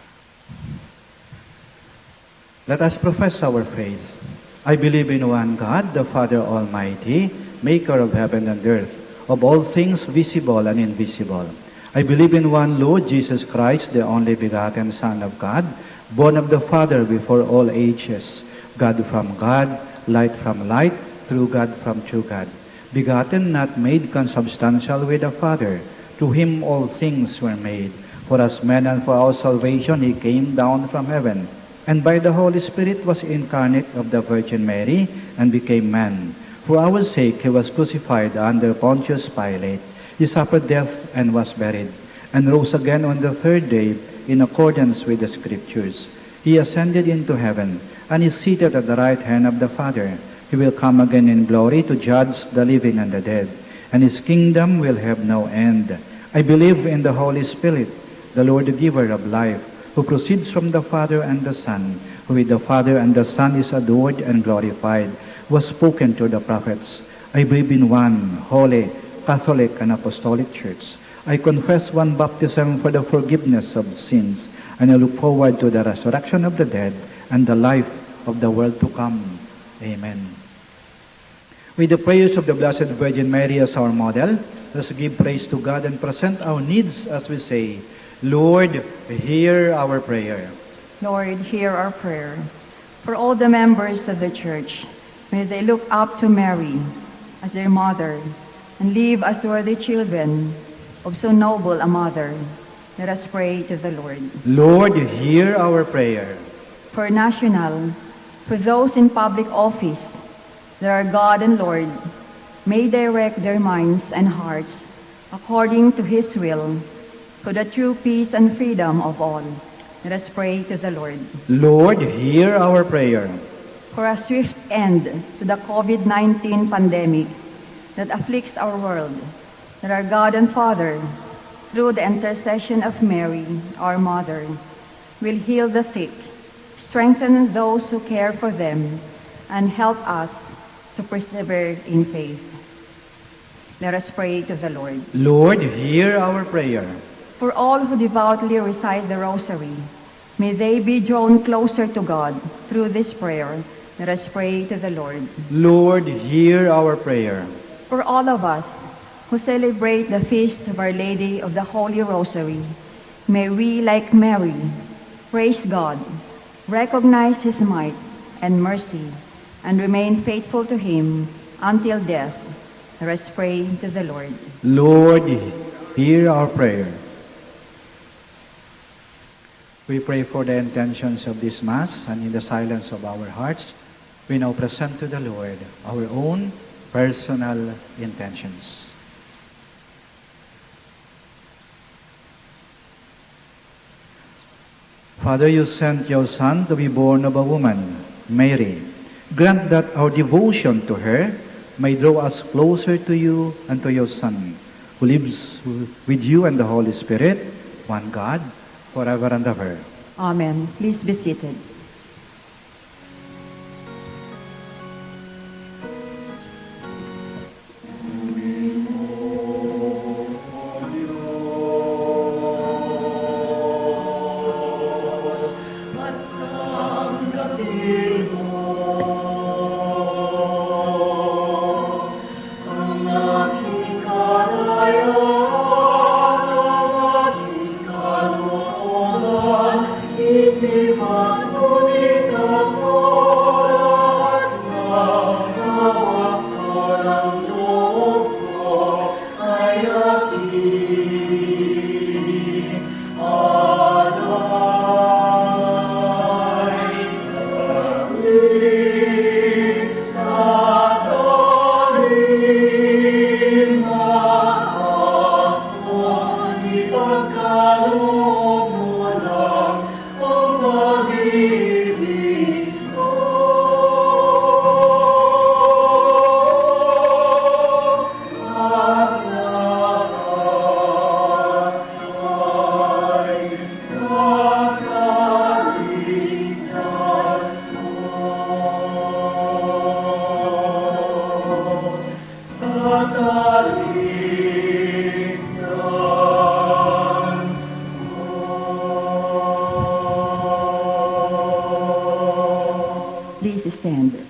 Let us profess our faith. I believe in one God, the Father Almighty, maker of heaven and earth, of all things visible and invisible. I believe in one Lord Jesus Christ, the only begotten Son of God, born of the Father before all ages, God from God, light from light, true God from true God, begotten, not made, consubstantial with the Father. To him all things were made. For us men and for our salvation he came down from heaven, and by the Holy Spirit was incarnate of the Virgin Mary, and became man. For our sake he was crucified under Pontius Pilate. He suffered death and was buried, and rose again on the third day in accordance with the Scriptures. He ascended into heaven, and is seated at the right hand of the Father. He will come again in glory to judge the living and the dead, and his kingdom will have no end. I believe in the Holy Spirit, the Lord, the giver of life, who proceeds from the Father and the Son, who with the Father and the Son is adored and glorified, was spoken to the prophets. I believe in one holy, Catholic, and Apostolic Church. I confess one baptism for the forgiveness of sins, and I look forward to the resurrection of the dead and the life of the world to come. Amen. With the prayers of the Blessed Virgin Mary as our model, let us give praise to God and present our needs as we say, Lord, hear our prayer. Lord, hear our prayer. For all the members of the Church, may they look up to Mary as their mother and live as worthy children of so noble a mother. Let us pray to the Lord. Lord, hear our prayer. For national, for those in public office, that our God and Lord may direct their minds and hearts according to his will, for the true peace and freedom of all. Let us pray to the Lord. Lord, hear our prayer. For a swift end to the COVID-19 pandemic that afflicts our world, that our God and Father, through the intercession of Mary, our Mother, will heal the sick, strengthen those who care for them, and help us to persevere in faith. Let us pray to the Lord. Lord, hear our prayer. For all who devoutly recite the Rosary, may they be drawn closer to God through this prayer. Let us pray to the Lord. Lord, hear our prayer. For all of us who celebrate the feast of Our Lady of the Holy Rosary, may we, like Mary, praise God, recognize his might and mercy, and remain faithful to him until death. Let us pray to the Lord. Lord, hear our prayer. We pray for the intentions of this Mass, and in the silence of our hearts, we now present to the Lord our own personal intentions. Father, you sent your Son to be born of a woman, Mary. Grant that our devotion to her may draw us closer to you and to your Son, who lives with you and the Holy Spirit, one God, forever and ever. Amen. Please be seated. Please stand.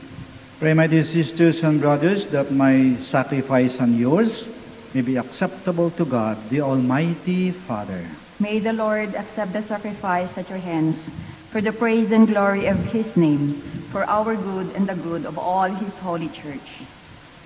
Pray, my dear sisters and brothers, that my sacrifice and yours may be acceptable to God, the Almighty Father. May the Lord accept the sacrifice at your hands for the praise and glory of his name, for our good and the good of all his holy church.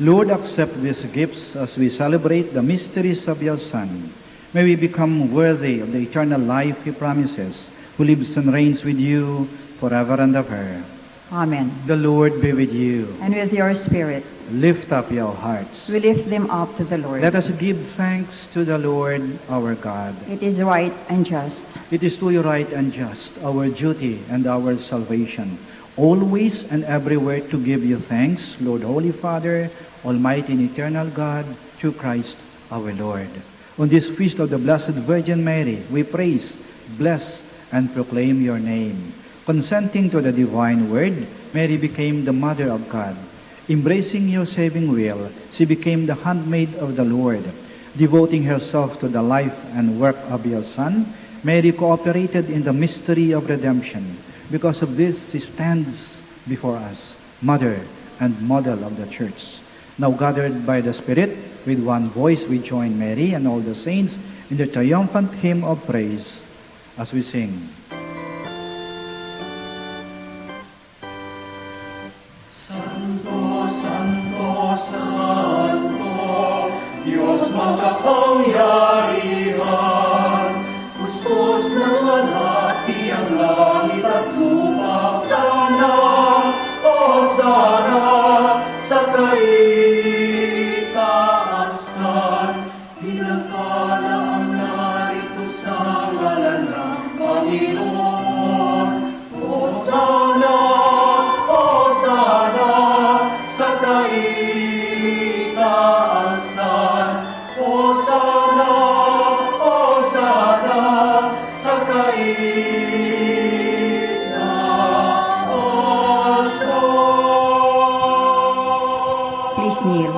Lord, accept these gifts as we celebrate the mysteries of your Son. May we become worthy of the eternal life he promises, who lives and reigns with you forever and ever. Amen. The Lord be with you. And with your spirit. Lift up your hearts. We lift them up to the Lord. Let us give thanks to the Lord our God. It is right and just. It is truly right and just, our duty and our salvation, always and everywhere to give you thanks, Lord, Holy Father, Almighty and eternal God, through Christ our Lord. On this feast of the Blessed Virgin Mary, we praise, bless, and proclaim your name. Consenting to the divine word, Mary became the Mother of God. Embracing your saving will, she became the handmaid of the Lord. Devoting herself to the life and work of your Son, Mary cooperated in the mystery of redemption. Because of this, she stands before us, Mother and Model of the Church. Now gathered by the Spirit, with one voice we join Mary and all the saints in the triumphant hymn of praise as we sing. Santo, Santo, Santo, Diyos makapangyarihan, Hosana sa kaitaasan, pinagpala ang narito sa ngalan ng Panginoon. Hosana, Hosana sa kaitaasan, Hosana, Hosana sa Please kneel.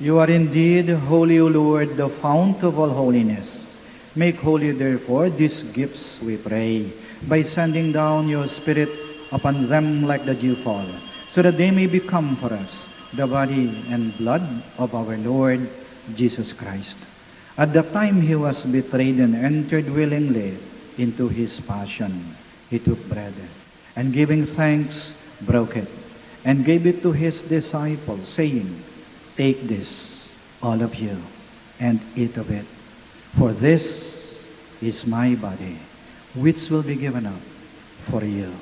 You are indeed holy, O Lord, the fount of all holiness. Make holy, therefore, these gifts, we pray, by sending down your Spirit upon them like the dewfall, so that they may become for us the body and blood of our Lord Jesus Christ. At the time he was betrayed and entered willingly into his passion, he took bread, and giving thanks, broke it, and gave it to his disciples, saying, "Take this, all of you, and eat of it. For this is my body, which will be given up for you."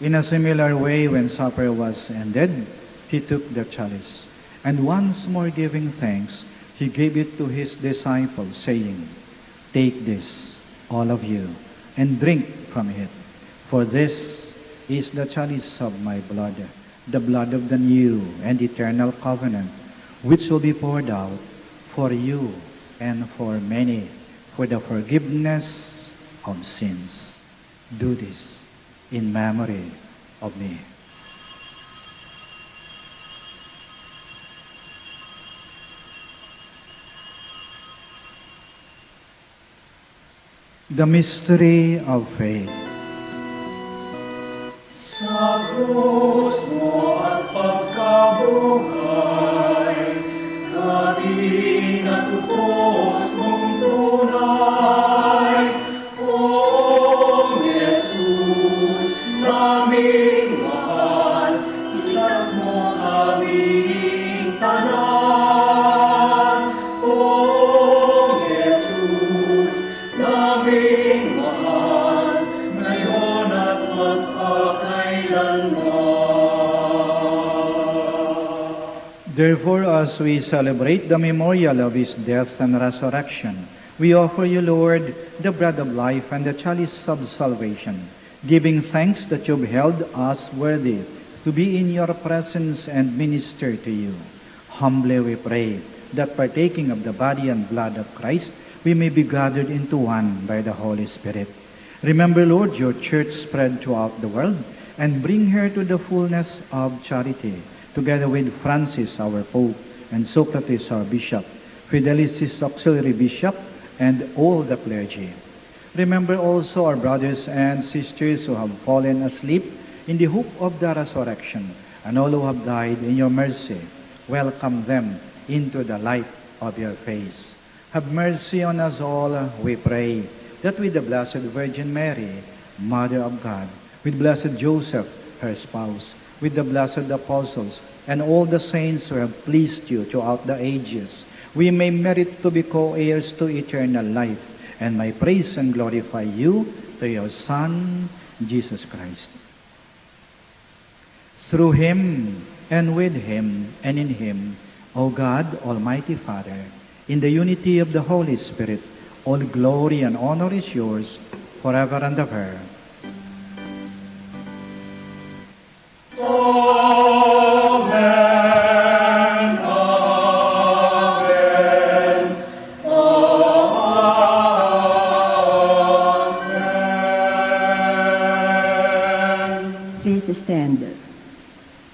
In a similar way, when supper was ended, he took the chalice, and once more giving thanks, he gave it to his disciples, saying, "Take this, all of you, and drink from it. For this is the chalice of my blood, the blood of the new and eternal covenant, which will be poured out for you and for many for the forgiveness of sins. Do this in memory of me." The mystery of faith. Sa krus mo at pagkabuhay, gabi na tupos mong tunay. O Jesus, naming mahal, ilas mo aming tanan. O Jesus, naming mahal, ngayon at Therefore, as we celebrate the memorial of his death and resurrection, we offer you, Lord, the bread of life and the chalice of salvation, giving thanks that you've held us worthy to be in your presence and minister to you. Humbly we pray that partaking of the body and blood of Christ, we may be gathered into one by the Holy Spirit. Remember, Lord, your church spread throughout the world, and bring her to the fullness of charity, together with Francis, our Pope, and Socrates, our Bishop, Fidelis, his auxiliary bishop, and all the clergy. Remember also our brothers and sisters who have fallen asleep in the hope of the resurrection, and all who have died in your mercy. Welcome them into the light of your face. Have mercy on us all, we pray, that with the Blessed Virgin Mary, Mother of God, with Blessed Joseph, her spouse, with the blessed apostles, and all the saints who have pleased you throughout the ages, we may merit to be co-heirs to eternal life, and may praise and glorify you to your Son, Jesus Christ. Through him, and with him, and in him, O God, Almighty Father, in the unity of the Holy Spirit, all glory and honor is yours forever and ever. Amen. Amen. Amen. Please stand.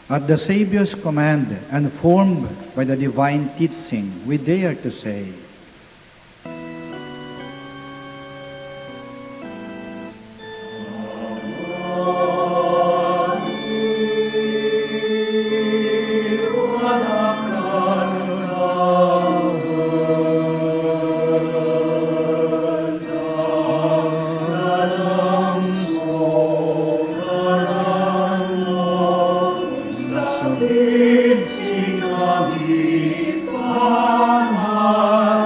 At the Savior's command and formed by the divine teaching, we dare to say, Sa pinsi kami, Panginoon.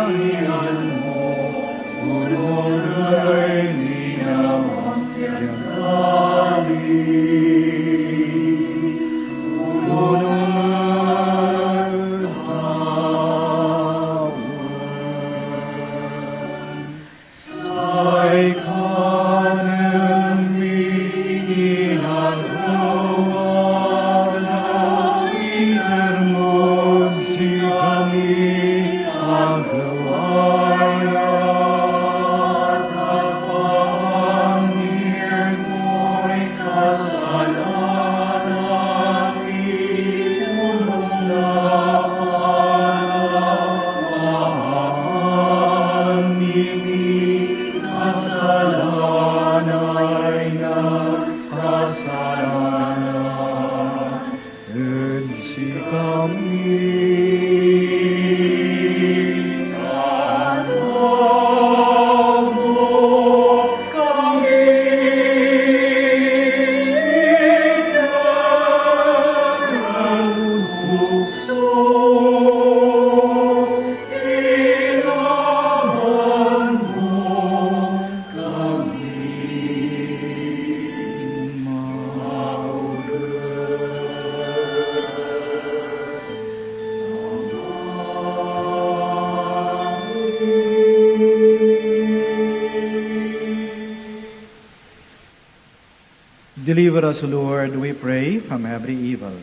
Deliver us, Lord, we pray, from every evil.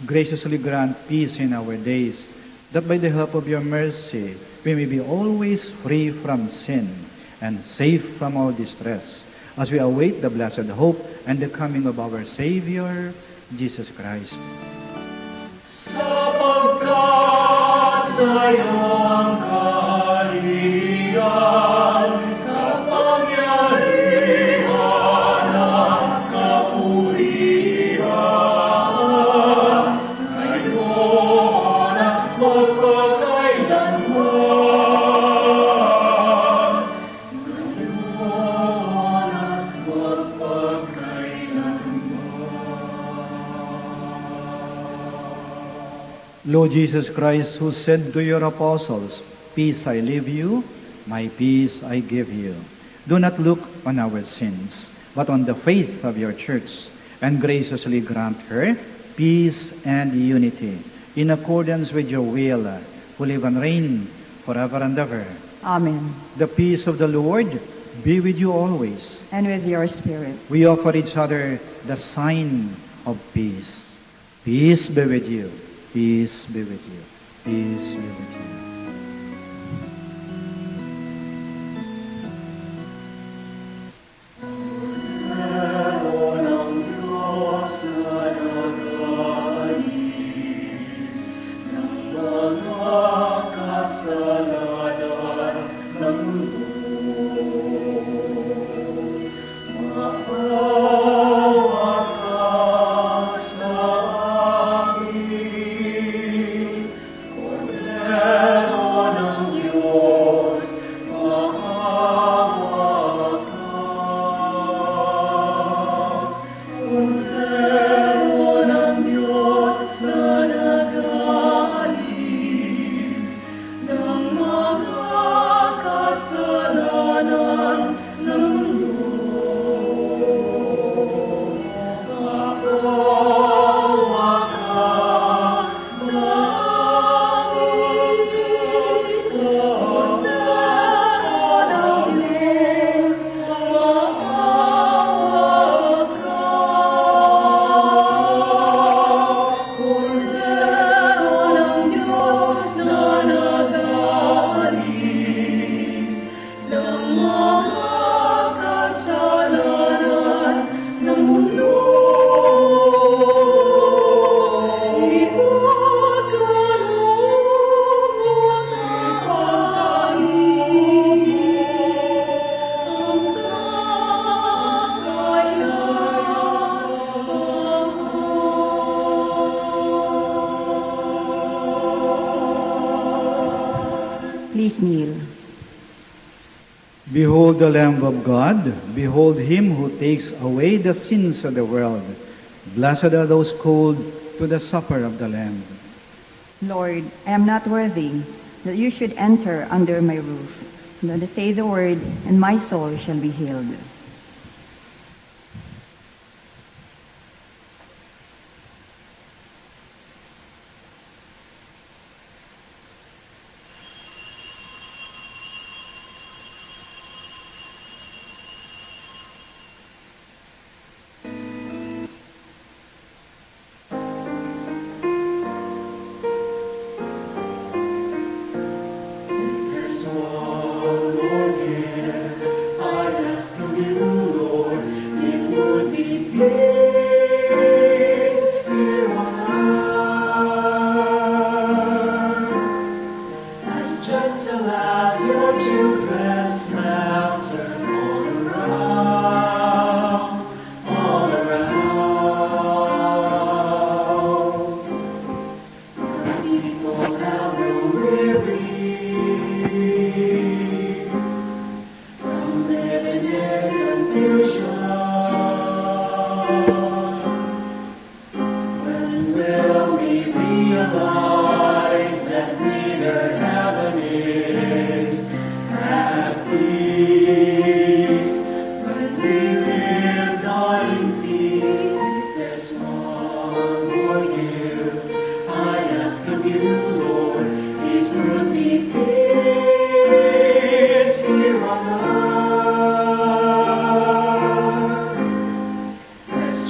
Graciously grant peace in our days, that by the help of your mercy we may be always free from sin and safe from all distress, as we await the blessed hope and the coming of our Savior, Jesus Christ. Sapagkat sa'yo ang kaharian, kapangyarihan at kapurihan, ngayon at magpakailanman. Ngayon at magpakailanman. Lord Jesus Christ, who said to your apostles, "Peace I leave you, my peace I give you," do not look on our sins, but on the faith of your church, and graciously grant her peace and unity, in accordance with your will, who live and reign forever and ever. Amen. The peace of the Lord be with you always. And with your spirit. We offer each other the sign of peace. Peace be with you. Peace be with you. Peace be with you. Please kneel. Behold the Lamb of God. Behold him who takes away the sins of the world. Blessed are those called to the supper of the Lamb. Lord, I am not worthy that you should enter under my roof. But say the word, and my soul shall be healed. There's one more gift I ask of you, Lord. It would be peace here on earth, as gentle as your children's laughter all around, all around. The people have grown weary from living in confusion. When will we realize that neither heaven is at peace? When we live not in peace, there's one more gift I ask of you, Lord. It would be peace here on earth, as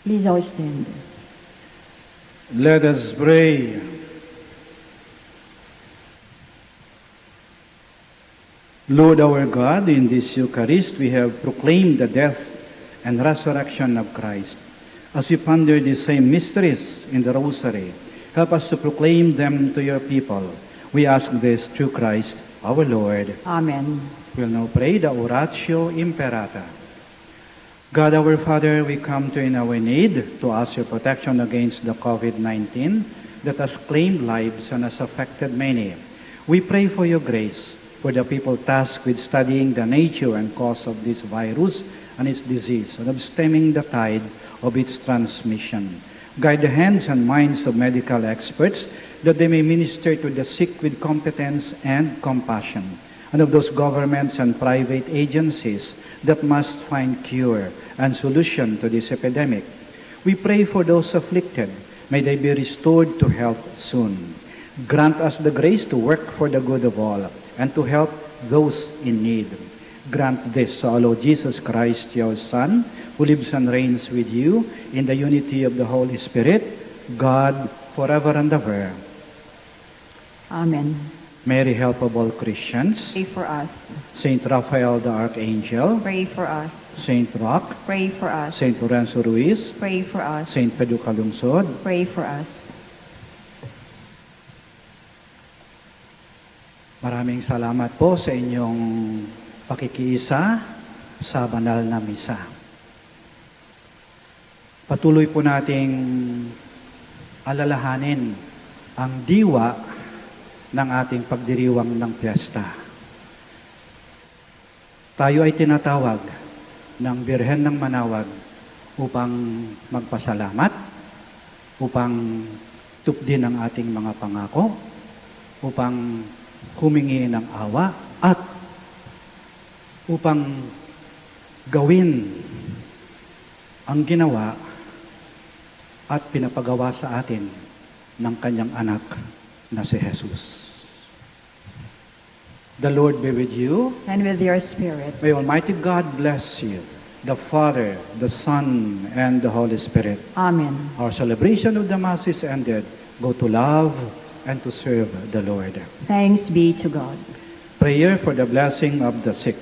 Please all stand. Let us pray. Lord our God, in this Eucharist we have proclaimed the death and resurrection of Christ. As we ponder these same mysteries in the Rosary, help us to proclaim them to your people. We ask this through Christ our Lord. Amen. We'll now pray the Oratio Imperata. God our Father, we come to in our need to ask your protection against the COVID-19 that has claimed lives and has affected many. We pray for your grace for the people tasked with studying the nature and cause of this virus and its disease, and of stemming the tide of its transmission. Guide the hands and minds of medical experts that they may minister to the sick with competence and compassion, and of those governments and private agencies that must find cure and solution to this epidemic. We pray for those afflicted. May they be restored to health soon. Grant us the grace to work for the good of all and to help those in need. Grant this to our Lord Jesus Christ, your Son, who lives and reigns with you in the unity of the Holy Spirit, God, forever and ever. Amen. Mary, help of all Christians. Pray for us. Saint Raphael the Archangel. Pray for us. Saint Roch. Pray for us. Saint Lorenzo Ruiz. Pray for us. Saint Pedro Calungsod. Pray for us. Maraming salamat po sa inyong pakikiisa sa banal na misa. Patuloy po nating alalahanin ang diwa ng ating pagdiriwang ng piyesta. Tayo ay tinatawag ng Birhen ng Manawag upang magpasalamat, upang tupdin ang ating mga pangako, upang humingi ng awa, at upang gawin ang ginawa at pinapagawa sa atin ng kanyang anak na si Jesus. The Lord be with you. And with your spirit. May Almighty God bless you, the Father, the Son, and the Holy Spirit. Amen. Our celebration of the Mass is ended. Go to love and to serve the Lord. Thanks be to God. Prayer for the blessing of the sick.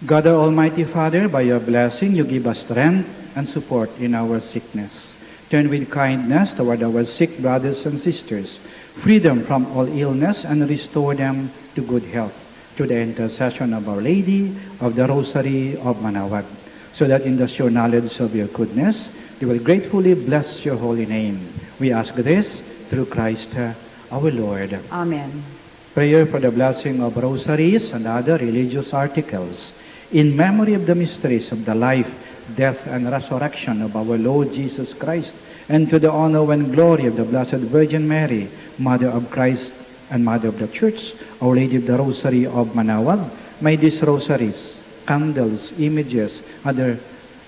God, our Almighty Father, by your blessing, you give us strength and support in our sickness. Turn with kindness toward our sick brothers and sisters, freedom from all illness, and restore them to good health through the intercession of Our Lady of the Rosary of Manawag, so that in the sure knowledge of your goodness, they will gratefully bless your holy name. We ask this through Christ our Lord. Amen. Prayer for the blessing of rosaries and other religious articles in memory of the mysteries of the life, death, and resurrection of our Lord Jesus Christ, and to the honor and glory of the Blessed Virgin Mary, Mother of Christ and Mother of the Church, Our Lady of the Rosary of Manawag. May these rosaries, candles, images, other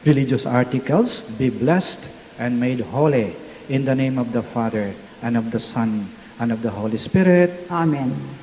religious articles be blessed and made holy in the name of the Father, and of the Son, and of the Holy Spirit. Amen. Amen.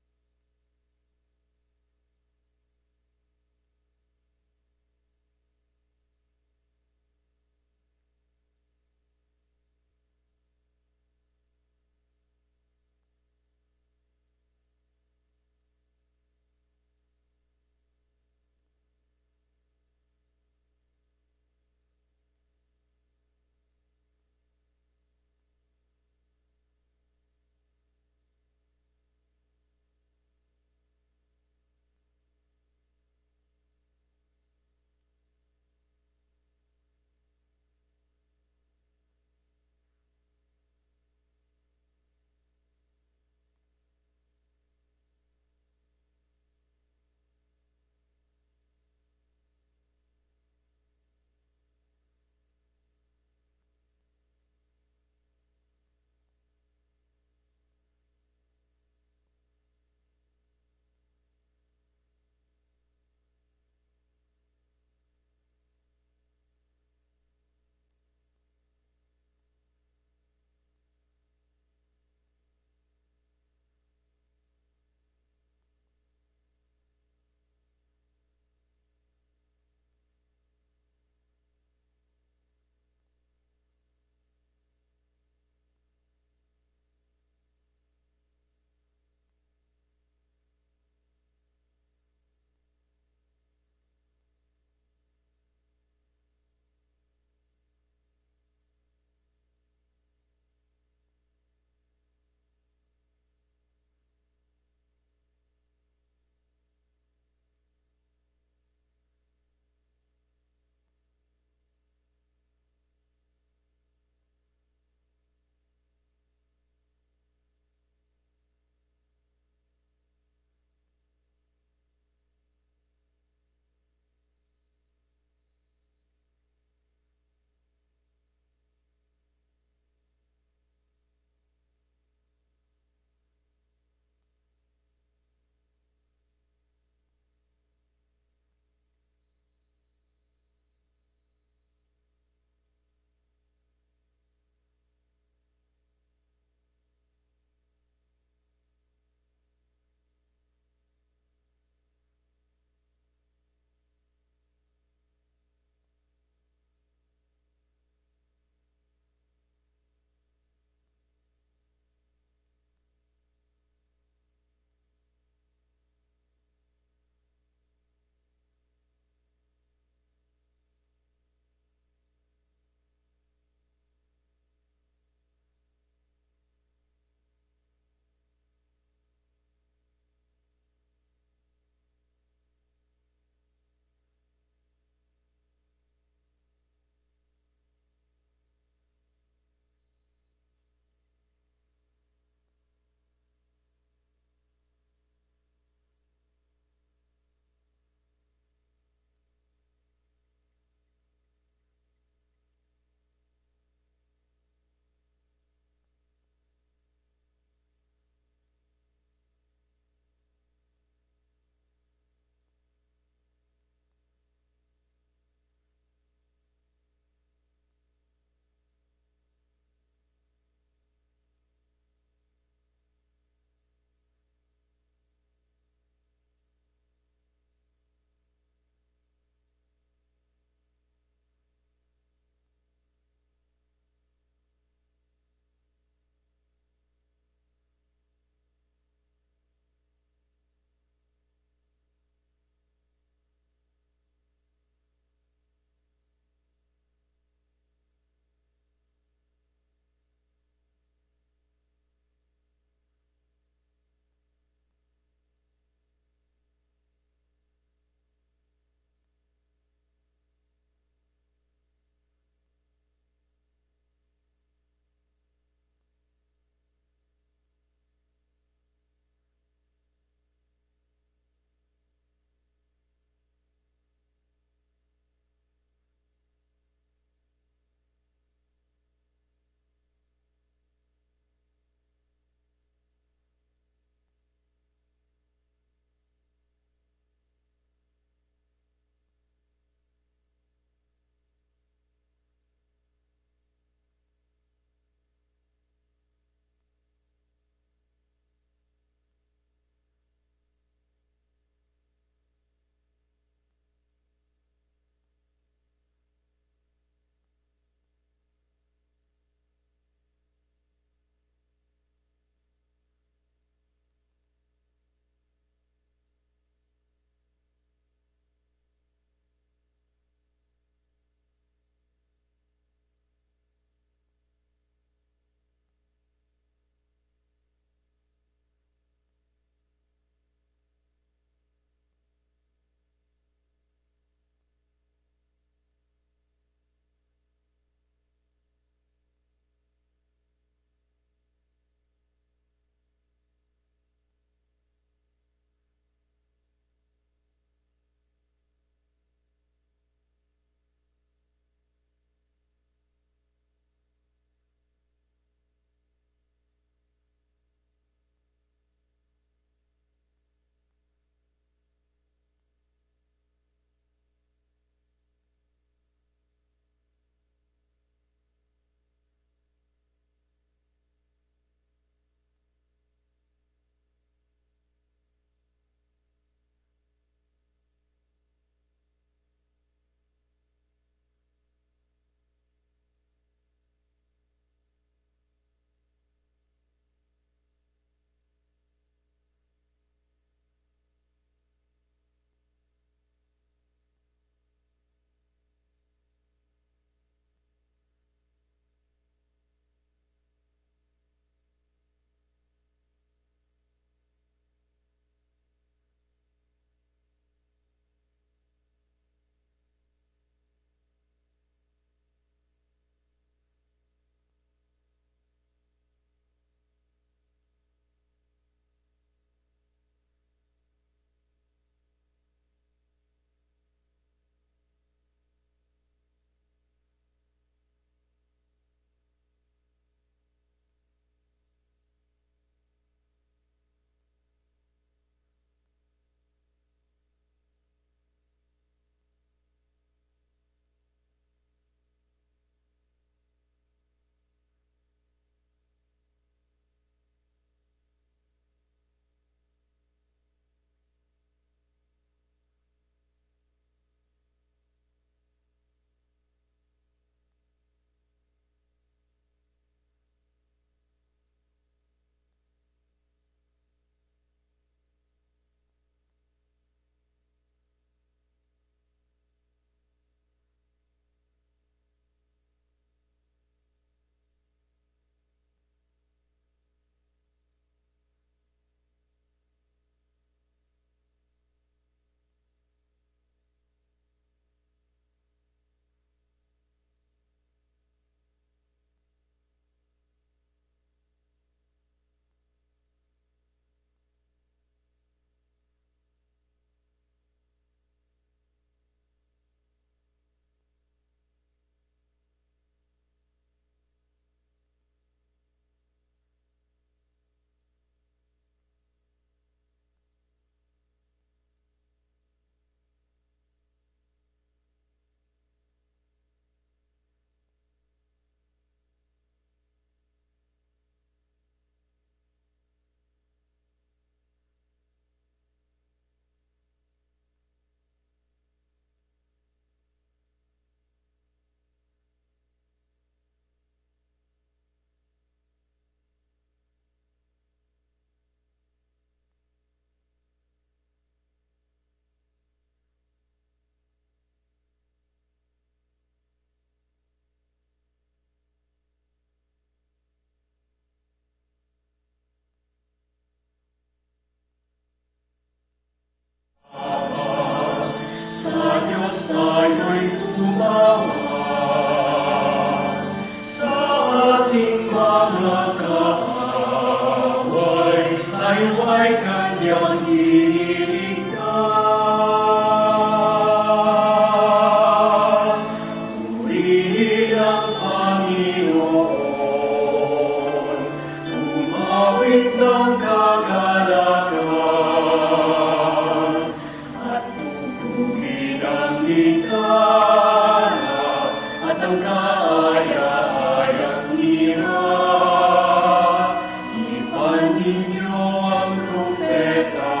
ng kaaya-ayang hirap. Ipan ninyo ang trumpeta,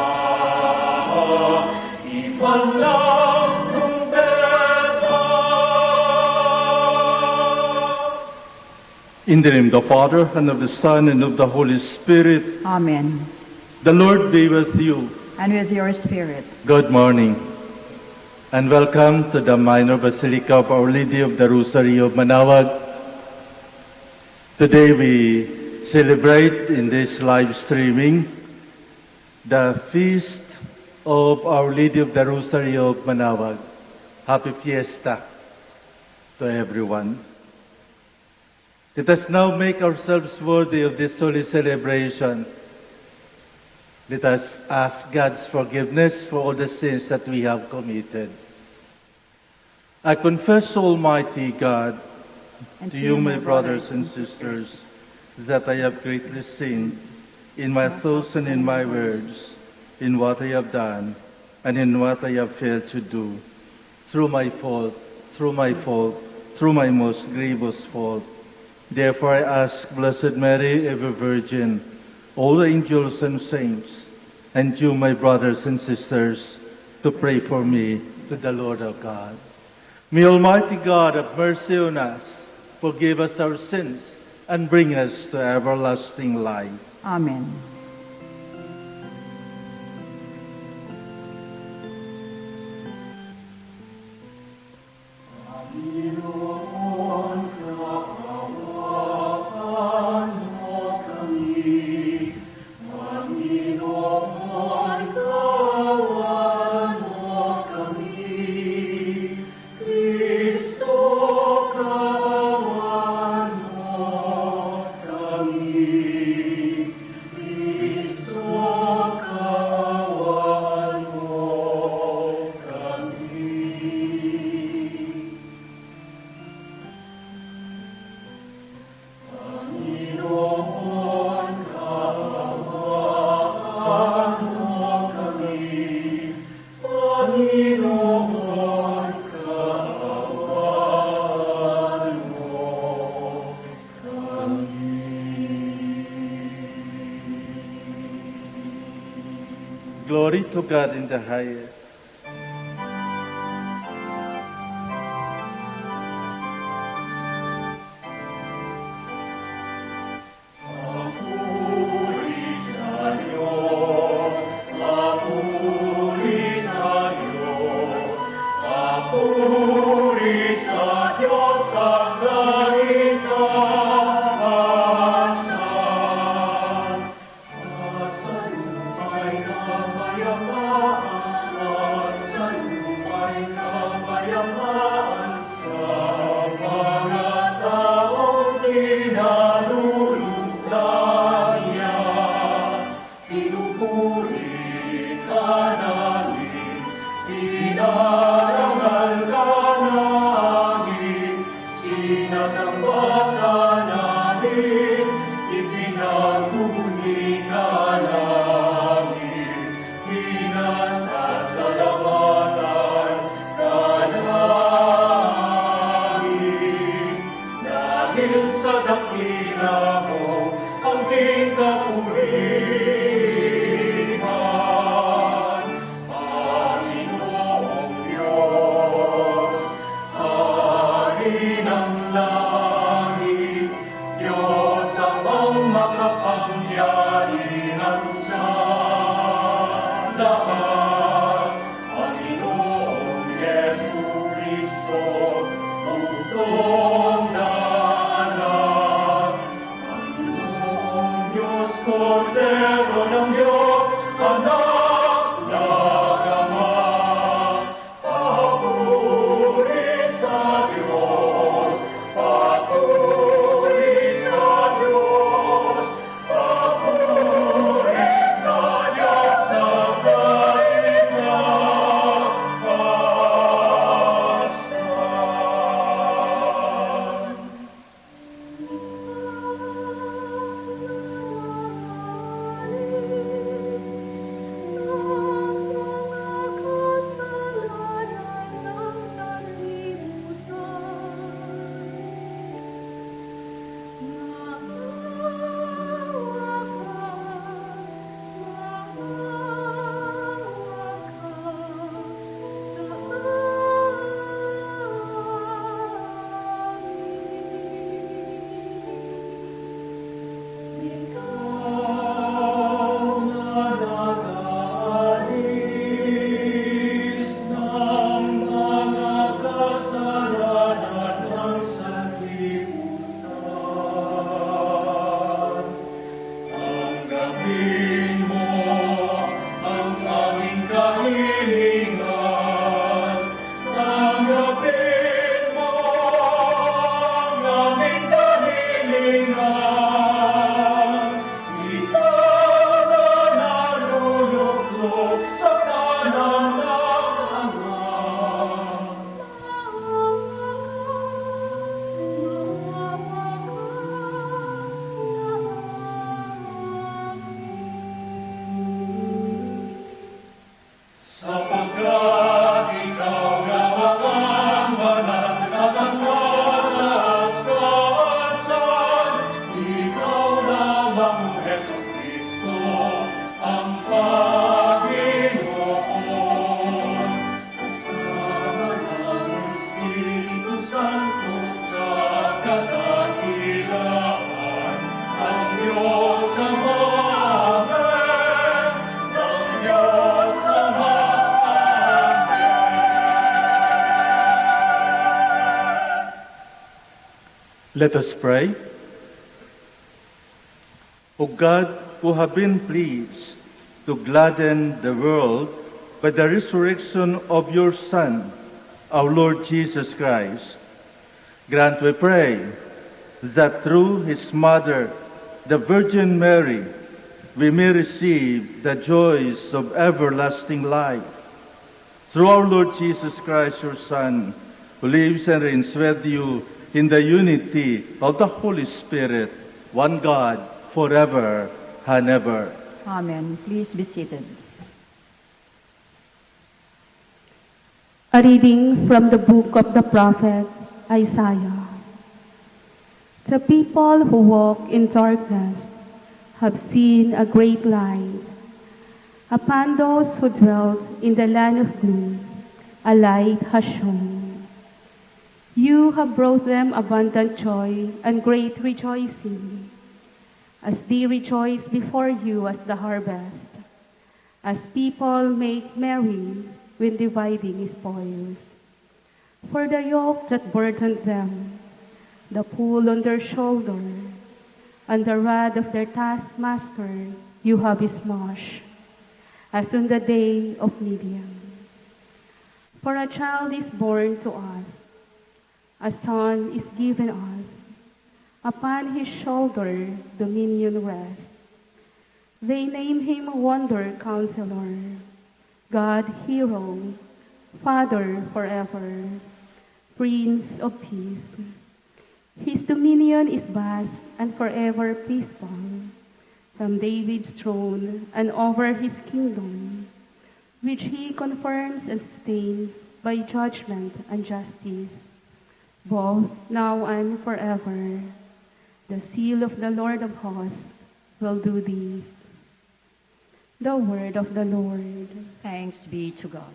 ipan ng trumpeta. In the name of the Father, and of the Son, and of the Holy Spirit. Amen. The Lord be with you. And with your spirit. Good morning, and welcome to the Minor Basilica of Our Lady of the Rosary of Manaoag. Today we celebrate in this live streaming the feast of Our Lady of the Rosary of Manaoag. Happy Fiesta to everyone. Let us now make ourselves worthy of this holy celebration. Let us ask God's forgiveness for all the sins that we have committed. I confess, Almighty God, And to you, my brothers and sisters, that I have greatly sinned in my thoughts and in my words, in what I have done and in what I have failed to do, through my fault, through my most grievous fault. Therefore I ask Blessed Mary, ever Virgin, all the angels and saints, and you, my brothers and sisters, to pray for me to the Lord our God. May Almighty God have mercy on us, forgive us our sins, and bring us to everlasting life. Amen. Glory to God in the highest. Papuri sa Diyos, papuri sa Diyos, papuri sa Diyos sa langit taasan. Sa lumay kapayapaan at sa lumay kapayapaan sa mga taong kinalulugdan niya. Pinupuri ka namin, inarangal ka namin, sinasamba ka namin, ipinagmumuni ka namin, pinasasalamatan ka namin. Dahil sa dakila mo, ang kapurihan, Panginoong Diyos, Hari ng langit, Diyos amang makapangyarihan sa lahat. Panginoong Yesu Cristo, bugtong na anak. Panginoong Diyos, Kordero ng Diyos, anak ng Ama. Papuri sa Diyos, papuri sa Diyos, papuri sa Diyos sa langit taasan. Let us pray. O God, who have been pleased to gladden the world by the resurrection of your Son, our Lord Jesus Christ, grant, we pray, that through his mother, the Virgin Mary, we may receive the joys of everlasting life. Through our Lord Jesus Christ, your Son, who lives and reigns with you in the unity of the Holy Spirit, one God, forever and ever. Amen. Please be seated. A reading from the book of the prophet Isaiah. The people who walk in darkness have seen a great light. Upon those who dwelt in the land of gloom, a light has shone. You have brought them abundant joy and great rejoicing, as they rejoice before you as the harvest, as people make merry when dividing spoils. For the yoke that burdened them, the pull on their shoulder, and the rod of their taskmaster you have smashed, as on the day of Midian. For a child is born to us, a son is given us, upon his shoulder dominion rests. They name him Wonder Counselor, God Hero, Father forever, Prince of Peace. His dominion is vast and forever peaceful, from David's throne and over his kingdom, which he confirms and sustains by judgment and justice, both now and forever. The seal of the Lord of hosts will do this. The word of the Lord. Thanks be to God.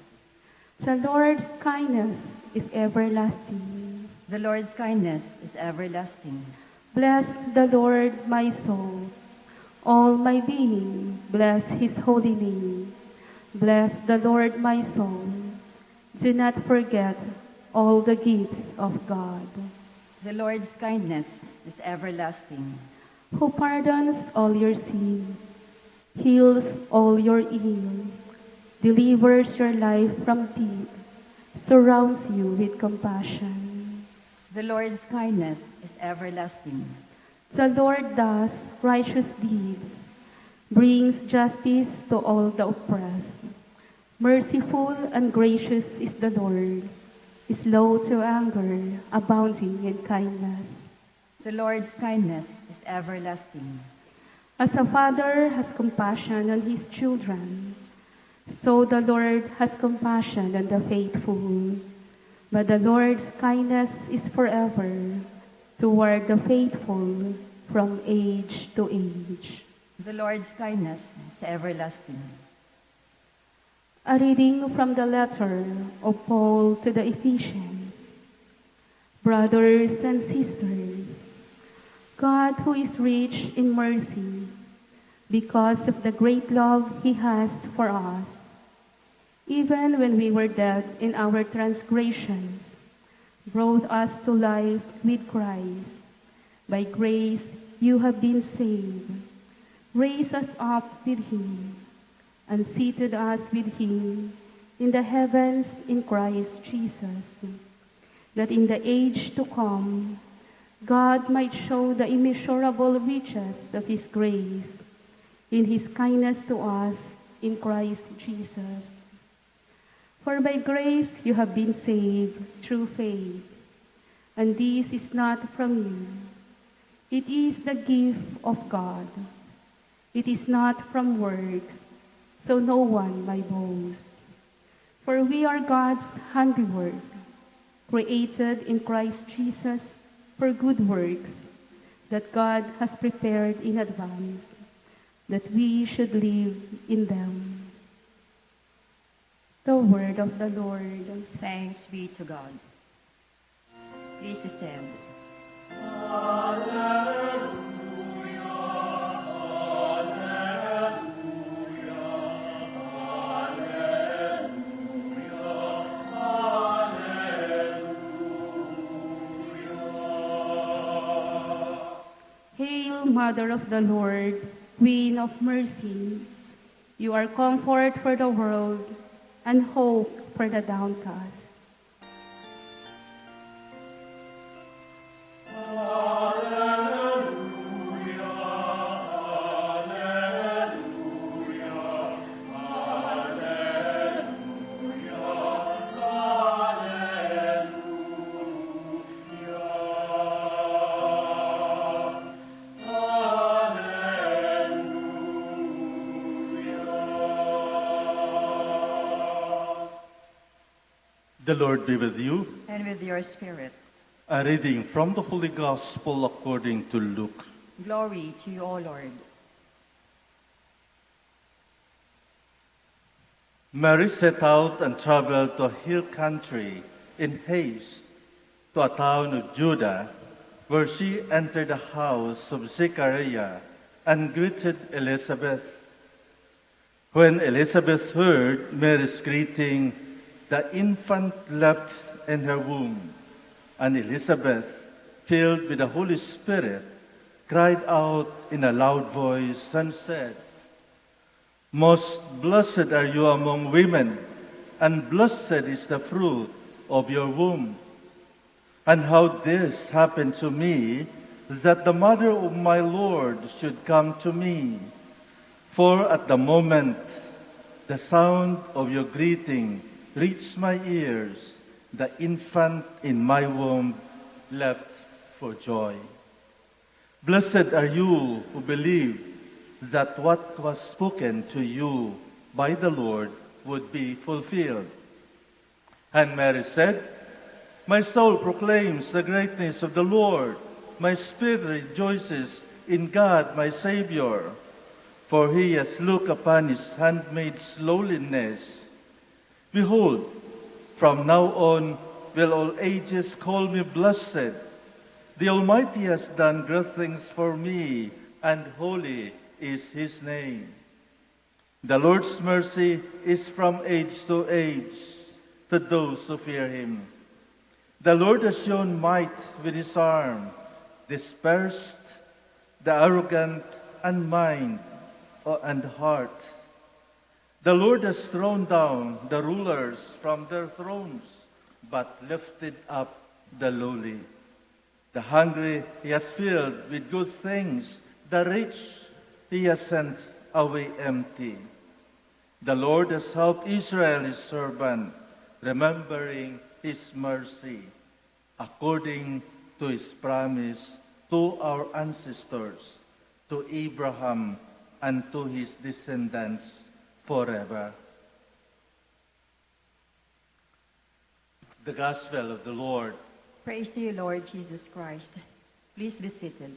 The Lord's kindness is everlasting. The Lord's kindness is everlasting. Bless the Lord, my soul. All my being, bless his holy name. Bless the Lord, my soul. Do not forget all the gifts of God. The Lord's kindness is everlasting. Who pardons all your sins, heals all your ill, delivers your life from pit, surrounds you with compassion. The Lord's kindness is everlasting. The Lord does righteous deeds, brings justice to all the oppressed. Merciful and gracious is the Lord, slow to anger, abounding in kindness. The Lord's kindness is everlasting. As a father has compassion on his children, so the Lord has compassion on the faithful. But the Lord's kindness is forever toward the faithful from age to age. The Lord's kindness is everlasting. A reading from the letter of Paul to the Ephesians. Brothers and sisters, God, who is rich in mercy, because of the great love he has for us, even when we were dead in our transgressions, brought us to life with Christ. By grace you have been saved. Raised us up with him, and seated us with him in the heavens in Christ Jesus, that in the age to come God might show the immeasurable riches of his grace in his kindness to us in Christ Jesus. For by grace you have been saved through faith, and this is not from you. It is the gift of God. It is not from works, so no one may boast. For we are God's handiwork, created in Christ Jesus for good works, that God has prepared in advance, that we should live in them. The word of the Lord. Thanks be to God. Please stand. Hail, Mother of the Lord, Queen of Mercy, you are comfort for the world and hope for the downcast. The Lord be with you. And with your spirit. A reading from the Holy Gospel according to Luke. Glory to you, O Lord. Mary set out and traveled to a hill country in haste to a town of Judah, where she entered the house of Zechariah and greeted Elizabeth. When Elizabeth heard Mary's greeting, the infant leapt in her womb, and Elizabeth, filled with the Holy Spirit, cried out in a loud voice and said, "Most blessed are you among women, and blessed is the fruit of your womb. And how this happened to me, that the mother of my Lord should come to me. For at the moment the sound of your greeting reached my ears, the infant in my womb leapt for joy. Blessed are you who believe that what was spoken to you by the Lord would be fulfilled." And Mary said, "My soul proclaims the greatness of the Lord. My spirit rejoices in God my Savior, for he has looked upon his handmaid's lowliness. Behold, from now on will all ages call me blessed. The Almighty has done great things for me, and holy is his name. The Lord's mercy is from age to age to those who fear him. The Lord has shown might with his arm, dispersed the arrogant and mind and heart. The Lord has thrown down the rulers from their thrones, but lifted up the lowly. The hungry he has filled with good things, the rich he has sent away empty. The Lord has helped Israel his servant, remembering his mercy, according to his promise to our ancestors, to Abraham and to his descendants forever." The Gospel of the Lord. Praise to you, Lord Jesus Christ. Please be seated.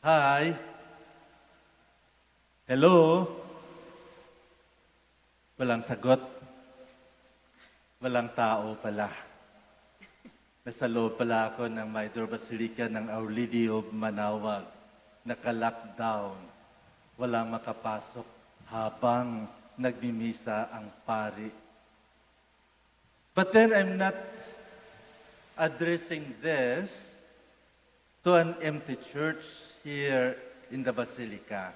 Hi. Hello. Walang sagot. Walang tao pala. Nasa loob pala ako ng Minor Basilica ng Our Lady of Manaoag. Naka-lockdown. Walang makapasok habang nagmimisa ang pari. But then I'm not addressing this to an empty church here in the Basilica.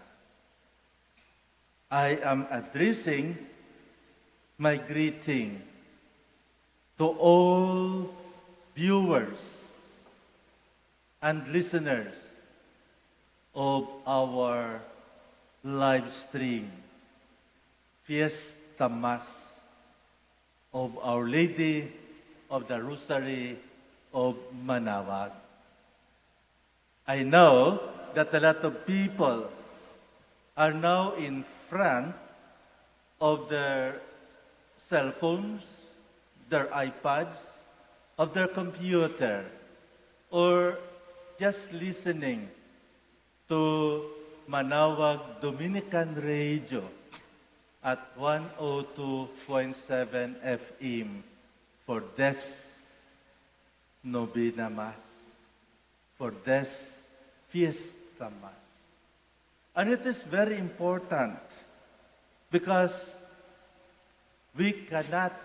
I am addressing my greeting to all viewers and listeners of our live stream, Fiesta Mass of Our Lady of the Rosary of Manaoag. I know that a lot of people are now in front of their cell phones, their iPads, of their computer, or just listening to Manaoag Dominican Radio at 102.7 FM for this Novena Mass, for this Fiesta Mass. And it is very important because we cannot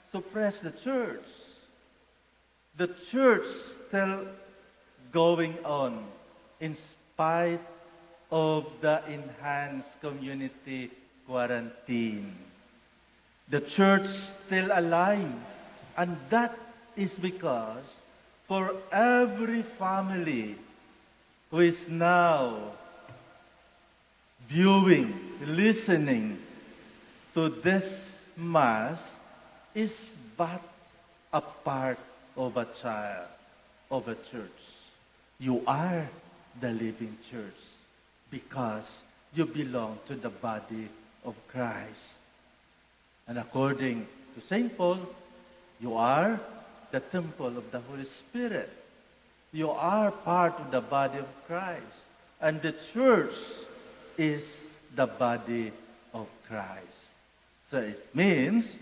suppress the church. The church still going on in spite of the enhanced community quarantine. The church still alive, and that is because for every family who is now viewing, listening to this Mass is but a part of a child, of a church. You are the living church because you belong to the body of Christ. And according to St. Paul, you are the temple of the Holy Spirit. You are part of the body of Christ. And the church is the body of Christ. So it means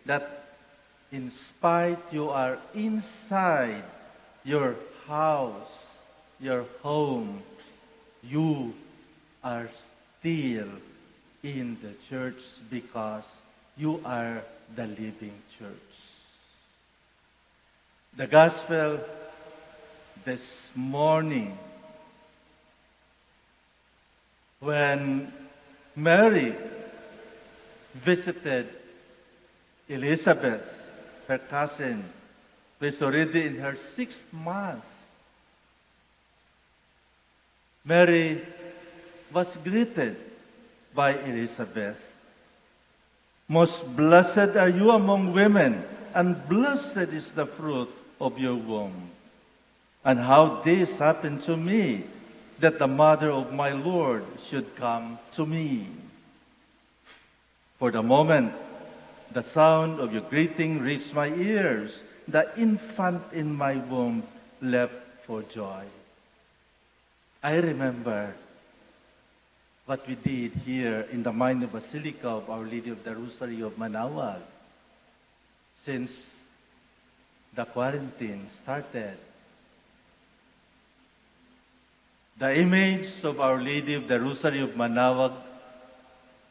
that in spite you are inside your house, your home, you are still in the church because you are the living church. The gospel this morning, when Mary visited Elizabeth, her cousin, who is already in her 6th month, Mary was greeted by Elizabeth. Most blessed are you among women, and blessed is the fruit of your womb. And how this happened to me, that the mother of my Lord should come to me. For the moment, the sound of your greeting reached my ears. The infant in my womb leapt for joy. I remember what we did here in the minor basilica of Our Lady of the Rosary of Manaoag. Since the quarantine started, the image of Our Lady of the Rosary of Manaoag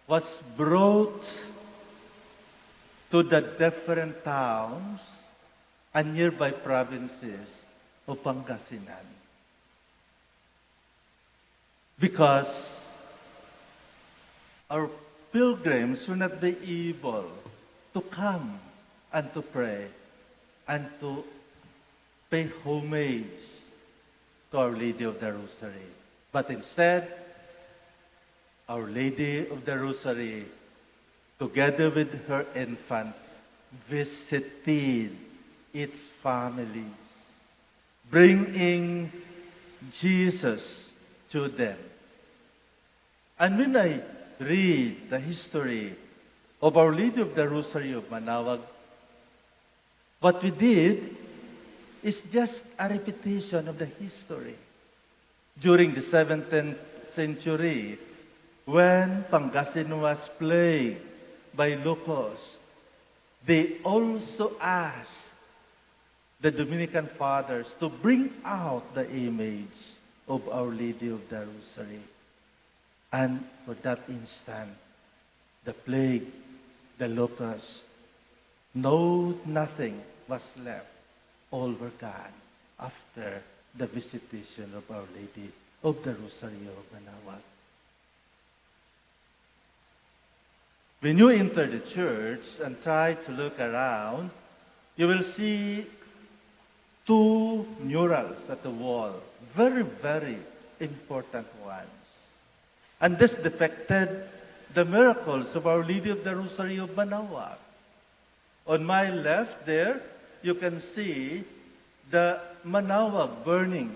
was brought to the different towns and nearby provinces of Pangasinan. Because our pilgrims will not be able to come and to pray and to pay homage to Our Lady of the Rosary. But instead, Our Lady of the Rosary, together with her infant, visited its families, bringing Jesus to them. And when I read the history of Our Lady of the Rosary of Manaoag, what we did is just a repetition of the history. During the 17th century, when Pangasinan was plagued by locusts, they also asked the Dominican fathers to bring out the image of Our Lady of the Rosary. And for that instant, the plague, the locusts, nothing was left. All were gone after the visitation of Our Lady of the Rosary of Manaoag. When you enter the church and try to look around, you will see 2 murals at the wall, very, very important ones. And this depicted the miracles of Our Lady of the Rosary of Manaoag. On my left there, you can see the Manaoag burning.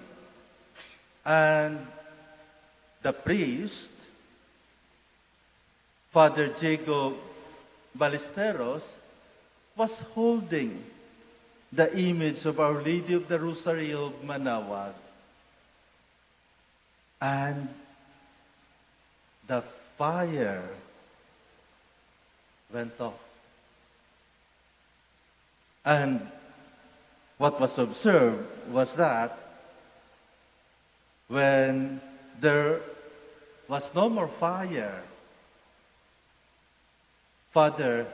And the priest, Father Diego Ballesteros, was holding the image of Our Lady of the Rosary of Manaoag. And the fire went off. And what was observed was that when there was no more fire, Father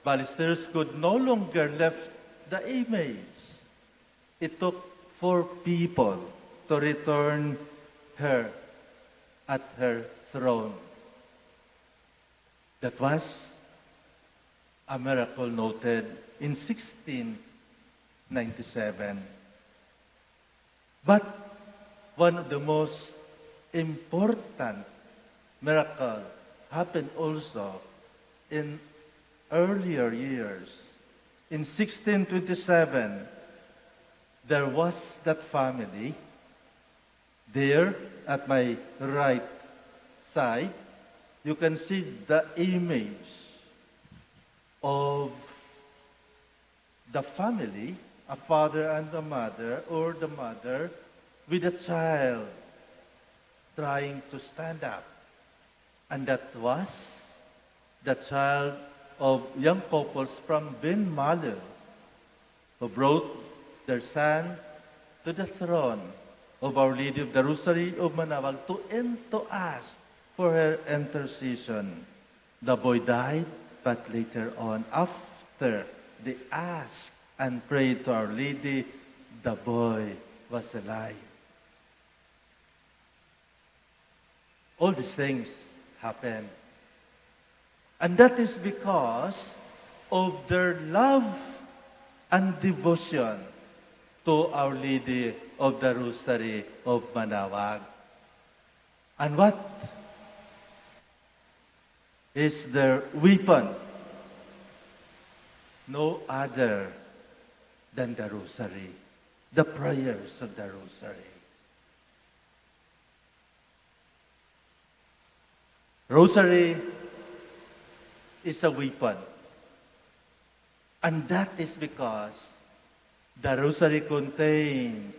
Ballesteros could no longer lift the image. It took 4 people to return her at her throne. That was a miracle noted in 1697. But one of the most important miracle happened also in earlier years. In 1627, there was that family there at my right side. You can see the image of the family, a father and a mother, or the mother with a child trying to stand up. And that was the child of young couples from Ben Malu, who brought their son to the throne of Our Lady of the Rosary of Manaoag to ask for her intercession. The boy died, but later on, after they asked and prayed to Our Lady, the boy was alive. All these things happened. And that is because of their love and devotion to Our Lady of the Rosary of Manaoag. And what is their weapon? No other than the Rosary, the prayers of the Rosary. Rosary is a weapon. And that is because the Rosary contains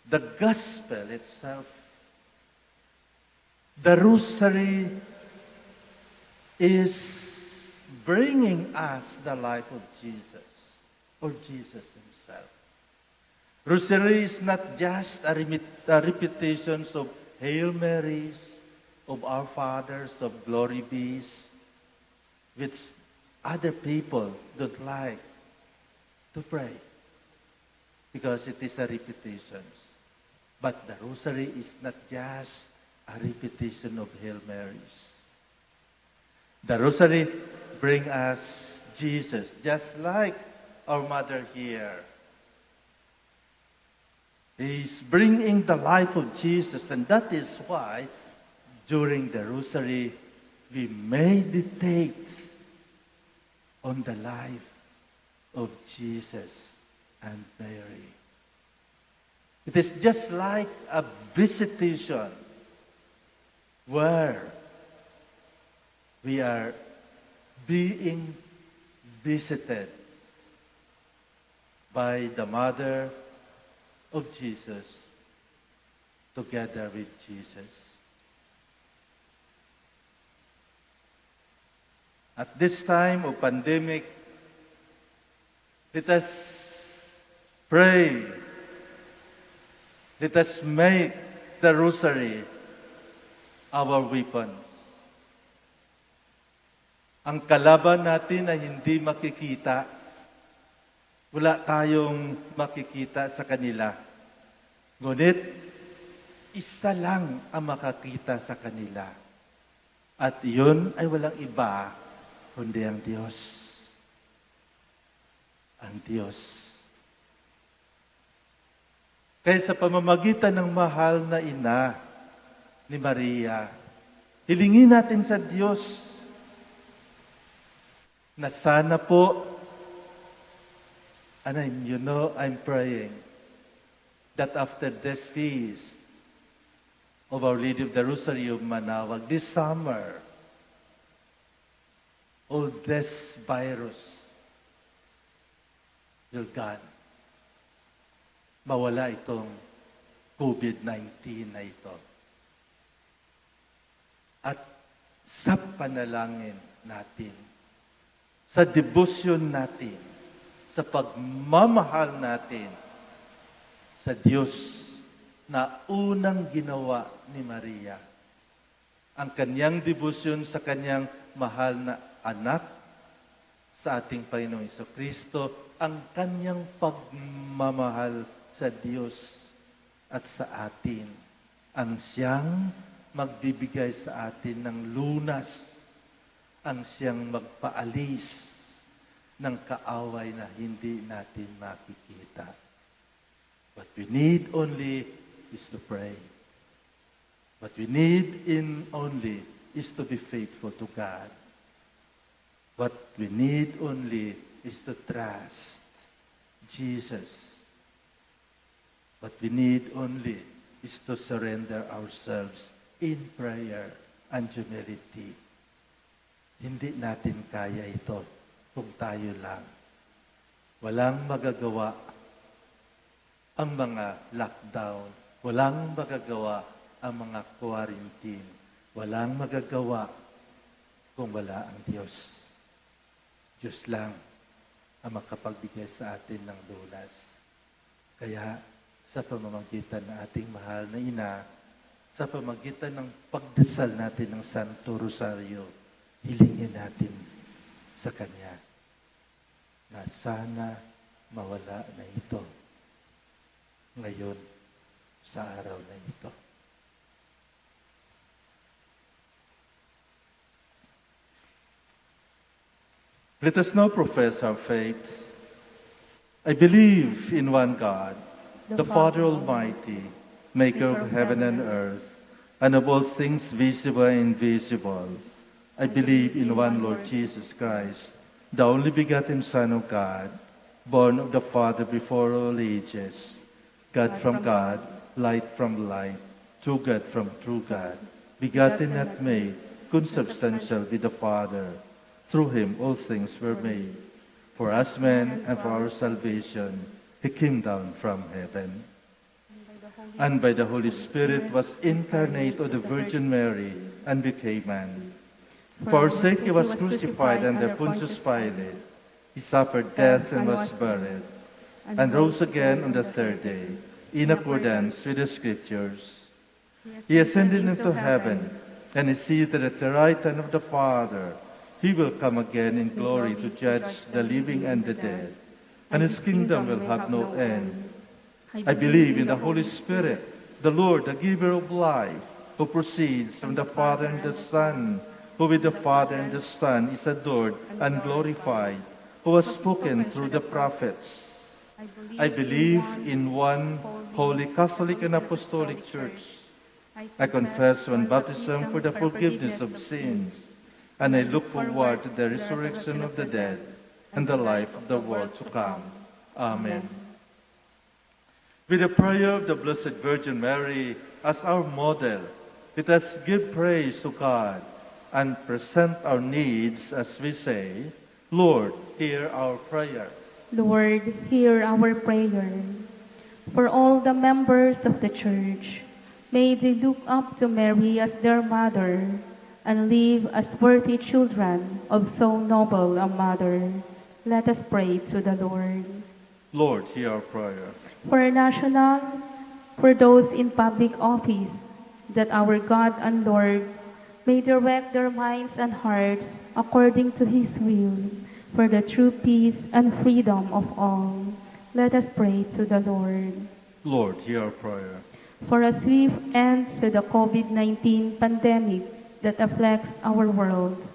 the gospel itself. The Rosary is bringing us the life of Jesus, or Jesus himself. Rosary is not just a repetition of Hail Marys, of Our Fathers, of Glory Bees, which other people don't like to pray because it is a repetition. But the Rosary is not just a repetition of Hail Marys. The Rosary brings us Jesus, just like our mother here. He's bringing the life of Jesus, and that is why during the Rosary, we meditate on the life of Jesus and Mary. It is just like a visitation where we are being visited by the mother of Jesus together with Jesus. At this time of pandemic, let us pray. Let us make the Rosary our weapons. Ang kalaban natin ay hindi makikita. Wala tayong makikita sa kanila. Ngunit, isa lang ang makakita sa kanila. At yun ay walang iba kundi ang Diyos. Ang Diyos. Kaya sa pamamagitan ng mahal na ina ni Maria, hilingin natin sa Diyos na sana po, and I'm praying that after this feast of Our Lady of the Rosary of Manaoag, this summer, all this virus will gone. Mawala itong COVID-19 na ito. At sa panalangin natin, sa devotion natin, sa pagmamahal natin sa Diyos na unang ginawa ni Maria, ang kanyang devotion sa kanyang mahal na anak, sa ating Panginoong Jesucristo, ang kanyang pagmamahal sa Diyos at sa atin. ang siyang magbibigay sa atin ng lunas, ang siyang magpaalis ng kaaway na hindi natin makikita. What we need only is to pray. What we need only is to be faithful to God. What we need only is to trust Jesus. What we need only is to surrender ourselves in prayer and humility. Hindi natin kaya ito kung tayo lang. Walang magagawa ang mga lockdown. Walang magagawa ang mga quarantine. Walang magagawa kung wala ang Diyos. Diyos lang ang makapagbigay sa atin ng lunas. Kaya sa pamamagitan ng ating mahal na ina, sa pamamagitan ng pagdasal natin ng Santo Rosario, hilingin natin sa Kanya na sana mawala na ito ngayon sa araw na ito. Let us now profess our faith. I believe in one God, the Father Almighty, maker of heaven and earth, and of all things visible and invisible. I believe in one Lord Jesus Christ, the only begotten Son of God, born of the Father before all ages, God from God, light from light, true God from true God, begotten not made, consubstantial with the Father. Through him all things were made. For us men and for our salvation, he came down from heaven. And by the Holy Spirit was incarnate of the Virgin Mary and became man. For our sake he was crucified under Pontius Pilate. He suffered death and was buried, and rose again on the third day, in accordance with the Scriptures. He ascended into heaven, and is seated at the right hand of the Father. He will come again in glory to judge the living and the dead, and his kingdom will have no end. I believe in the Holy Spirit, the Lord, the giver of life, who proceeds from the Father and the Son, who with the Father and the Son is adored and glorified, who has spoken through the prophets. I believe in one holy Catholic and Apostolic Church. I confess one baptism for the forgiveness of sins, and I look forward to the resurrection of the dead and the life of the world to come. Amen. With the prayer of the Blessed Virgin Mary as our model, let us give praise to God and present our needs as we say, Lord, hear our prayer. Lord, hear our prayer. For all the members of the Church, may they look up to Mary as their mother and live as worthy children of so noble a mother. Let us pray to the Lord. Lord, hear our prayer. For national, for those in public office, that our God and Lord may direct their minds and hearts according to His will, for the true peace and freedom of all. Let us pray to the Lord. Lord, hear our prayer. For a swift end to the COVID-19 pandemic that afflicts our world,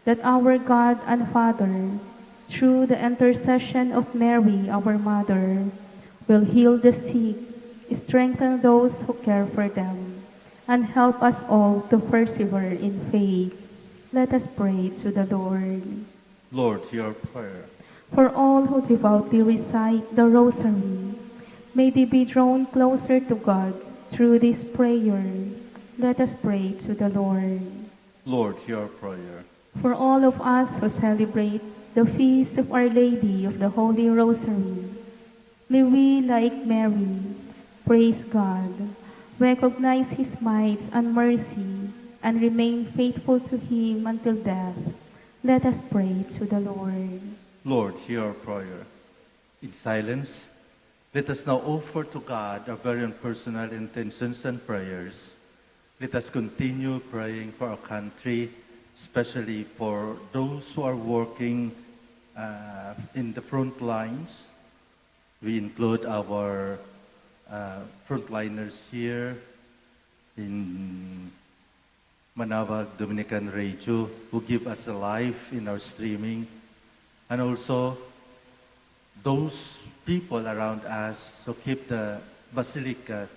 that our God and Father, through the intercession of Mary, our Mother, will heal the sick, strengthen those who care for them, and help us all to persevere in faith. Let us pray to the Lord. Lord, hear our prayer. For all who devoutly recite the Rosary, may they be drawn closer to God through this prayer. Let us pray to the Lord. Lord, hear our prayer. For all of us who celebrate the feast of Our Lady of the Holy Rosary, may we, like Mary, praise God, recognize His might and mercy, and remain faithful to Him until death. Let us pray to the Lord. Lord, hear our prayer. In silence, let us now offer to God our very own personal intentions and prayers. Let us continue praying for our country, especially for those who are working in the front lines. We include our frontliners here, in Manawag Dominican Radio who give us a life in our streaming, and also those people around us who keep the basilica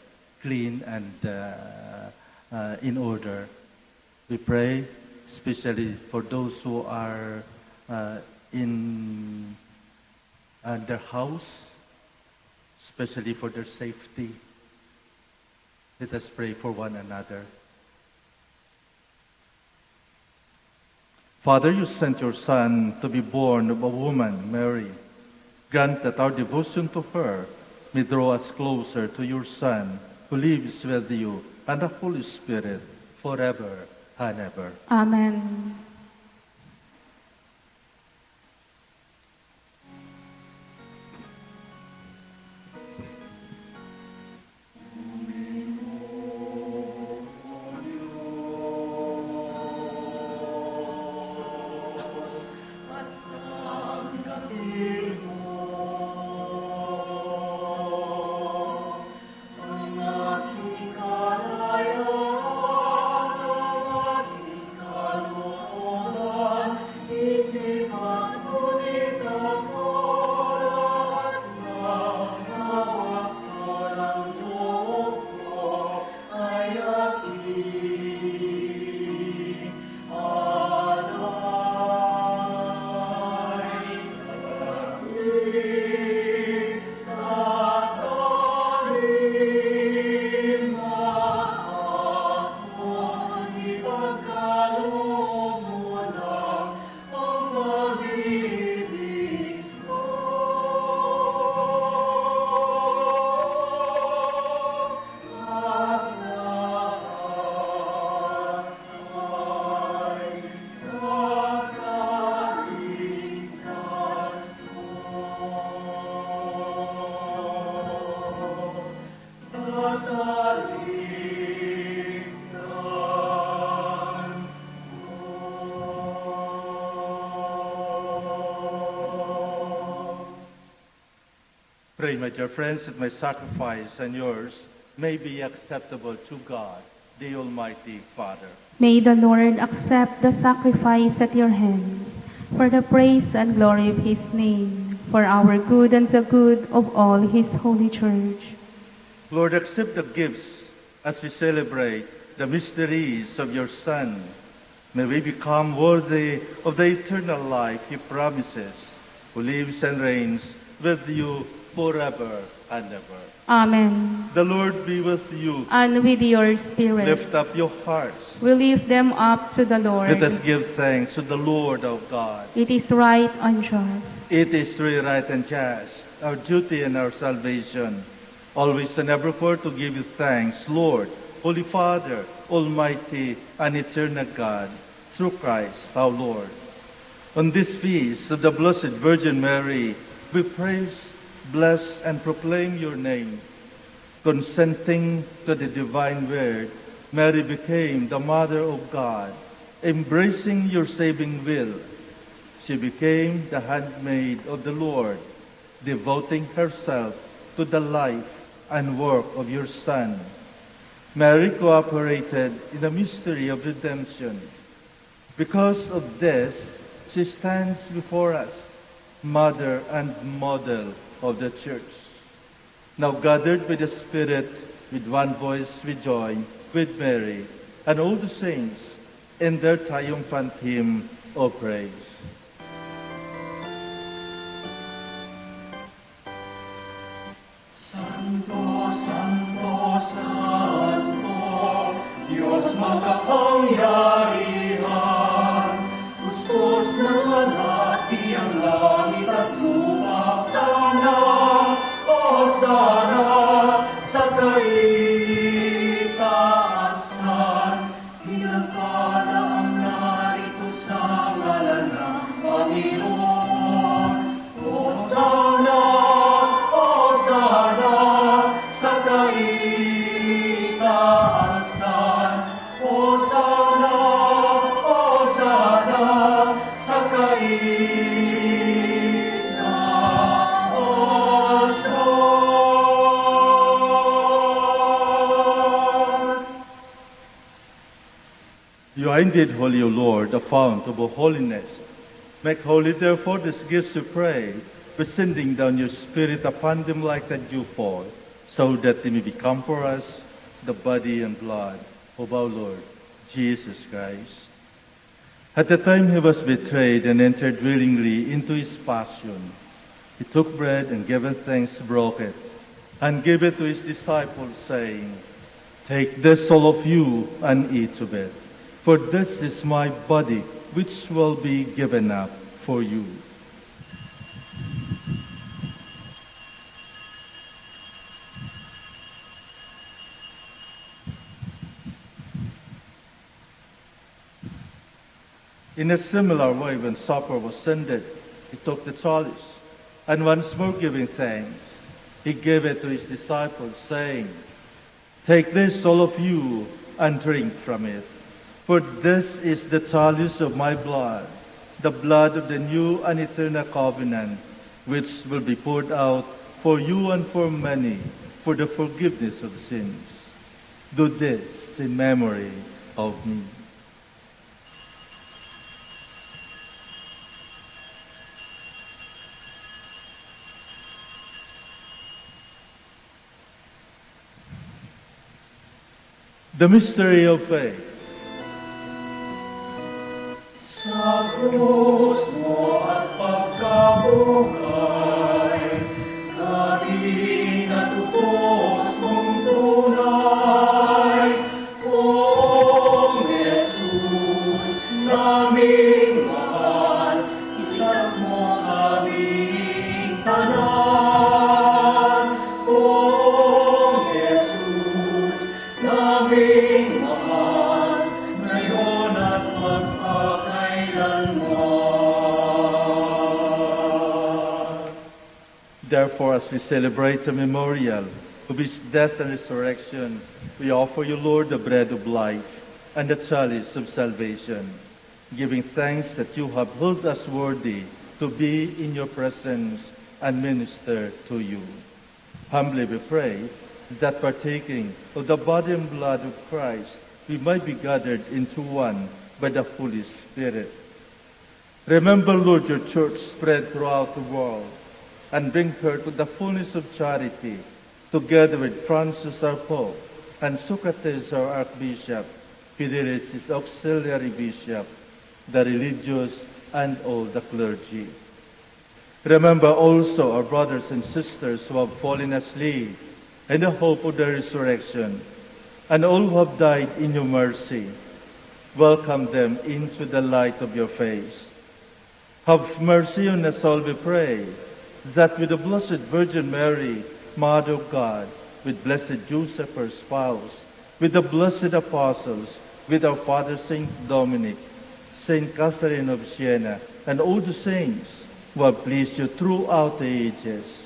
clean and in order. We pray especially for those who are in their house, especially for their safety. Let us pray for one another. Father, you sent your Son to be born of a woman, Mary. Grant that our devotion to her may draw us closer to your Son, who lives with you and the Holy Spirit forever and ever. Amen. Pray, my dear friends, that my sacrifice and yours may be acceptable to God, the Almighty Father. May the Lord accept the sacrifice at your hands for the praise and glory of his name, for our good and the good of all his holy church. Lord, accept the gifts as we celebrate the mysteries of your Son. May we become worthy of the eternal life he promises, who lives and reigns with you forever and ever. Amen. The Lord be with you. And with your spirit. Lift up your hearts. We lift them up to the Lord. Let us give thanks to the Lord our God. It is right and just. It is truly right and just, our duty and our salvation, always and evermore to give you thanks, Lord, Holy Father, Almighty and eternal God, through Christ our Lord. On this feast of the Blessed Virgin Mary, we praise, bless, and proclaim your name. Consenting to the divine word, Mary became the Mother of God. Embracing your saving will, she became the handmaid of the Lord, devoting herself to the life and work of your Son. Mary cooperated in the mystery of redemption. Because of this, she stands before us, Mother and Model of the Church. Now gathered with the Spirit, with one voice we join with Mary and all the saints in their triumphant hymn of praise. Santo, Santo, Santo, Diyos makapangyarihan, kustos ng alati ang langit at lupa. Sana, o sana, sa kaitaasan, hinagpala ang narito sa ngalan ng Panginoon. O sana, sa kaitaasan. O sana, sa kaitaasan. You are indeed holy, O Lord, the fount of all holiness. Make holy, therefore, these gifts, we pray, by sending down your Spirit upon them like a dewfall, so that they may become for us the body and blood of our Lord Jesus Christ. At the time he was betrayed and entered willingly into his passion, he took bread and giving thanks, broke it, and gave it to his disciples, saying, "Take this, all of you, and eat of it, for this is my body, which will be given up for you." In a similar way, when supper was ended, he took the chalice, and once more giving thanks, he gave it to his disciples, saying, "Take this, all of you, and drink from it, for this is the chalice of my blood, the blood of the new and eternal covenant, which will be poured out for you and for many for the forgiveness of sins. Do this in memory of me." The mystery of faith. Sa krus mo at pagkabuhay, kapiling at upos mong tunay, Poong Jesus, naming mahal, itas mo kaming tanan. Poong Jesus, naming mahal, ngayon at magpakailanman. Therefore, as we celebrate the memorial of his death and resurrection, we offer you, Lord, the bread of life and the chalice of salvation, giving thanks that you have held us worthy to be in your presence and minister to you. Humbly we pray that partaking of the body and blood of Christ, we might be gathered into one by the Holy Spirit. Remember, Lord, your church spread throughout the world, and bring her to the fullness of charity, together with Francis our Pope, and Socrates our Archbishop, Fidelis his auxiliary bishop, the religious, and all the clergy. Remember also our brothers and sisters who have fallen asleep in the hope of the resurrection, and all who have died in your mercy. Welcome them into the light of your face. Have mercy on us all, we pray, that with the Blessed Virgin Mary, Mother of God, with Blessed Joseph, her spouse, with the blessed apostles, with our Father Saint Dominic, Saint Catherine of Siena, and all the saints who have pleased you throughout the ages,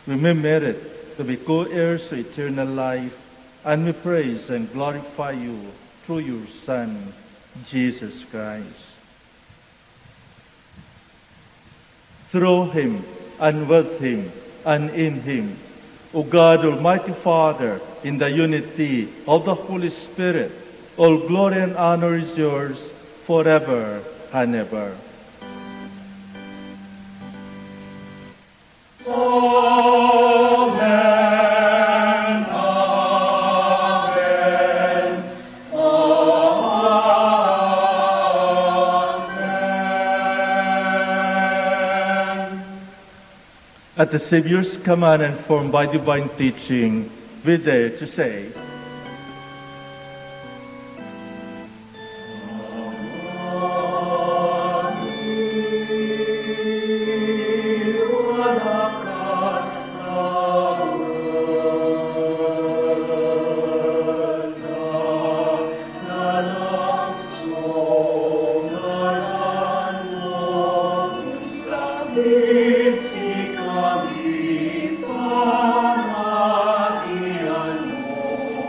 we may merit to be co-heirs to eternal life, and we praise and glorify you through your Son, Jesus Christ. Through him, and with him, and in him, O God, Almighty Father, in the unity of the Holy Spirit, all glory and honor is yours forever and ever. Amen. Amen. Amen. At the Savior's command and formed by divine teaching, we dare to say, Si kami panahian mo.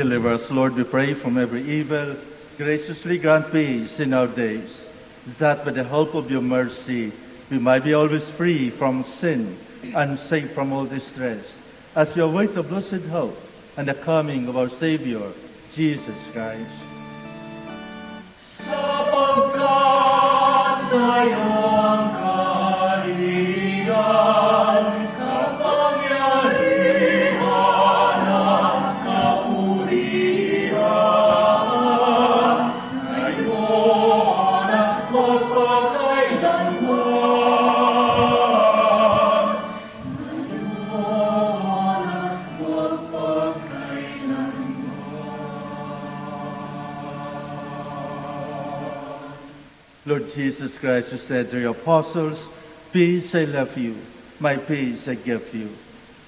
Deliver us, Lord, we pray, from every evil. Graciously grant peace in our days, that by the help of your mercy we might be always free from sin and safe from all distress, as we await the blessed hope and the coming of our Savior, Jesus Christ. Sapagkat sa iyong kaharian, kapangyarihan at kapurihan, ngayon at magpakailanman. Ngayon at magpakailanman. Lord Jesus Christ, you said to your apostles, peace I left you, my peace I give you.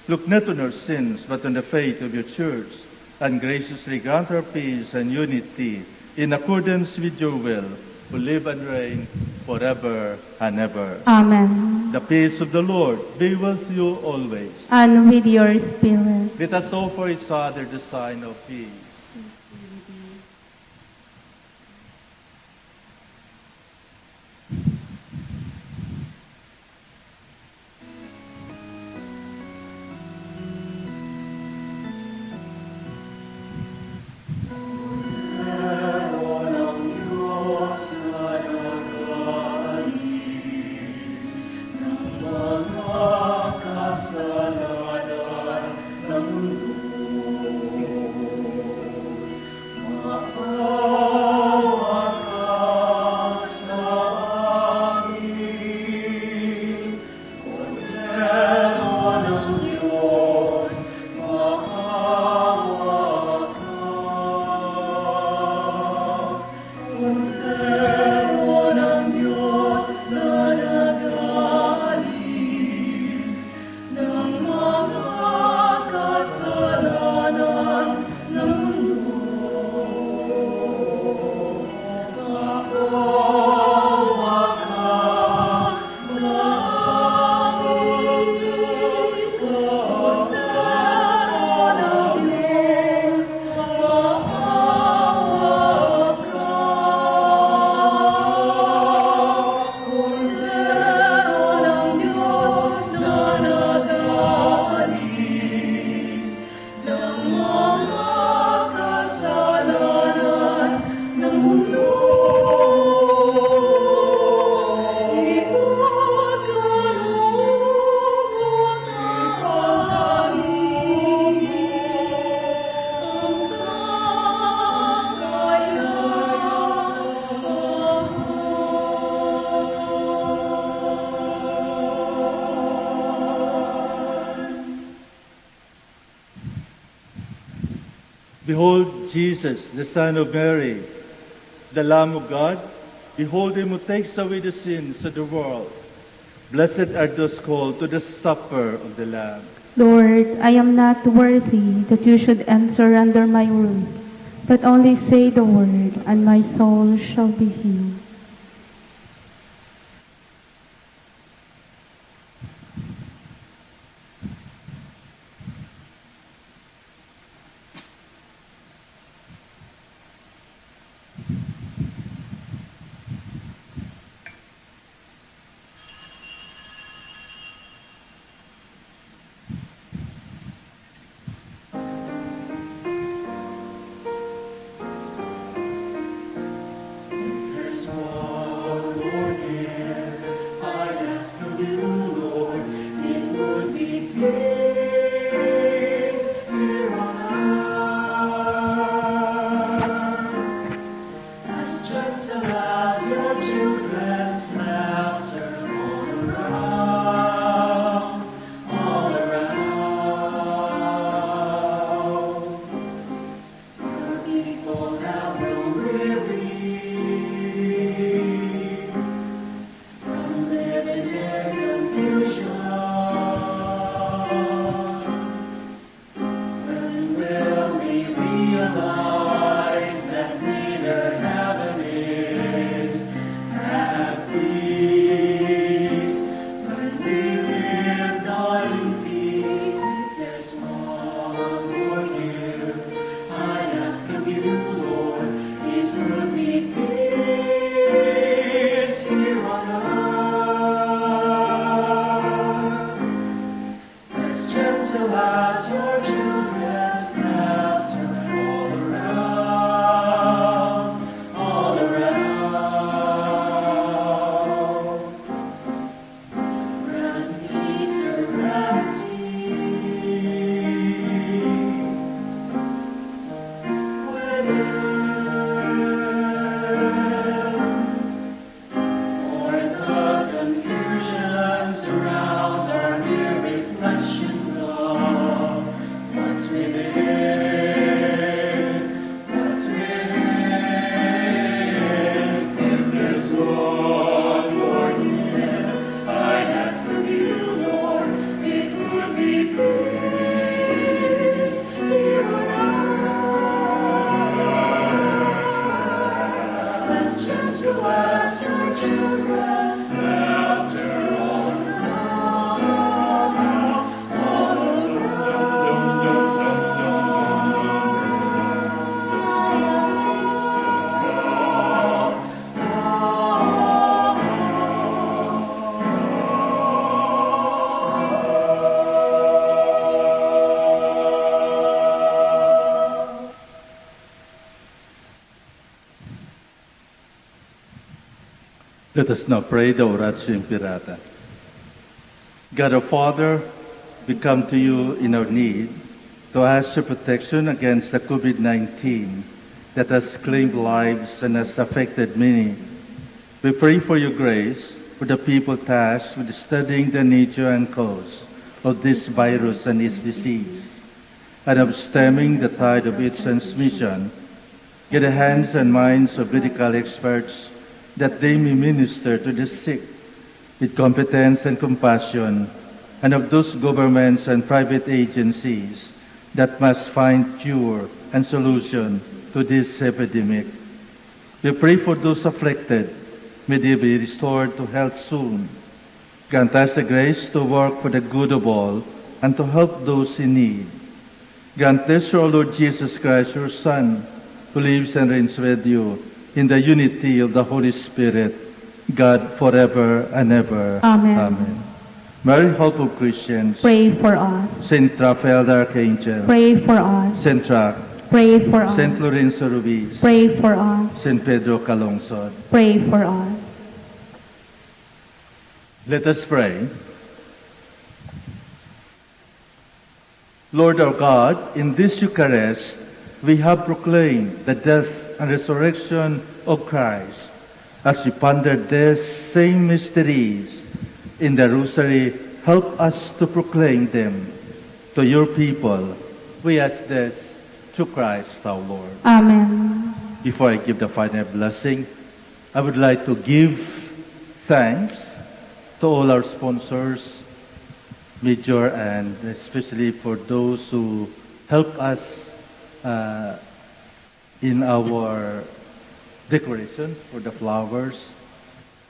Look not on our sins, but on the faith of your church, and graciously grant our peace and unity in accordance with your will, who live and reign forever and ever. Amen. The peace of the Lord be with you always. And with your spirit. Let us offer each other the sign of peace. Behold Jesus, the Son of Mary, the Lamb of God. Behold him who takes away the sins of the world. Blessed are those called to the supper of the Lamb. Lord, I am not worthy that you should enter under my roof, but only say the word, and my soul shall be healed. There's Let us now pray the Oratio Imperata. God our Father, we come to you in our need to ask your protection against the COVID-19 that has claimed lives and has affected many. We pray for your grace for the people tasked with studying the nature and cause of this virus and its disease, and of stemming the tide of its transmission. Get the hands and minds of medical experts that they may minister to the sick with competence and compassion, and of those governments and private agencies that must find cure and solution to this epidemic. We pray for those afflicted. May they be restored to health soon. Grant us the grace to work for the good of all and to help those in need. Grant this through our Lord Jesus Christ, your Son, who lives and reigns with you in the unity of the Holy Spirit, God forever and ever. Amen. Amen. Mary, Hope of Christians, Pray for us. Saint Raphael the Archangel, Pray for us. Saint Roch, Pray for us. Saint Lorenzo Ruiz, Pray for us. Saint Pedro Calungsod. Pray for us. Let us pray. Lord our God, in this Eucharist, we have proclaimed the death and resurrection of Christ. As we ponder these same mysteries in the Rosary, help us to proclaim them to your people. We ask this through Christ our Lord. Amen. Before I give the final blessing, I would like to give thanks to all our sponsors, major and especially for those who help us in our decoration for the flowers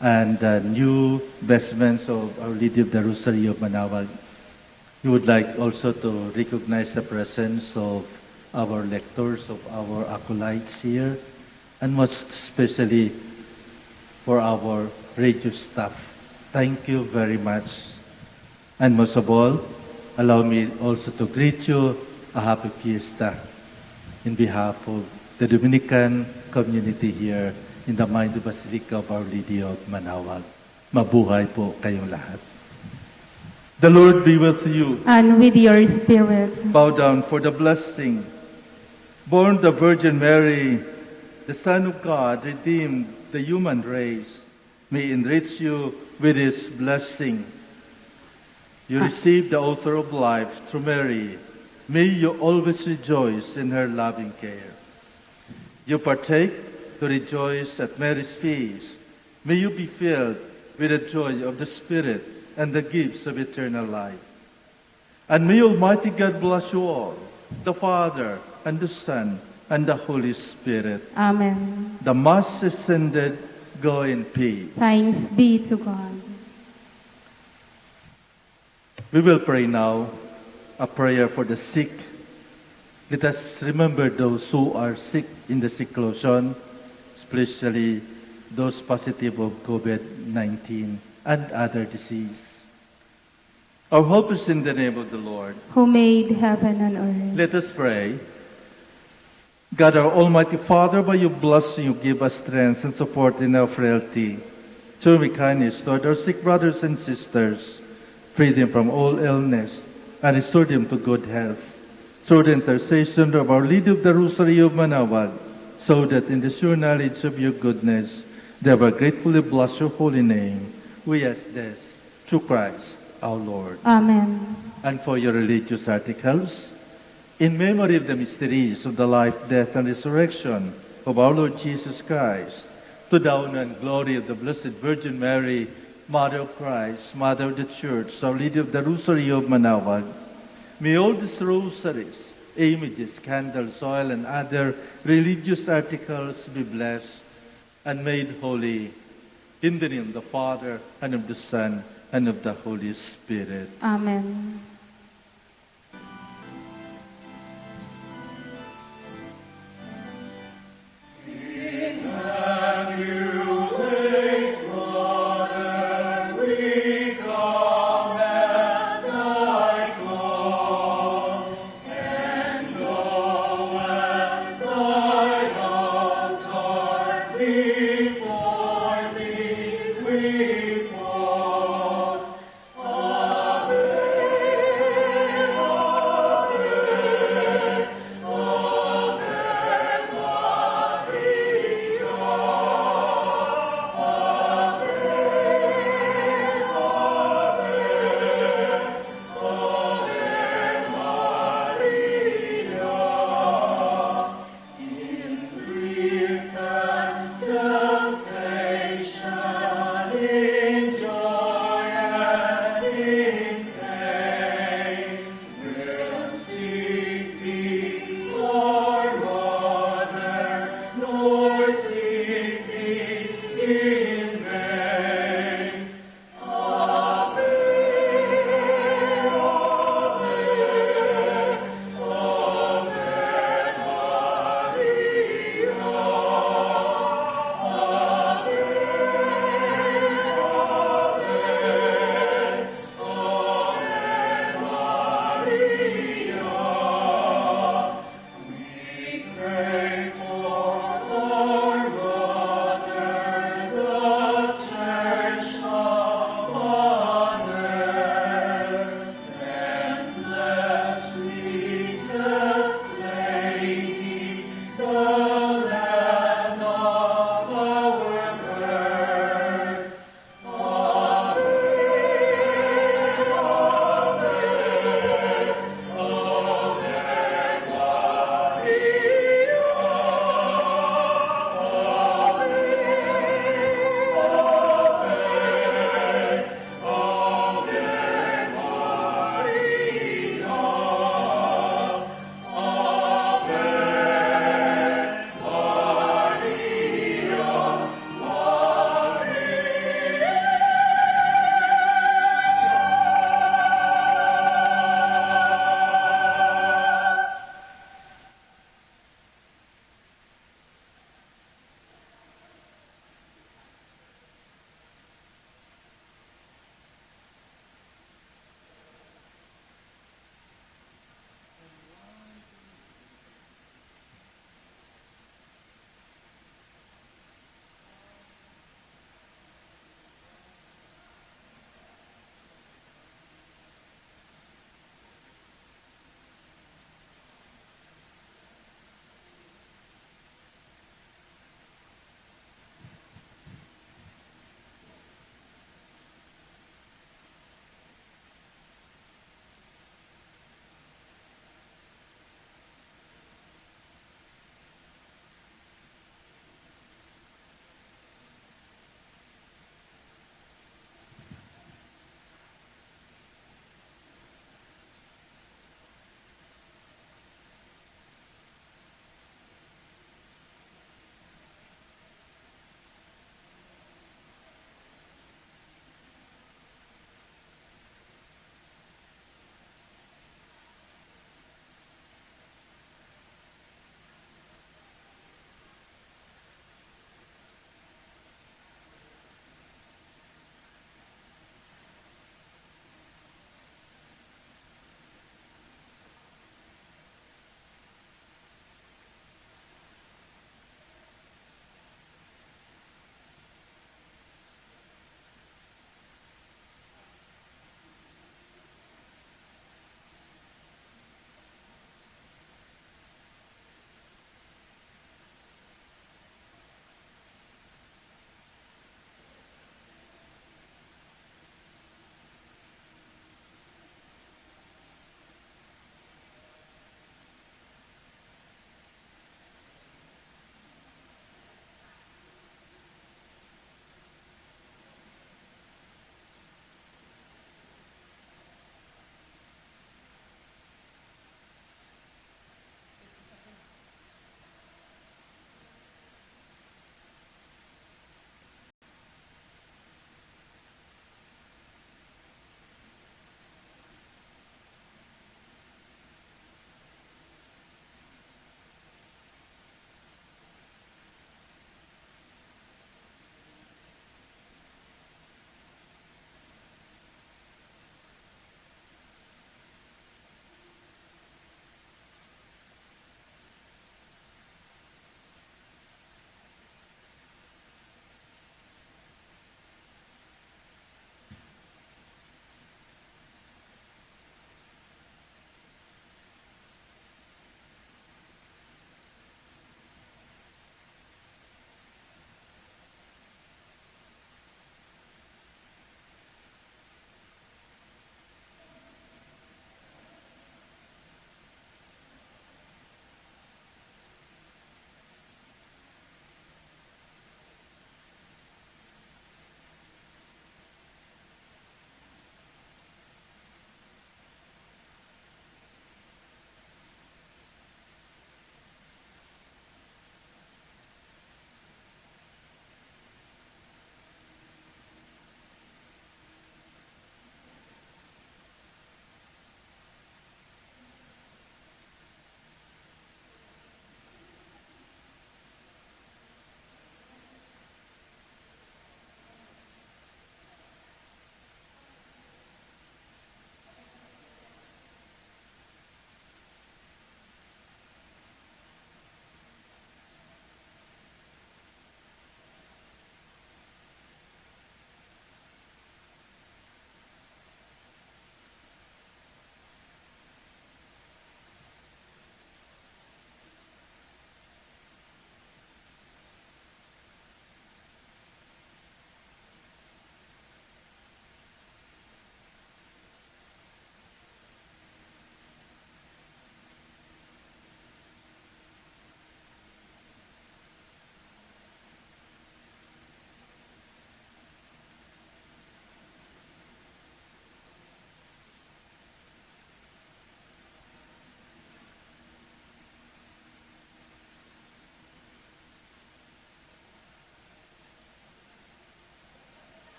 and the new vestments of Our Lady of the Rosary of Manaoag. We would like also to recognize the presence of our lectors, of our acolytes here, and most especially for our radio staff. Thank you very much. And most of all, allow me also to greet you a happy fiesta in behalf of the Dominican community here in the Minor Basilica of Our Lady of Manaoag. Mabuhay po kayong lahat. The Lord be with you. And with your spirit. Bow down for the blessing. Born the Virgin Mary, the Son of God, redeemed the human race, may enrich you with his blessing. You receive the author of life through Mary. May you always rejoice in her loving care. You partake to rejoice at Mary's feast. May you be filled with the joy of the Spirit and the gifts of eternal life. And may Almighty God bless you all, the Father and the Son and the Holy Spirit. Amen. The Mass is ended. Go in peace. Thanks be to God. We will pray now a prayer for the sick. Let us remember those who are sick in the seclusion, especially those positive of COVID-19 and other disease. Our hope is in the name of the Lord, who made heaven and earth. Let us pray. God, our Almighty Father, by your blessing, you give us strength and support in our frailty. Show me kindness toward our sick brothers and sisters. Free them from all illness and restore them to good health. Through the intercession of Our Lady of the Rosary of Manaoag, so that in the sure knowledge of your goodness, they will gratefully bless your holy name. We ask this through Christ our Lord. Amen. And for your religious articles, in memory of the mysteries of the life, death, and resurrection of our Lord Jesus Christ, to the honor and glory of the Blessed Virgin Mary, Mother of Christ, Mother of the Church, Our Lady of the Rosary of Manaoag, may all these rosaries, images, candles, oil, and other religious articles be blessed and made holy in the name of the Father, and of the Son, and of the Holy Spirit. Amen.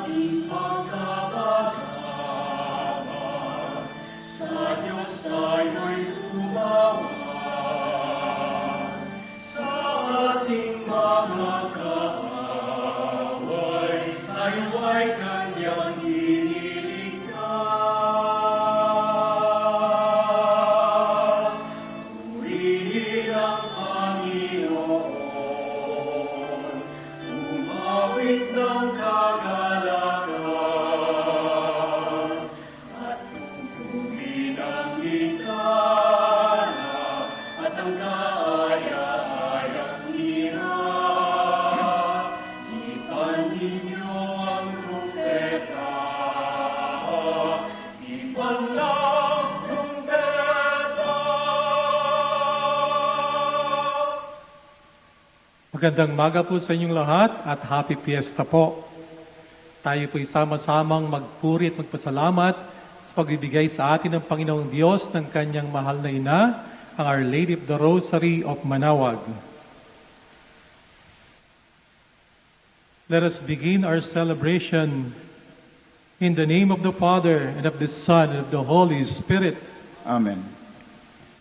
ating pagkakagama, sa Diyos tayo'y tumawa, sa ating mga kaaway, tayo ay kanyang iniligtas. Purihin ang Panginoon, umawit ng kagalakan, at tugtugin ang gitara at ang kaaya-ayang hirap. Ipan ninyo ang trumpeta, ipan ng trumpeta. Magandang maga po sa inyong lahat at happy fiesta po. Tayo po'y sama-samang magpuri at magpasalamat sa pagbibigay sa atin ng Panginoong Diyos ng kanyang mahal na ina, ang Our Lady of the Rosary of Manaoag. Let us begin our celebration in the name of the Father, and of the Son, and of the Holy Spirit. Amen.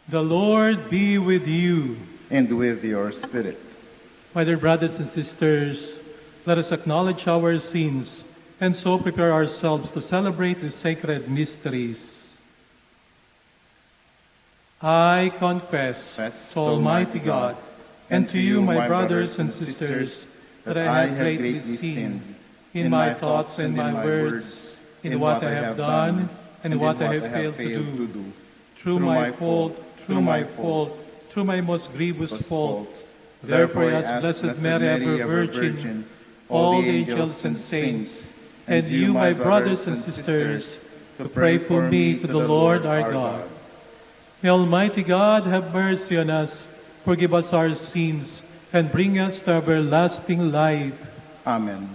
The Lord be with you. And with your spirit. My dear brothers and sisters, let us acknowledge our sins and so prepare ourselves to celebrate the sacred mysteries. I confess to Almighty God and to you, my brothers and sisters, that I have greatly sinned in my thoughts and my words, in what I have done and what I have failed to do, through my fault, through my most grievous fault. Therefore, I ask Blessed Mary, ever Virgin, all the angels and saints, and you, my brothers and sisters, to pray for me to the Lord our God. May Almighty God have mercy on us, forgive us our sins, and bring us to everlasting life. Amen.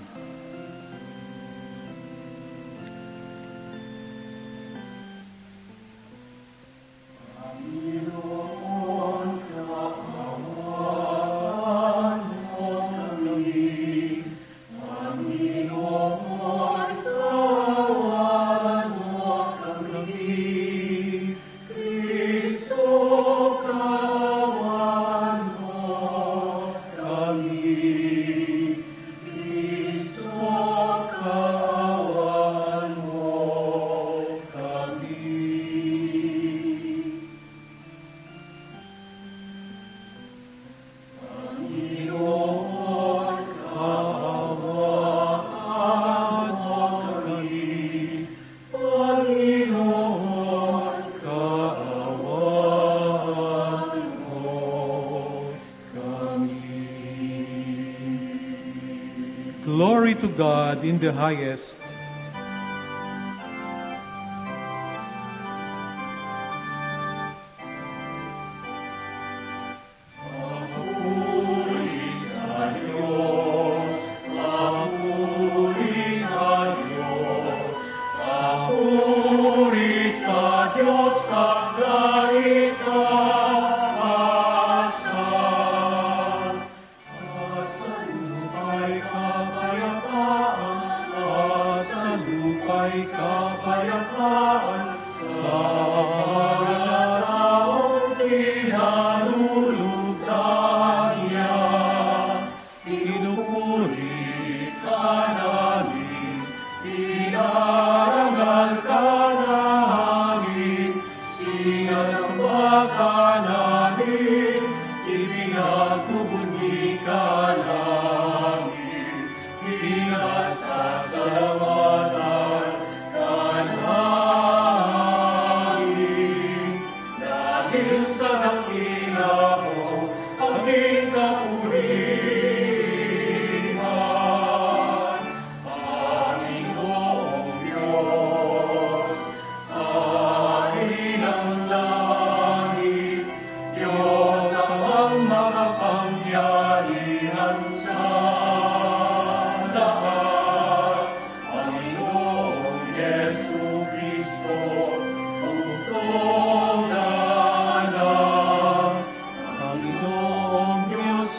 Glory to God in the highest.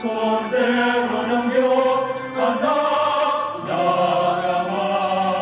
Cordero ng Diyos, anak ng Ama.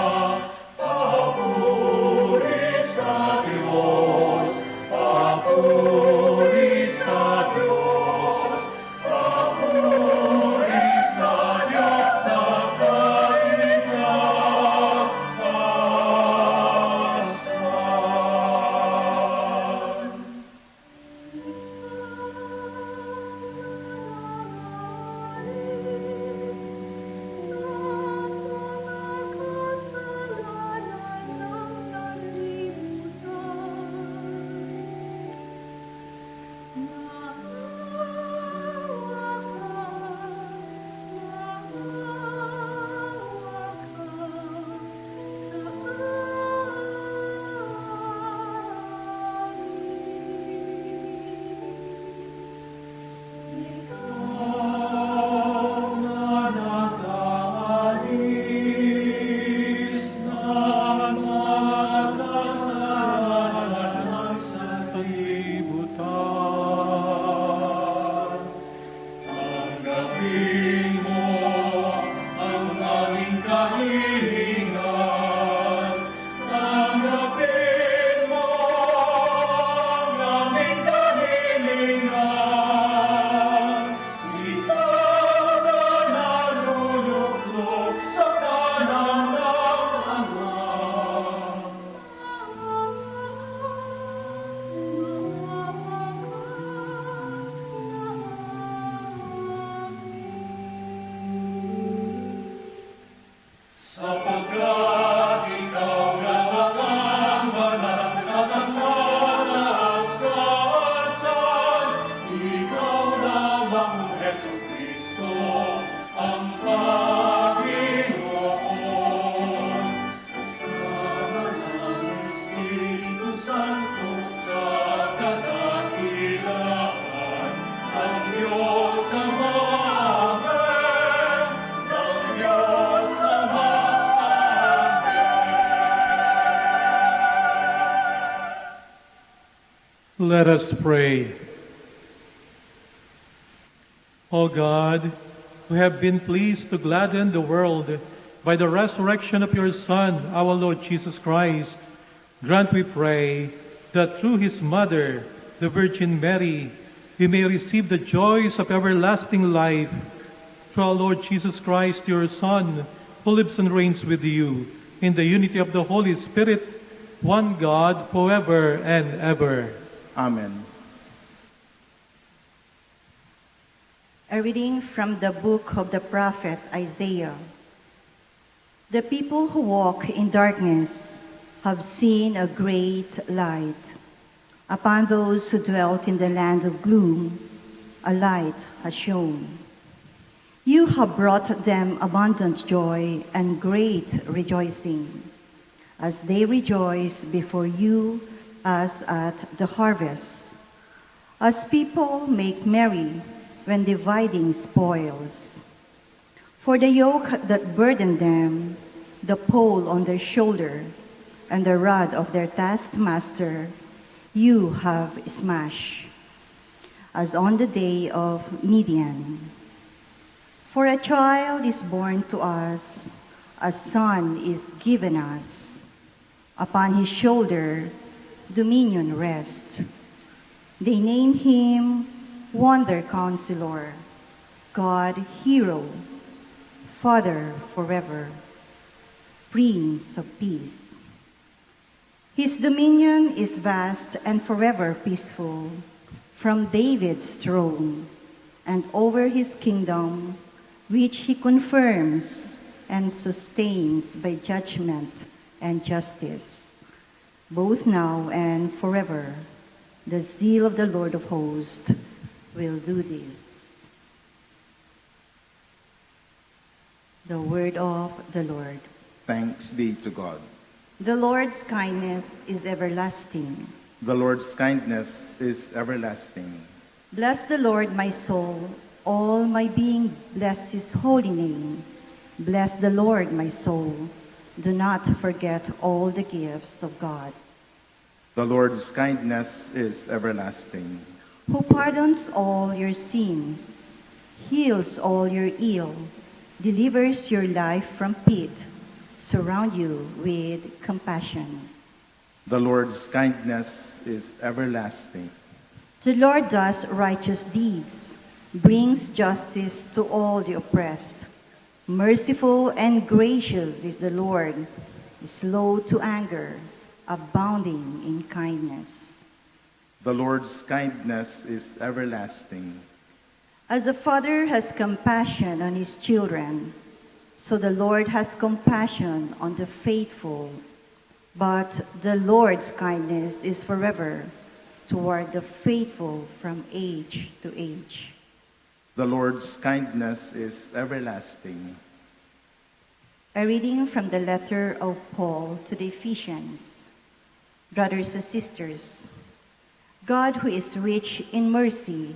Let us pray. O God, who have been pleased to gladden the world by the resurrection of your Son, our Lord Jesus Christ, grant, we pray, that through his mother, the Virgin Mary, we may receive the joys of everlasting life. Through our Lord Jesus Christ, your Son, who lives and reigns with you in the unity of the Holy Spirit, one God, forever and ever. Amen. A reading from the book of the prophet Isaiah. The people who walk in darkness have seen a great light. Upon those who dwelt in the land of gloom, a light has shone. You have brought them abundant joy and great rejoicing, as they rejoice before you as at the harvest, as people make merry when dividing spoils. For the yoke that burdened them, the pole on their shoulder, and the rod of their taskmaster, you have smashed, as on the day of Midian. For a child is born to us, a son is given us. Upon his shoulder, dominion rests. They name him Wonder Counselor, God Hero, Father forever, Prince of Peace. His dominion is vast and forever peaceful, from David's throne, and over his kingdom, which he confirms and sustains by judgment and justice, both now and forever. The zeal of the Lord of hosts will do this. The word of the Lord. Thanks be to God. The Lord's kindness is everlasting. The Lord's kindness is everlasting. Bless the Lord, my soul. All my being, bless his holy name. Bless the Lord, my soul. Do not forget all the gifts of God. The Lord's kindness is everlasting. Who pardons all your sins, heals all your ill, delivers your life from pit, surround you with compassion. The Lord's kindness is everlasting. The Lord does righteous deeds, brings justice to all the oppressed. Merciful and gracious is the Lord, slow to anger, abounding in kindness. The Lord's kindness is everlasting. As a father has compassion on his children, so the Lord has compassion on the faithful. But the Lord's kindness is forever toward the faithful from age to age. The Lord's kindness is everlasting. A reading from the letter of Paul to the Ephesians. Brothers and sisters, God, who is rich in mercy,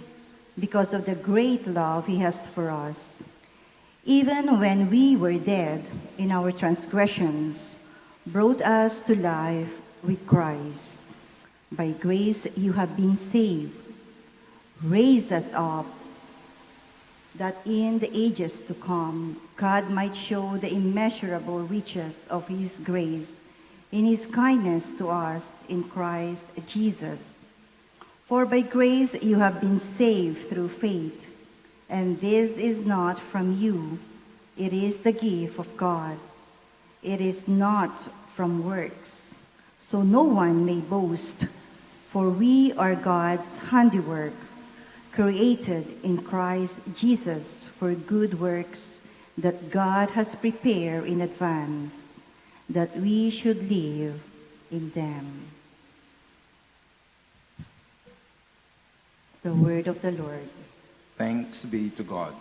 because of the great love he has for us, even when we were dead in our transgressions, brought us to life with Christ. By grace you have been saved. Raise us up, that in the ages to come, God might show the immeasurable riches of his grace in his kindness to us in Christ Jesus. For by grace you have been saved through faith, and this is not from you, it is the gift of God. It is not from works, so no one may boast, for we are God's handiwork, created in Christ Jesus for good works that God has prepared in advance, that we should live in them. The word of the Lord. Thanks be to God.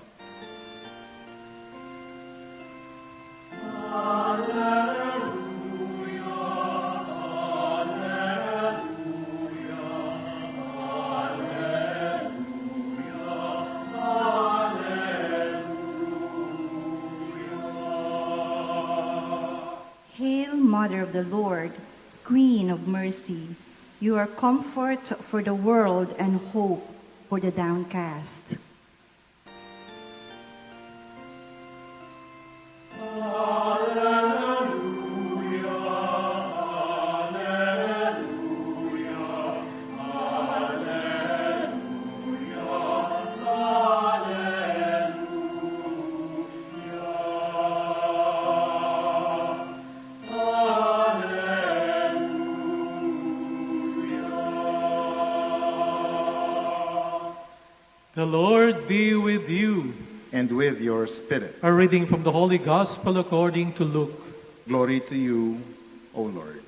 Hail, Mother of the Lord, Queen of mercy, You are comfort for the world and hope for the downcast. The Lord be with you. And with your spirit. A reading from the Holy Gospel according to Luke. Glory to you, O Lord.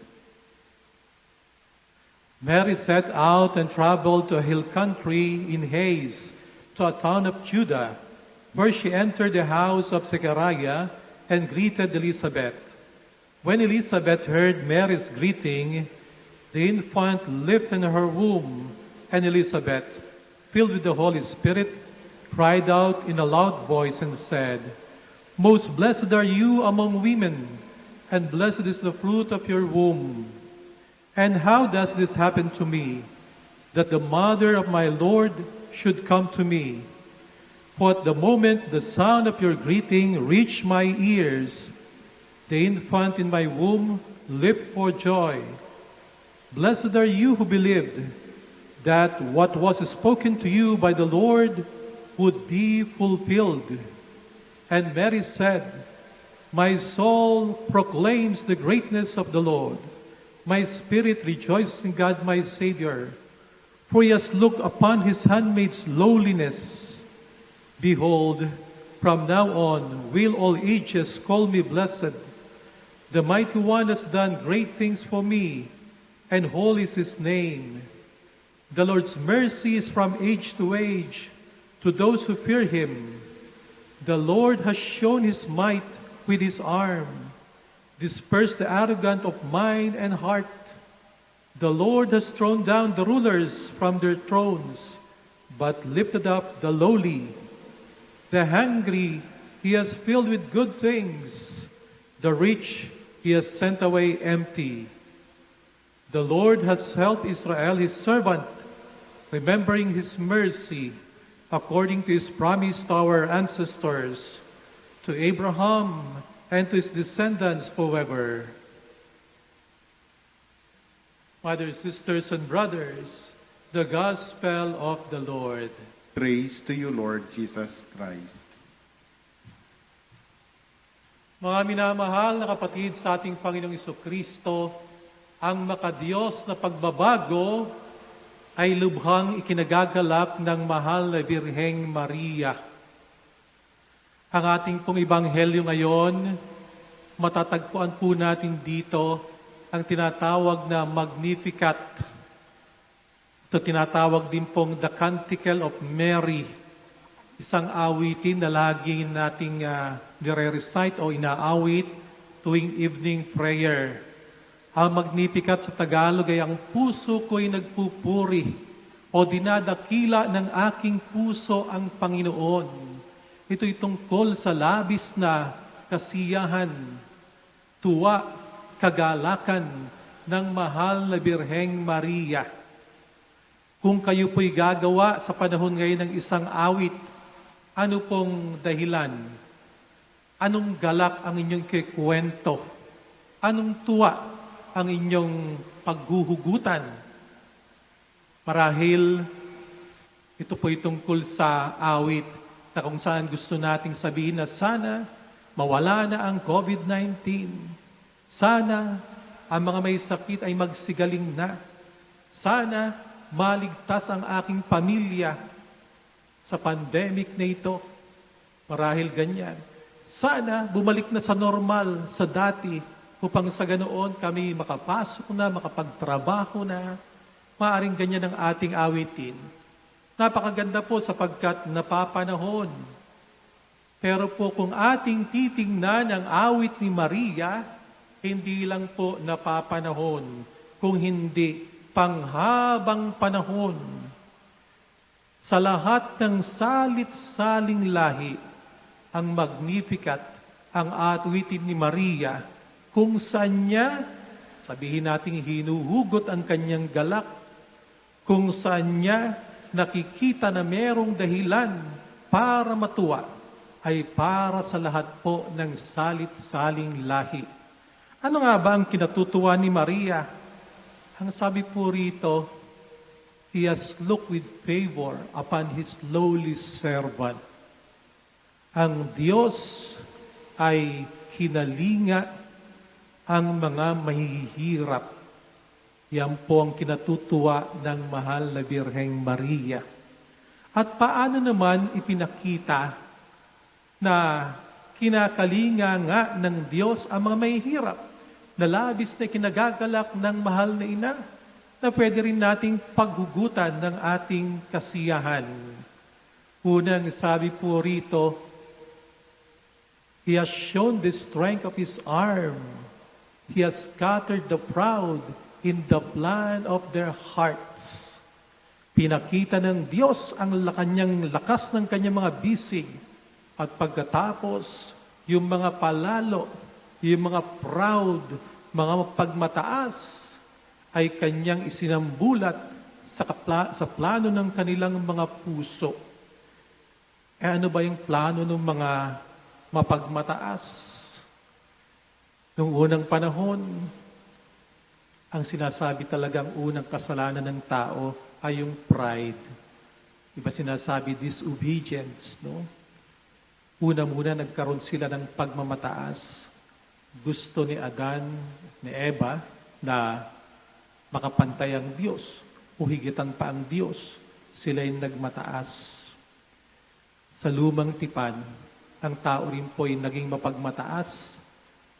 Mary set out and traveled to a hill country in haste to a town of Judah, where she entered the house of Zechariah and greeted Elizabeth. When Elizabeth heard Mary's greeting, the infant leaped in her womb, and Elizabeth, filled with the Holy Spirit, cried out in a loud voice and said, "Most blessed are you among women, and blessed is the fruit of your womb. And how does this happen to me, that the mother of my Lord should come to me? For at the moment the sound of your greeting reached my ears, the infant in my womb leaped for joy. Blessed are you who believed that what was spoken to you by the Lord would be fulfilled." And Mary said, "My soul proclaims the greatness of the Lord. My spirit rejoices in God my Savior, for he has looked upon his handmaid's lowliness. Behold, from now on will all ages call me blessed. The Mighty One has done great things for me, and holy is his name. The Lord's mercy is from age to age to those who fear him. The Lord has shown his might with his arm, dispersed the arrogant of mind and heart. The Lord has thrown down the rulers from their thrones, but lifted up the lowly. The hungry he has filled with good things. The rich he has sent away empty. The Lord has helped Israel his servant, remembering his mercy, according to his promise to our ancestors, to Abraham and to his descendants forever." Mothers, sisters, and brothers, the Gospel of the Lord. Praise to you, Lord Jesus Christ. Mga minamahal na kapatid sa ating Panginoong Jesucristo, ang makadiyos na pagbabago ay lubhang ikinagagalak ng mahal na Birheng Maria. Ang ating pong ebanghelyo ngayon, matatagpuan po natin dito ang tinatawag na Magnificat. Ito tinatawag din pong The Canticle of Mary, isang awitin na lagi nating nire-recite o inaawit tuwing evening prayer. Ang Magnificat sa Tagalog ay, "Ang puso ko'y nagpupuri o dinadakila ng aking puso ang Panginoon." Ito'y tungkol sa labis na kasiyahan, tuwa, kagalakan ng mahal na Birheng Maria. Kung kayo po'y gagawa sa panahon ngayon ng isang awit, ano pong dahilan? Anong galak ang inyong kikwento? Anong tuwa ang inyong paghuhugutan? Marahil, ito po'y tungkol sa awit na kung saan gusto nating sabihin na sana mawala na ang COVID-19. Sana ang mga may sakit ay magsigaling na. Sana maligtas ang aking pamilya sa pandemic na ito. Marahil ganyan. Sana bumalik na sa normal, sa dati, upang sa ganoon kami makapasok na, makapagtrabaho na. Maaring ganyan ang ating awitin. Napakaganda po sapagkat napapanahon. Pero po kung ating titingnan ang awit ni Maria, hindi lang po napapanahon, kung hindi panghabang panahon. Sa lahat ng salit-saling lahi, ang Magnificat, ang awitin ni Maria, kung saan niya sabihin natin hinuhugot ang kanyang galak kung saan niya nakikita na merong dahilan para matuwa ay para sa lahat po ng salit-saling lahi. Ano nga ba ang kinatutuwa ni Maria? Ang sabi po rito, He has looked with favor upon His lowly servant. Ang Diyos ay kinalinga ang mga mahihirap. Yan po ang kinatutuwa ng mahal na Birheng Maria. At paano naman ipinakita na kinakalinga nga ng Diyos ang mga mahihirap, na labis na kinagagalak ng mahal na ina, na pwede rin nating paghugutan ng ating kasiyahan. Unang sabi po rito, He has shown the strength of His arm. He has scattered the proud in the plan of their hearts. Pinakita ng Diyos ang kanyang lakas ng kanyang mga bisig. At pagkatapos, yung mga palalo, yung mga proud, mga pagmataas, ay kanyang isinambulat sa plano ng kanilang mga puso. Ano ba yung plano ng mga mapagmataas? Noong unang panahon, ang sinasabi talagang unang kasalanan ng tao ay yung pride. Iba sinasabi disobedience, no? Una-muna nagkaroon sila ng pagmamataas. Gusto ni Adan, ni Eva, na makapantay ang Diyos, o higitan pa ang Diyos. Sila'y nagmataas. Sa lumang tipan, ang tao rin po'y naging mapagmataas.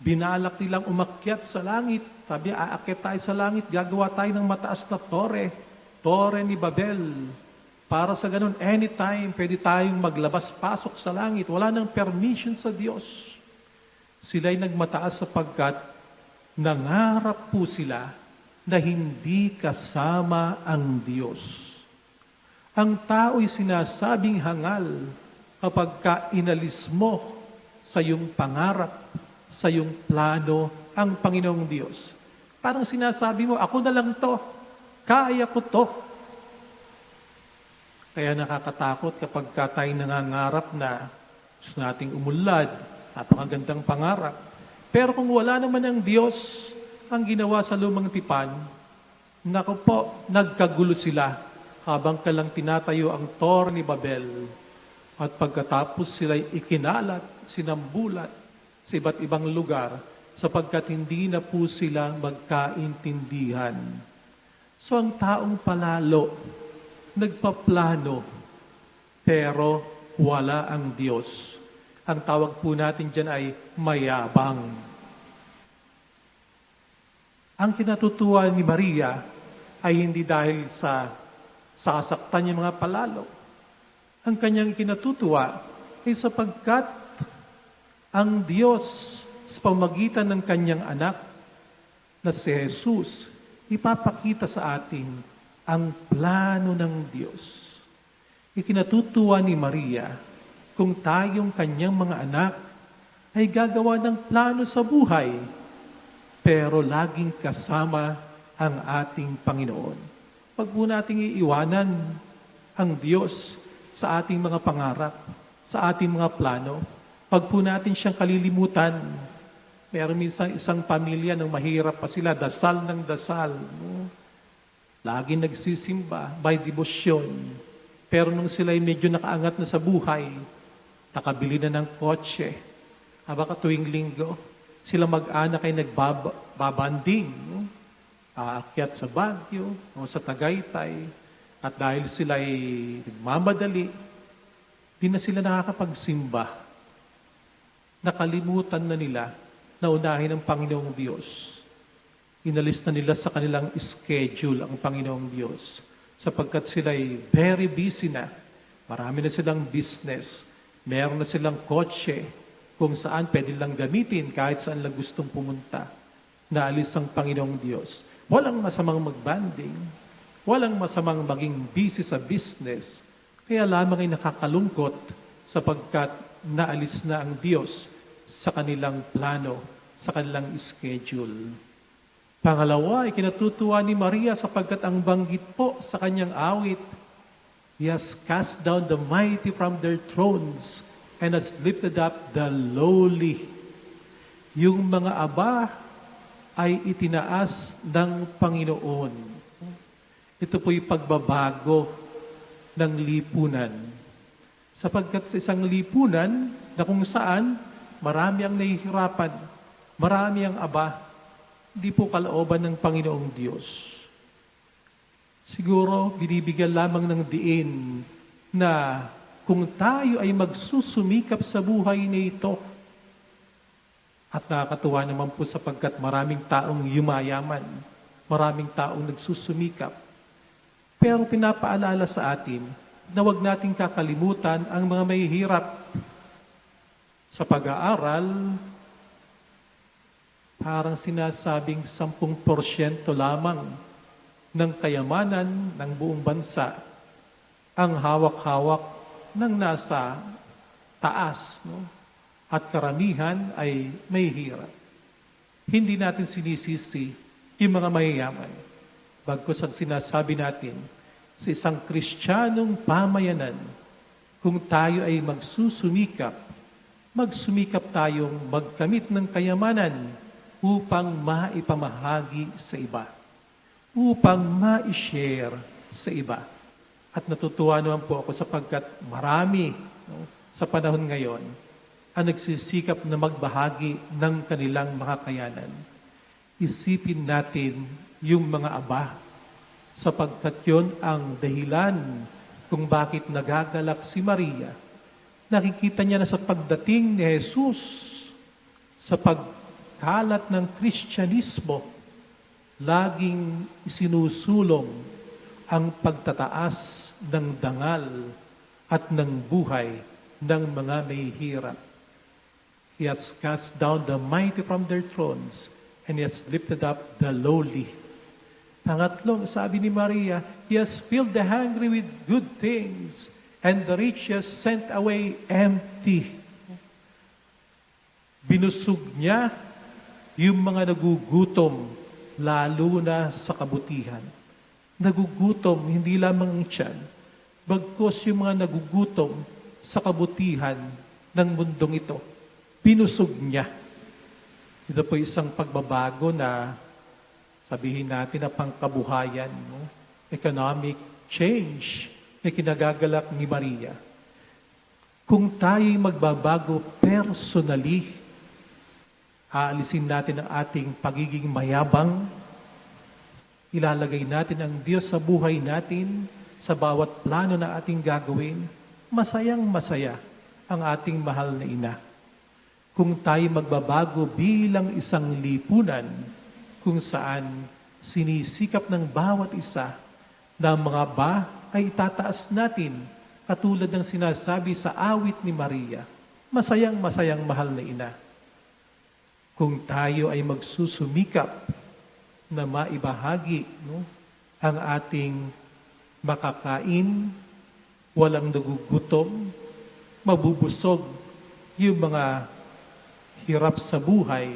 Binalak nilang umakyat sa langit. Sabi, aakyat tayo sa langit, gagawa tayo ng mataas na tore ni Babel. Para sa ganun, anytime, pwede tayong maglabas-pasok sa langit. Wala nang permission sa Diyos. Sila'y nagmataas sapagkat nangarap po sila na hindi kasama ang Diyos. Ang tao'y sinasabing hangal kapag inalis mo sa iyong pangarap, sa iyong plano, ang Panginoong Diyos. Parang sinasabi mo, ako na lang to, kaya ko to. Kaya nakakatakot kapag tayo nangangarap na gusto nating umulad, napakagandang pangarap. Pero kung wala naman ang Diyos ang ginawa sa lumang tipan, naku po, nagkagulo sila habang kalang tinatayo ang Tor ni Babel. At pagkatapos sila'y ikinalat, sinambulat sa iba't ibang lugar sapagkat hindi na po sila magkaintindihan. So ang taong palalo, nagpaplano, pero wala ang Diyos. Ang tawag po natin dyan ay mayabang. Ang kinatutuwa ni Maria ay hindi dahil sa sasaktan niya mga palalo. Ang kanyang kinatutuwa ay sapagkat ang Diyos sa pamagitan ng kanyang anak na si Jesus, ipapakita sa atin ang plano ng Diyos. Ikinatutuwa ni Maria kung tayong kanyang mga anak ay gagawa ng plano sa buhay, pero laging kasama ang ating Panginoon. Pag po nating iiwanan ang Diyos sa ating mga pangarap, sa ating mga plano, pag po natin siyang kalilimutan, meron minsan isang pamilya nang mahirap pa sila, dasal ng dasal, no? Lagi nagsisimba by devotion. Pero nung sila'y medyo nakaangat na sa buhay, nakabili na ng kotse, habang tuwing linggo, sila mag-anak ay nagbabanding, no? Aakyat sa Baguio o sa Tagaytay, at dahil sila'y nagmamadali, di na sila nakakapagsimba. Nakalimutan na nila na unahin ang Panginoong Diyos. Inalis na nila sa kanilang schedule ang Panginoong Diyos sapagkat sila'y very busy na. Marami na silang business. Meron na silang kotse kung saan pwede lang gamitin kahit saan lang gustong pumunta. Naalis ang Panginoong Diyos. Walang masamang magbanding. Walang masamang maging busy sa business. Kaya lamang ay nakakalungkot sapagkat naalis na ang Diyos sa kanilang plano, sa kanilang schedule. Pangalawa, ikinatutuwa ni Maria sapagkat ang banggit po sa kanyang awit, He has cast down the mighty from their thrones and has lifted up the lowly. Yung mga aba ay itinaas ng Panginoon. Ito po'y pagbabago ng lipunan. Sapagkat sa isang lipunan na kung saan marami ang nahihirapan, marami ang aba, hindi po kalooban ng Panginoong Diyos. Siguro, binibigyan lamang ng diin na kung tayo ay magsusumikap sa buhay na ito, at nakakatuwa naman po sapagkat maraming taong yumayaman, maraming taong nagsusumikap, pero pinapaalala sa atin na huwag nating kakalimutan ang mga mahihirap sa pag-aaral. Parang sinasabing 10% lamang ng kayamanan ng buong bansa ang hawak-hawak ng nasa taas, no? At karamihan ay may hirap. Hindi natin sinisisi yung mga mayayaman. Bagkus ang sinasabi natin, sa isang Kristiyanong pamayanan, kung tayo ay magsumikap tayong magkamit ng kayamanan upang maipamahagi sa iba, upang ma-share sa iba. At natutuwa naman po ako sapagkat marami, no, sa panahon ngayon ang nagsisikap na magbahagi ng kanilang makakayanan. Isipin natin yung mga aba, sapagkat yon ang dahilan kung bakit nagagalak si Maria. Nakikita niya na sa pagdating ni Jesus, sa pagkalat ng Kristyanismo, laging isinusulong ang pagtataas ng dangal at ng buhay ng mga mahihirap. He has cast down the mighty from their thrones and He has lifted up the lowly. Pangatlo, sabi ni Maria, He has filled the hungry with good things and the rich has sent away empty. Binusog niya yung mga nagugutom, lalo na sa kabutihan. Nagugutom, hindi lamang ang tiyan, bagkus yung mga nagugutom sa kabutihan ng mundong ito. Binusog niya. Ito po isang pagbabago na sabihin natin na pangkabuhayan, no? Economic change na kinagagalak ni Maria. Kung tayo'y magbabago personally, aalisin natin ang ating pagiging mayabang, ilalagay natin ang Diyos sa buhay natin, sa bawat plano na ating gagawin, masayang masaya ang ating mahal na ina. Kung tayo magbabago bilang isang lipunan kung saan sinisikap ng bawat isa na mga ba ay itataas natin katulad ng sinasabi sa awit ni Maria, masayang-masayang mahal na ina. Kung tayo ay magsusumikap na maibahagi, no, ang ating makakain, walang nagugutom, mabubusog yung mga hirap sa buhay,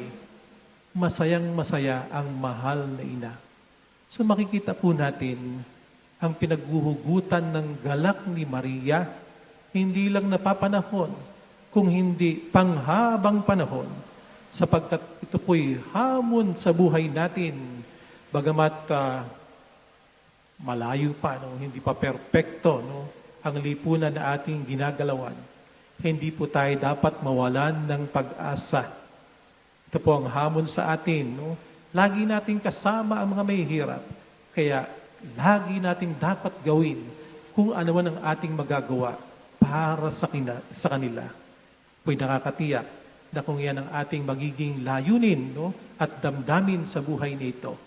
masayang-masaya ang mahal na ina. So makikita po natin ang pinaghuhugutan ng galak ni Maria, hindi lang napapanahon, kung hindi panghabang panahon, sapagkat ito po'y hamon sa buhay natin, bagamat malayo pa, no, hindi pa perpekto, no, ang lipunan na ating ginagalawan. Hindi po tayo dapat mawalan ng pag-asa. Ito po ang hamon sa atin. No? Lagi nating kasama ang mga mahihirap. Kaya lagi nating dapat gawin kung ano man ang ating magagawa para sa kanila. Po'y nakakatiyak na kung yan ang ating magiging layunin, no, at damdamin sa buhay nito,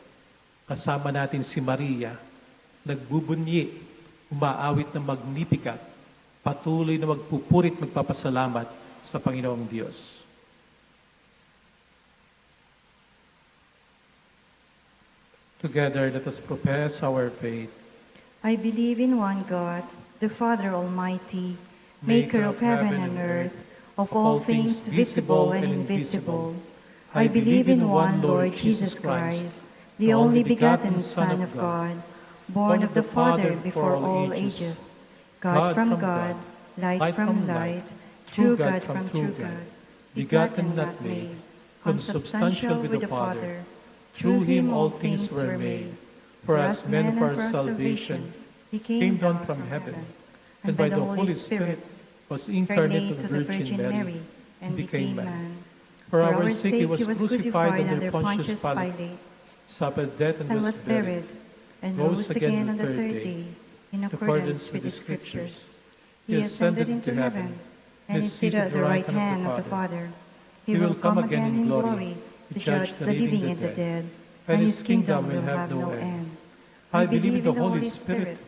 kasama natin si Maria, nagbubunyi, umaawit ng Magnificat, patuloy na magpupurit, magpapasalamat sa Panginoong Diyos. Together, let us profess our faith. I believe in one God, the Father Almighty, maker of heaven and earth, of all things visible and invisible. I believe in one Lord Jesus Christ, the only begotten Son of God, born of the Father before all ages, God from God, light from light, true God from true God, begotten not made, consubstantial with the Father. Through him all things were made. For us men for our salvation, he came down from heaven, and by the Holy Spirit was incarnate to the Virgin Mary, and became man. For our sake he was crucified under Pontius Pilate, suffered death and was buried, and rose again on the third day, in accordance with the Scriptures. He ascended into heaven, and is seated at the right hand of the Father. He will come again in glory to judge the living and the dead, and his kingdom will have no end. I believe in the Holy Spirit,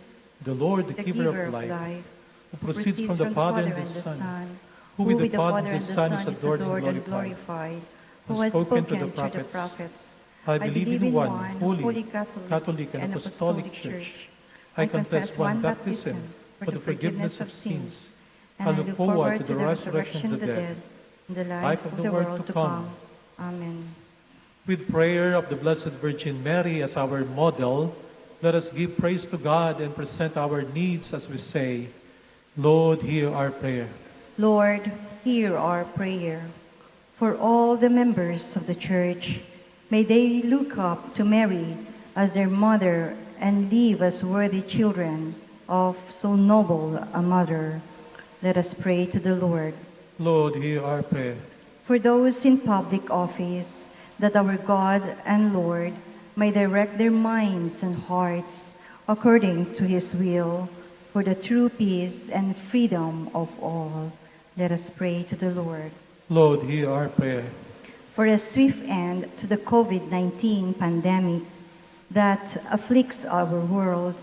the Lord, the giver of life, who proceeds from the Father and the Son, who with the Father and the Son is adored and glorified, who has spoken through the prophets. I believe in one holy, Catholic, and Apostolic Church. I confess one baptism for the forgiveness of sins, and I look forward to the resurrection of the dead and the life of the world to come. Amen. With prayer of the Blessed Virgin Mary as our model, let us give praise to God and present our needs as we say, Lord, hear our prayer. Lord, hear our prayer. For all the members of the Church, may they look up to Mary as their mother and live as worthy children of so noble a mother. Let us pray to the Lord. Lord, hear our prayer. For those in public office, that our God and Lord may direct their minds and hearts according to his will, for the true peace and freedom of all. Let us pray to the Lord. Lord, hear our prayer. For a swift end to the COVID-19 pandemic that afflicts our world,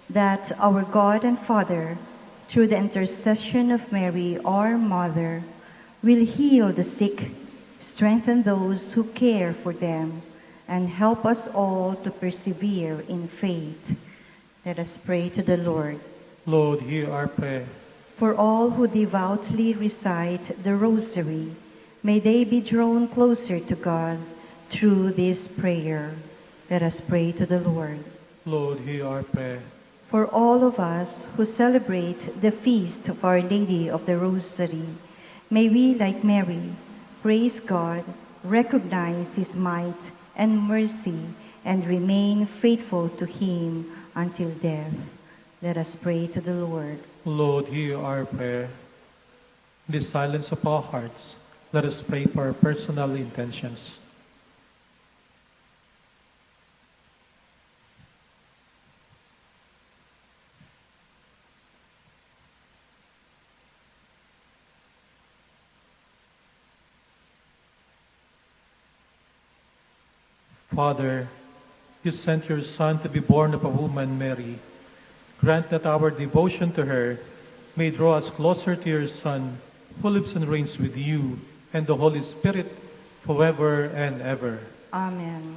that our God and Father, through the intercession of Mary, our Mother, will heal the sick, strengthen those who care for them, and help us all to persevere in faith. Let us pray to the Lord. Lord, hear our prayer. For all who devoutly recite the Rosary, may they be drawn closer to God through this prayer. Let us pray to the Lord. Lord, hear our prayer. For all of us who celebrate the feast of Our Lady of the Rosary, may we, like Mary, praise God, recognize his might and mercy, and remain faithful to him until death. Let us pray to the Lord. Lord, hear our prayer. In the silence of our hearts, let us pray for our personal intentions. Father, you sent your Son to be born of a woman, Mary. Grant that our devotion to her may draw us closer to your Son, who lives and reigns with you and the Holy Spirit forever and ever. Amen.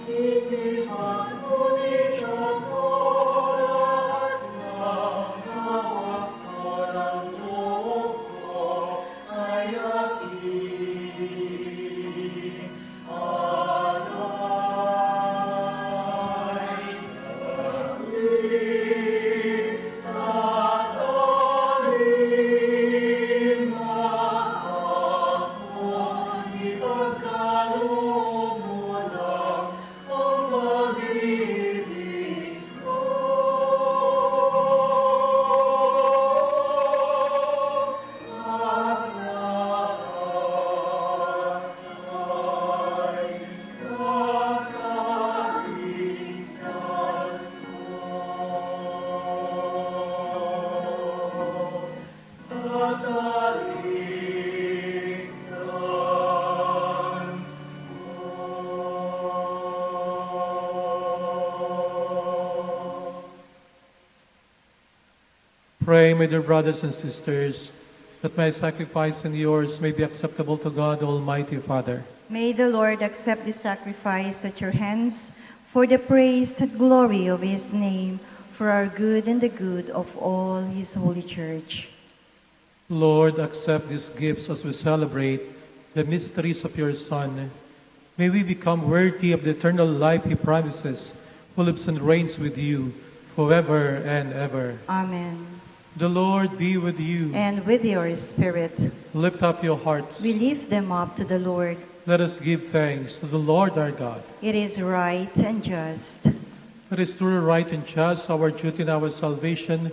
This is what pray, my dear brothers and sisters, that my sacrifice and yours may be acceptable to God, Almighty Father. May the Lord accept the sacrifice at your hands for the praise and glory of his name, for our good and the good of all his holy church. Lord, accept these gifts as we celebrate the mysteries of your Son. May we become worthy of the eternal life he promises, who lives and reigns with you forever and ever. Amen. The Lord be with you. And with your spirit. Lift up your hearts. We lift them up to the Lord. Let us give thanks to the Lord our God. It is right and just. It is truly right and just, our duty and our salvation,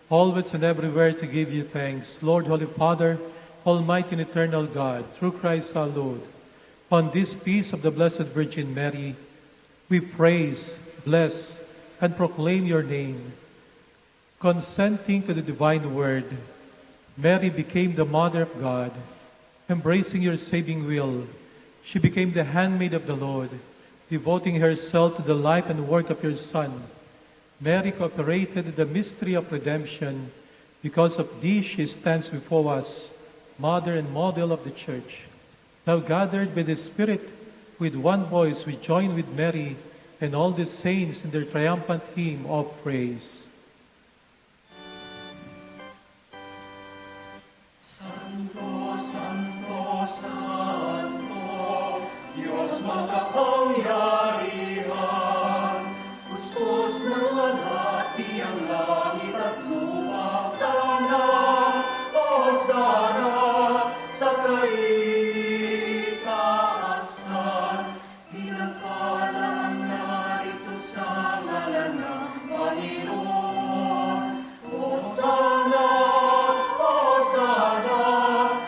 always and everywhere to give you thanks. Lord, Holy Father, Almighty and eternal God, through Christ our Lord, on this feast of the Blessed Virgin Mary, we praise, bless, and proclaim your name. Consenting to the divine word, Mary became the Mother of God. Embracing your saving will, she became the handmaid of the Lord, devoting herself to the life and work of your Son. Mary cooperated in the mystery of redemption. Because of this, she stands before us, Mother and Model of the Church. Now gathered by the Spirit, with one voice we join with Mary and all the saints in their triumphant hymn of praise. Santo, Santo, Santo, Diyos makapangyarihan, kuskus ng alati ang langit at lupa. Sana, o sana, sa kaitaasan, pinagpalang narito sa ngalan ng Panginoon. O sana,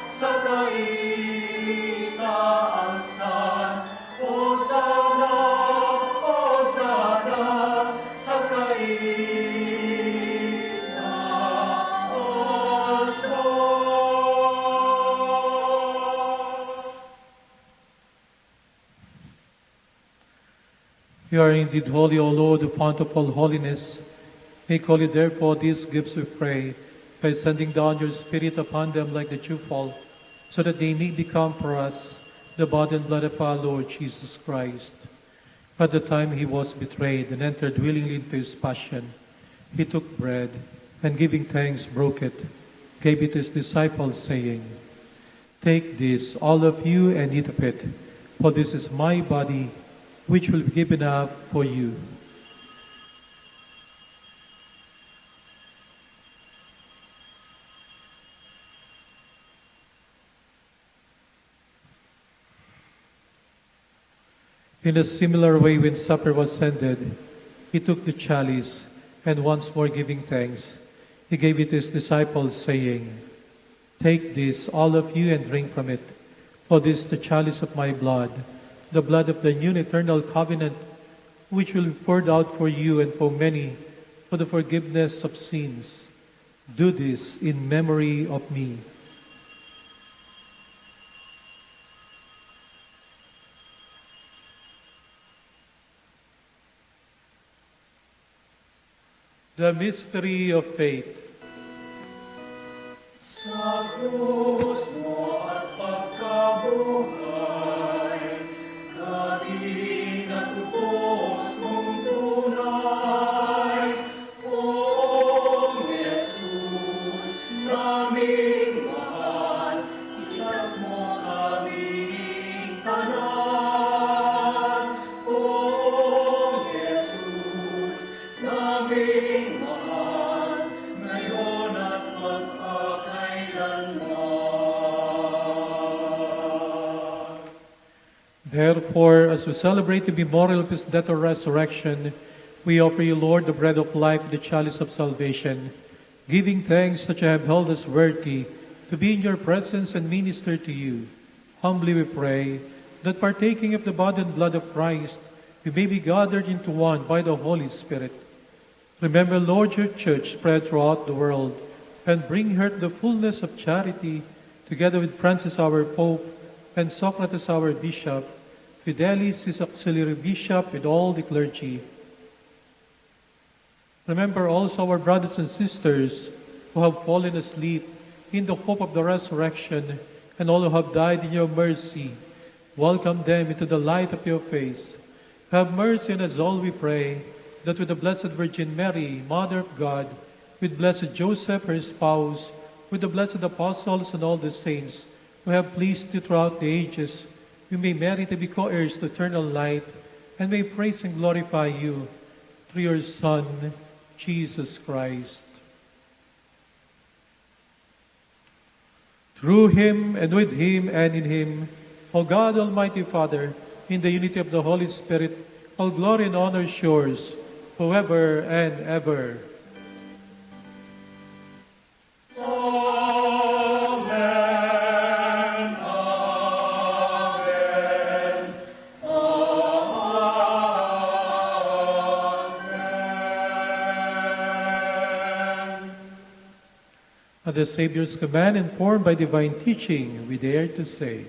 sa kaitaasan. Hosanna, Hosanna, sa You are indeed holy, O Lord, the fount of all holiness. Make holy, therefore, these gifts, we pray, by sending down your Spirit upon them like the dewfall, so that they may become for us the body and blood of our Lord Jesus Christ. At the time he was betrayed and entered willingly into his passion, he took bread, and giving thanks, broke it, gave it to his disciples, saying, Take this, all of you, and eat of it, for this is my body, which will be given up for you. In a similar way, when supper was ended, he took the chalice, and once more giving thanks, he gave it to his disciples, saying, Take this, all of you, and drink from it, for this is the chalice of my blood, the blood of the new and eternal covenant, which will be poured out for you and for many for the forgiveness of sins. Do this in memory of me. The mystery of faith. Sa krus mo at pagkabuhay, dating at ubos mong tunay, Poong Jesus, naming mahal, itas mo kaming tanan. Poong Jesus, naming mahal, ngayon at magpakailanman. Therefore, as we celebrate the memorial of his death or resurrection, we offer you, Lord, the bread of life, the chalice of salvation, giving thanks that you have held us worthy to be in your presence and minister to you. Humbly we pray that partaking of the body and blood of Christ, we may be gathered into one by the Holy Spirit. Remember, Lord, your church spread throughout the world, and bring her to the fullness of charity, together with Francis our Pope, and Socrates our Bishop, Fidelis his auxiliary bishop, with all the clergy. Remember also our brothers and sisters who have fallen asleep in the hope of the resurrection, and all who have died in your mercy. Welcome them into the light of your face. Have mercy on us all, we pray, that with the Blessed Virgin Mary, Mother of God, with blessed Joseph, her spouse, with the blessed apostles and all the saints who have pleased you throughout the ages, we may merit to be co-heirs to eternal life, and may praise and glorify you through your Son, Jesus Christ. Through him, and with him, and in him, O God, Almighty Father, in the unity of the Holy Spirit, all glory and honor is yours, forever and ever. At the Savior's command, informed by divine teaching, we dare to say,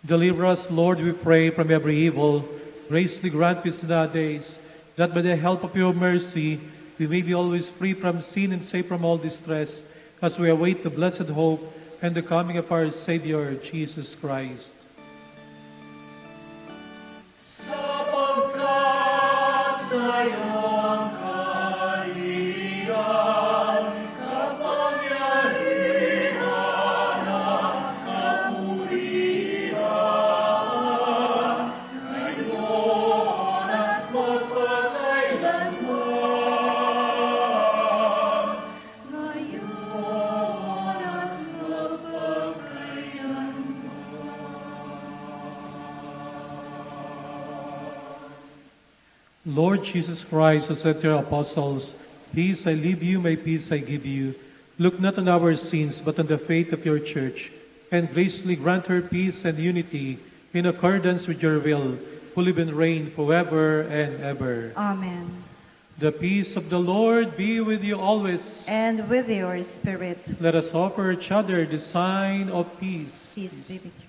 Deliver us, Lord, we pray, from every evil. Graciously grant peace in our days, that by the help of your mercy we may be always free from sin and safe from all distress, as we await the blessed hope and the coming of our Savior, Jesus Christ. Sapagkat sa iyong kaharian, kapangyarihan at kapurihan, ngayon at magpakailanman. Ngayon at magpakailanman. Lord Jesus Christ, who said to your apostles, "Peace I leave you, my peace I give you," look not on our sins, but on the faith of your church, and graciously grant her peace and unity in accordance with your will, who live and reign forever and ever. Amen. The peace of the Lord be with you always. And with your spirit. Let us offer each other the sign of peace. Peace be with you.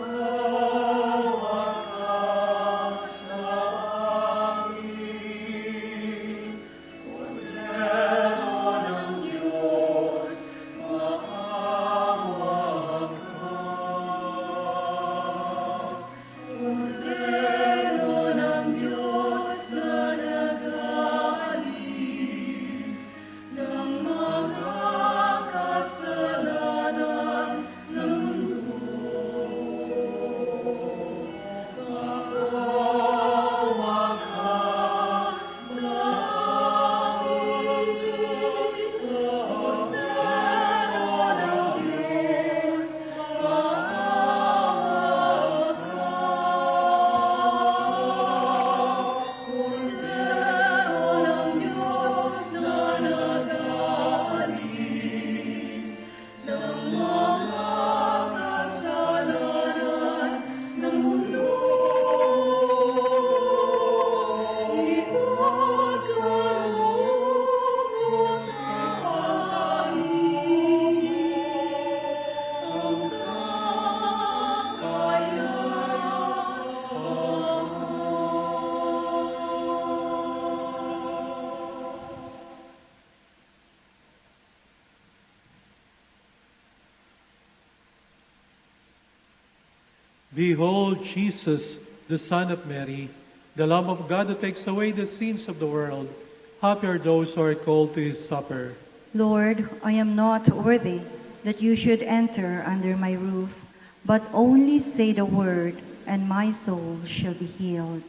Oh Behold Jesus, the Son of Mary, the Lamb of God who takes away the sins of the world. Happy are those who are called to his supper. Lord, I am not worthy that you should enter under my roof, but only say the word, and my soul shall be healed.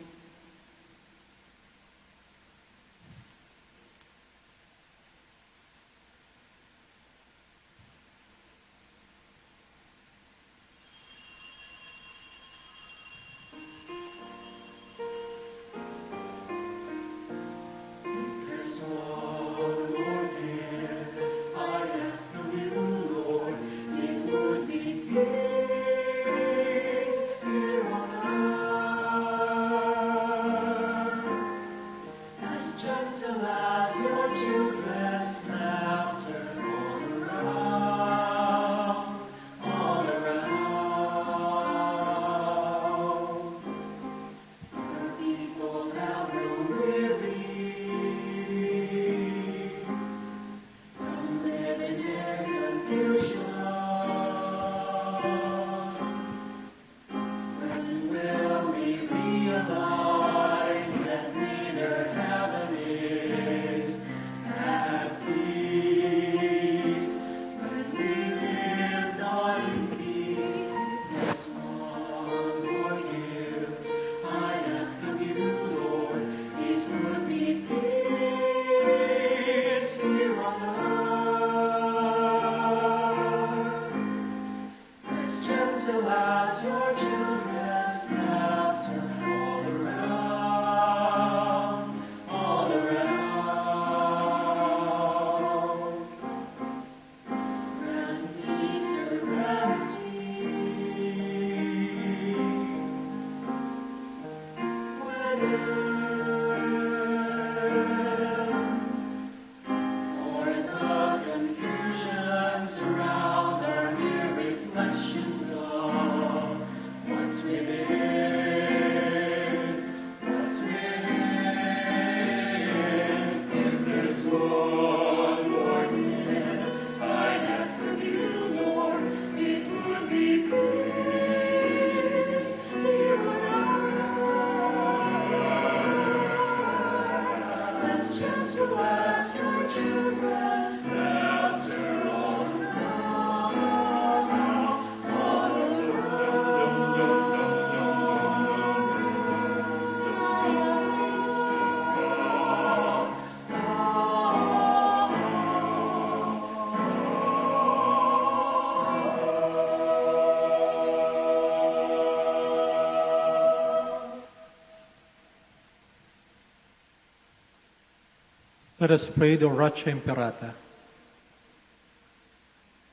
Let us pray the Oratia Imperata.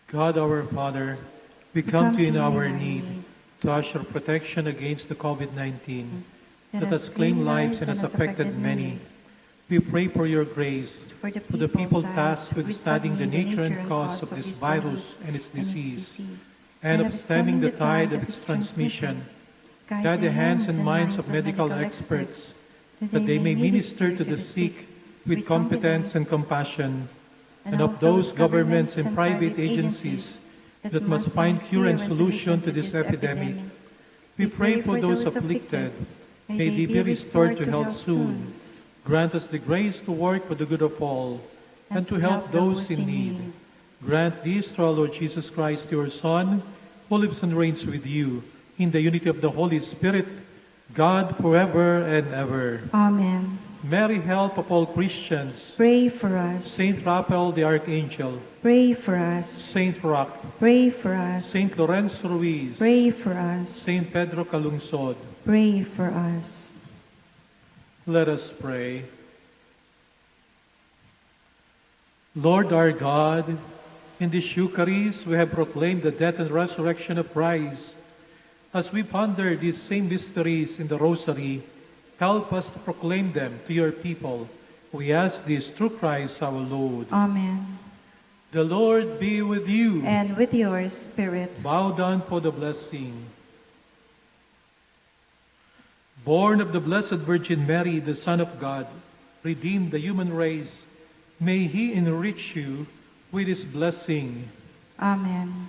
God our Father, we come to you in our need to ask your protection against the COVID-19 that has claimed lives and has affected many. We pray for your grace for the people tasked with studying the nature and cause of this virus and its disease, and of stemming the tide of its transmission. Guide the hands and minds of medical experts that they may minister to the sick with competence and compassion, and of those governments and private agencies that must find cure and solution to this epidemic. We pray for those afflicted. May they be restored to health soon. Grant us the grace to work for the good of all, and to help those in need. Grant this through our Lord Jesus Christ, your Son, who lives and reigns with you in the unity of the Holy Spirit, God forever and ever. Amen. Mary, help of all Christians, pray for us. Saint Raphael the Archangel, pray for us. Saint Roch, pray for us. Saint Lorenzo Ruiz, pray for us. Saint Pedro Calungsod, pray for us. Let us pray. Lord our God, in this Eucharist we have proclaimed the death and resurrection of Christ. As we ponder these same mysteries in the Rosary, help us to proclaim them to your people. We ask this through Christ our Lord. Amen. The Lord be with you. And with your spirit. Bow down for the blessing. Born of the Blessed Virgin Mary, the Son of God, redeemed the human race, may He enrich you with His blessing. Amen.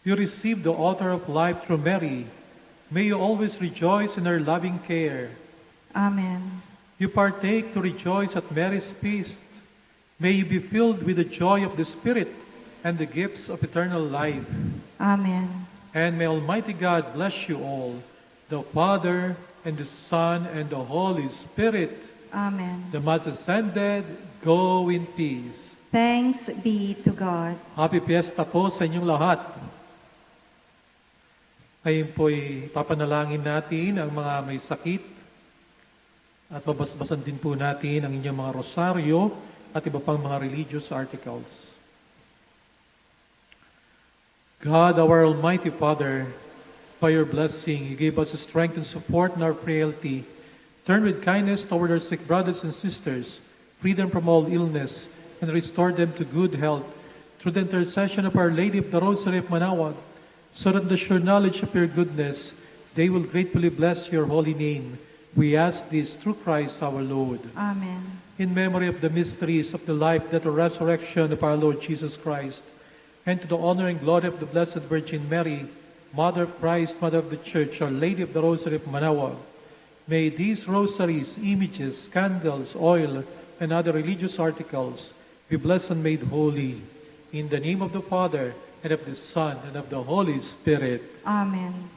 You received the altar of life through Mary, May you always rejoice in her loving care. Amen. You partake to rejoice at Mary's feast. May you be filled with the joy of the Spirit and the gifts of eternal life. Amen. And may Almighty God bless you all, the Father, and the Son, and the Holy Spirit. Amen. The Mass is ended. Go in peace. Thanks be to God. Happy Fiesta po sa inyong lahat. Ngayon po'y papanalangin natin ang mga may sakit at babasbasan din po natin ang inyong mga rosaryo at iba pang mga religious articles. God, our Almighty Father, by your blessing, you gave us strength and support in our frailty. Turn with kindness toward our sick brothers and sisters, free them from all illness, and restore them to good health through the intercession of Our Lady of the Rosary of Manaoag, so that in the sure knowledge of your goodness, they will gratefully bless your holy name. We ask this through Christ our Lord. Amen. In memory of the mysteries of the life, death, and resurrection of our Lord Jesus Christ, and to the honor and glory of the Blessed Virgin Mary, Mother of Christ, Mother of the Church, Our Lady of the Rosary of Manaoag, may these rosaries, images, candles, oil, and other religious articles be blessed and made holy. In the name of the Father, and of the Son, and of the Holy Spirit. Amen.